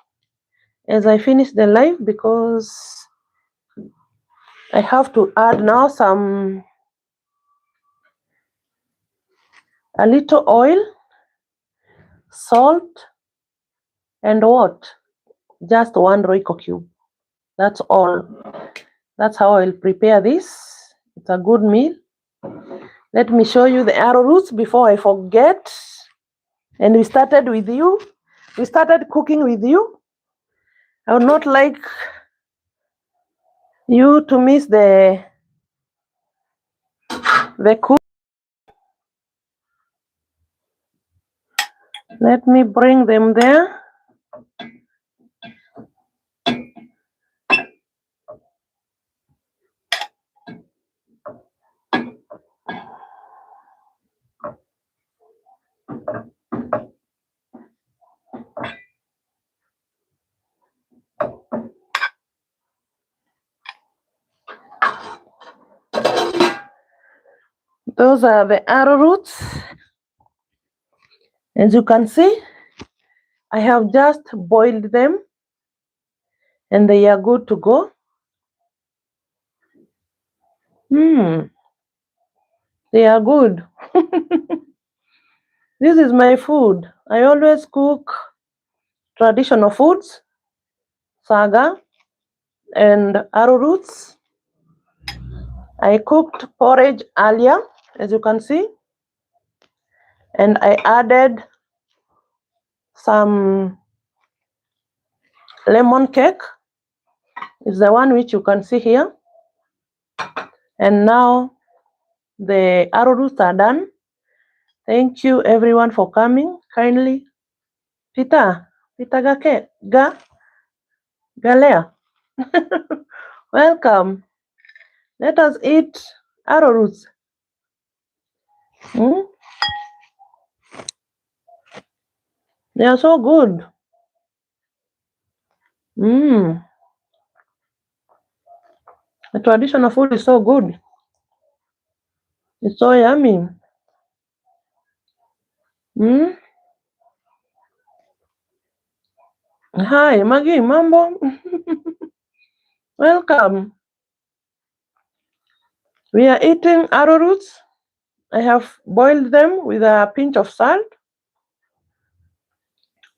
as I finish the live, because I have to add now a little oil, salt, and what? Just one Royco cube. That's all. That's how I'll prepare this. It's a good meal. Let me show you the arrowroots before I forget. And we started with you. We started cooking with you. I would not like you to miss the cook. Let me bring them there. Those are the arrowroots. As you can see, I have just boiled them and they are good to go. They are good. This is my food. I always cook traditional foods, Saga and arrowroots. I cooked porridge earlier, as you can see, and I added some lemon cake. It's the one which you can see here. And now the arrowroots are done. Thank you everyone for coming. Kindly, Peter Galea, welcome. Let us eat arrowroots. They are so good. The traditional food is so good. It's so yummy. Hi, Maggie, mambo. Welcome. We are eating arrowroots. I have boiled them with a pinch of salt.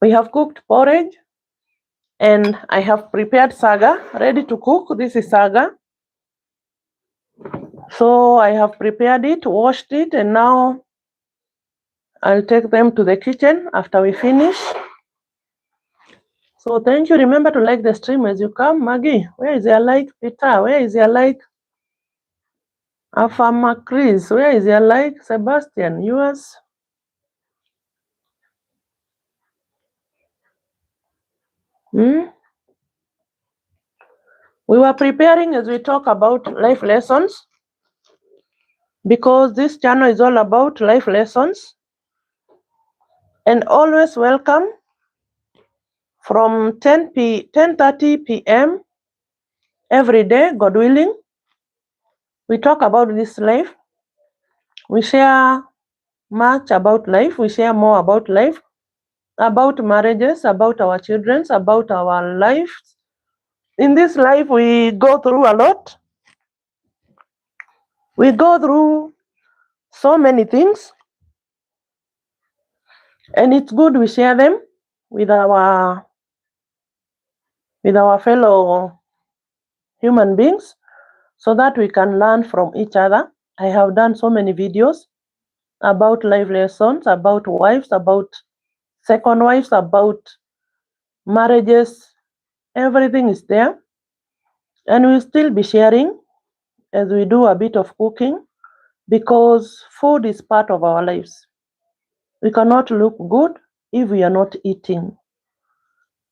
We have cooked porridge, and I have prepared saga, ready to cook. This is saga. So I have prepared it, washed it, and now I'll take them to the kitchen after we finish. So thank you. Remember to like the stream as you come. Maggie, where is your like? Peter, where is your like? Afama Chris, where is your like? Sebastian, yours? We were preparing as we talk about life lessons, because this channel is all about life lessons. And always welcome from 10:30 p.m. every day, God willing. We talk about this life. We share much about life. We share more about life, about marriages, about our children, about our lives. In this life, we go through a lot. We go through so many things, and it's good we share them with our fellow human beings, so that we can learn from each other. I have done so many videos about life lessons, about wives, about second wives, about marriages. Everything is there, and we'll still be sharing as we do a bit of cooking, because food is part of our lives. We cannot look good if we are not eating.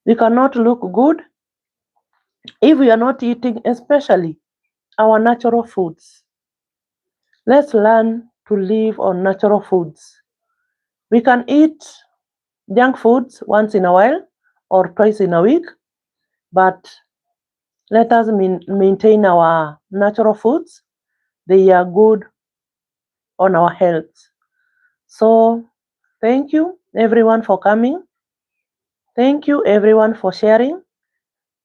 We cannot look good if we are not eating, especially our natural foods. Let's learn to live on natural foods. We can eat junk foods once in a while or twice in a week, but let us maintain our natural foods. They are good on our health. So thank you everyone for coming. Thank you everyone for sharing.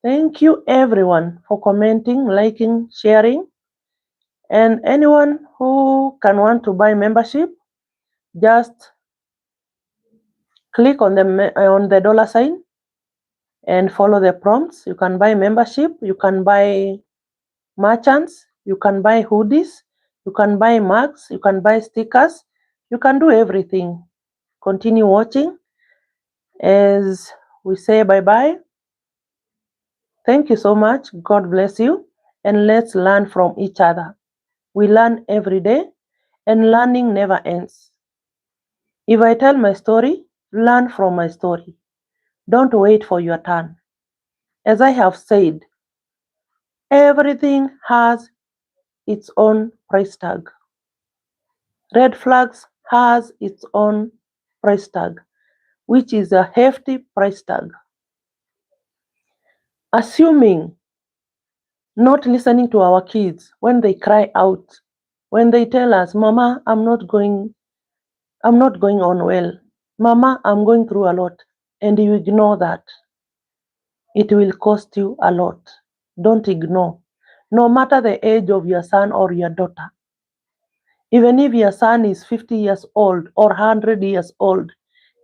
Thank you everyone for commenting, liking, sharing. And anyone who can want to buy membership, just click on the dollar sign and follow the prompts. You can buy membership, you can buy merchants, you can buy hoodies, you can buy mugs, you can buy stickers, you can do everything. Continue watching as we say bye-bye. Thank you so much. God bless you. And let's learn from each other. We learn every day, and learning never ends. If I tell my story, learn from my story. Don't wait for your turn. As I have said, everything has its own price tag. Red flags has its own price tag, which is a hefty price tag. Assuming not listening to our kids when they cry out, when they tell us, Mama, I'm not going on well. Mama, I'm going through a lot. And you ignore that. It will cost you a lot. Don't ignore. No matter the age of your son or your daughter. Even if your son is 50 years old or 100 years old,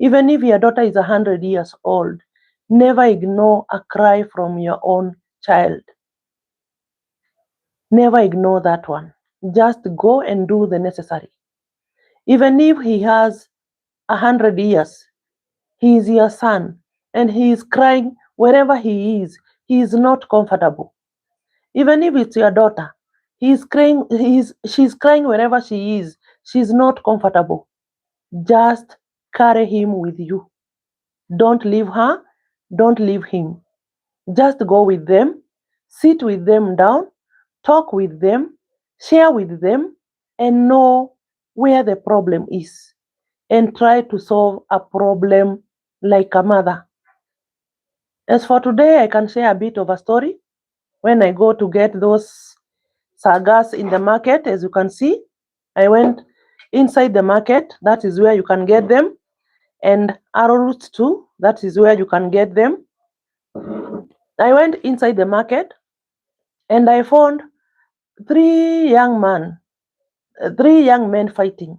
even if your daughter is 100 years old, never ignore a cry from your own child. Never ignore that one. Just go and do the necessary. Even if he has 100 years, he is your son and he is crying wherever he is not comfortable. Even if it's your daughter, she's crying wherever she is, she's not comfortable. Just carry him with you. Don't leave her, don't leave him. Just go with them, sit with them down, talk with them, share with them, and know where the problem is. And try to solve a problem like a mother. As for today, I can share a bit of a story. When I go to get those sagas in the market, as you can see, I went inside the market. That is where you can get them. And arrowroot too, that is where you can get them. I went inside the market and I found three young men fighting.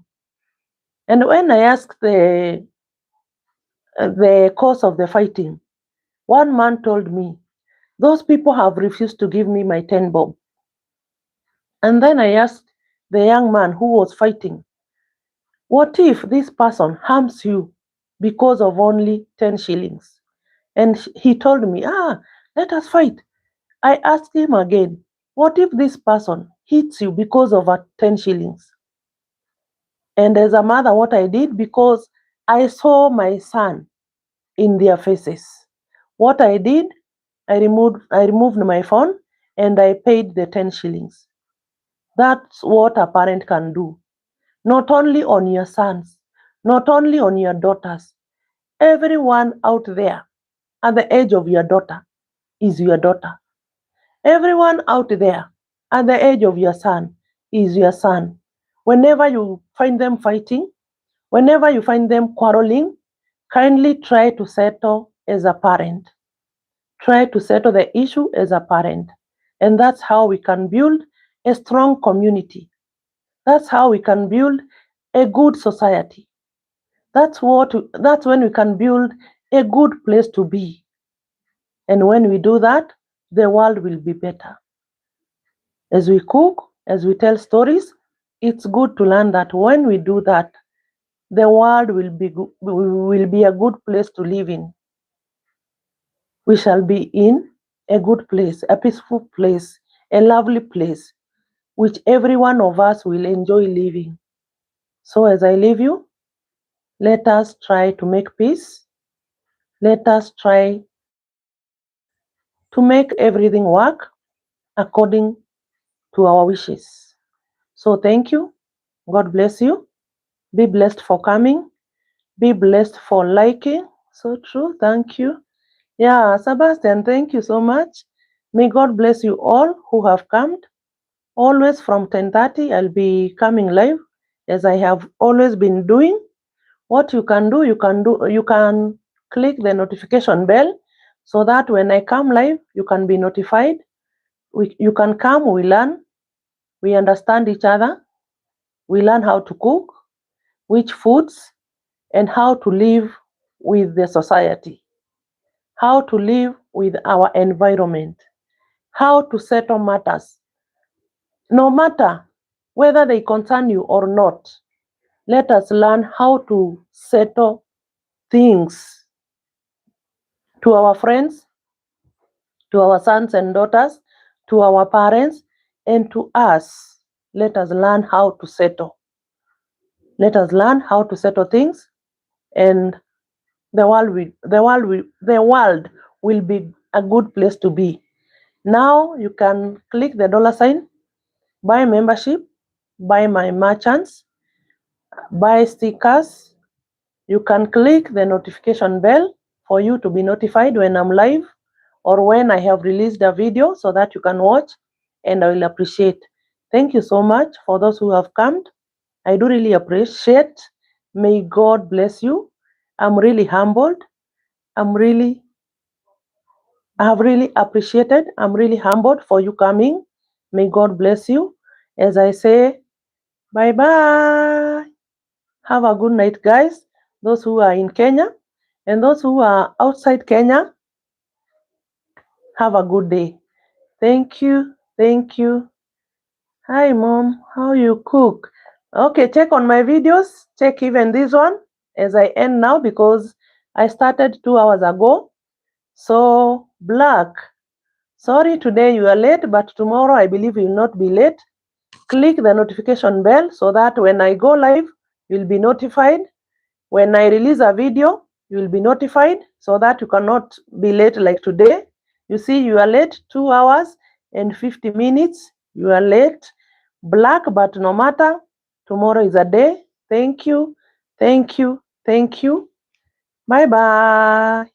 And when I asked the cause of the fighting, one man told me, those people have refused to give me my 10 bob. And then I asked the young man who was fighting, what if this person harms you because of only 10 shillings? And he told me, let us fight. I asked him again, what if this person hits you because of 10 shillings? And as a mother, what I did, because I saw my son in their faces, what I did, I removed my phone and I paid the 10 shillings. That's what a parent can do. Not only on your sons, not only on your daughters, everyone out there at the age of your daughter is your daughter. Everyone out there at the age of your son is your son. Whenever you find them fighting, whenever you find them quarreling, kindly try to settle as a parent. Try to settle the issue as a parent. And that's how we can build a strong community. That's how we can build a good society. That's when we can build a good place to be. And when we do that, the world will be better. As we cook, as we tell stories, it's good to learn that when we do that, the world will be a good place to live in. We shall be in a good place, a peaceful place, a lovely place, which every one of us will enjoy living. So as I leave you, let us try to make peace. Let us try to make everything work according to our wishes. So thank you. God bless you. Be blessed for coming. Be blessed for liking. So true. Thank you. Yeah, Sebastian, thank you so much. May God bless you all who have come. Always from 10:30, I'll be coming live as I have always been doing. What you can do, you can click the notification bell so that when I come live, you can be notified. You can come, we learn, we understand each other, we learn how to cook, which foods, and how to live with the society, how to live with our environment, how to settle matters, no matter whether they concern you or not. Let us learn how to settle things to our friends, to our sons and daughters, to our parents, and to us. Let us learn how to settle. Let us learn how to settle things, and the world will be a good place to be. Now you can click the dollar sign, buy membership, buy my merchants, buy stickers. You can click the notification bell for you to be notified when I'm live or when I have released a video so that you can watch, and I will appreciate. Thank you so much for those who have come. I do really appreciate. May God bless you. I'm really humbled. I have really appreciated. I'm really humbled for you coming. May God bless you. As I say, bye bye. Have a good night, guys. Those who are in Kenya and those who are outside Kenya, have a good day. Thank you. Thank you. Hi, Mom. How you cook? Okay, check on my videos. Check even this one as I end now because I started 2 hours ago. So, Black. Sorry, today you are late, but tomorrow I believe you will not be late. Click the notification bell so that when I go live, you'll be notified. When I release a video, you will be notified so that you cannot be late like today. You see, you are late 2 hours and 50 minutes. You are late. Black, but no matter. Tomorrow is a day. Thank you. Thank you. Thank you. Bye bye.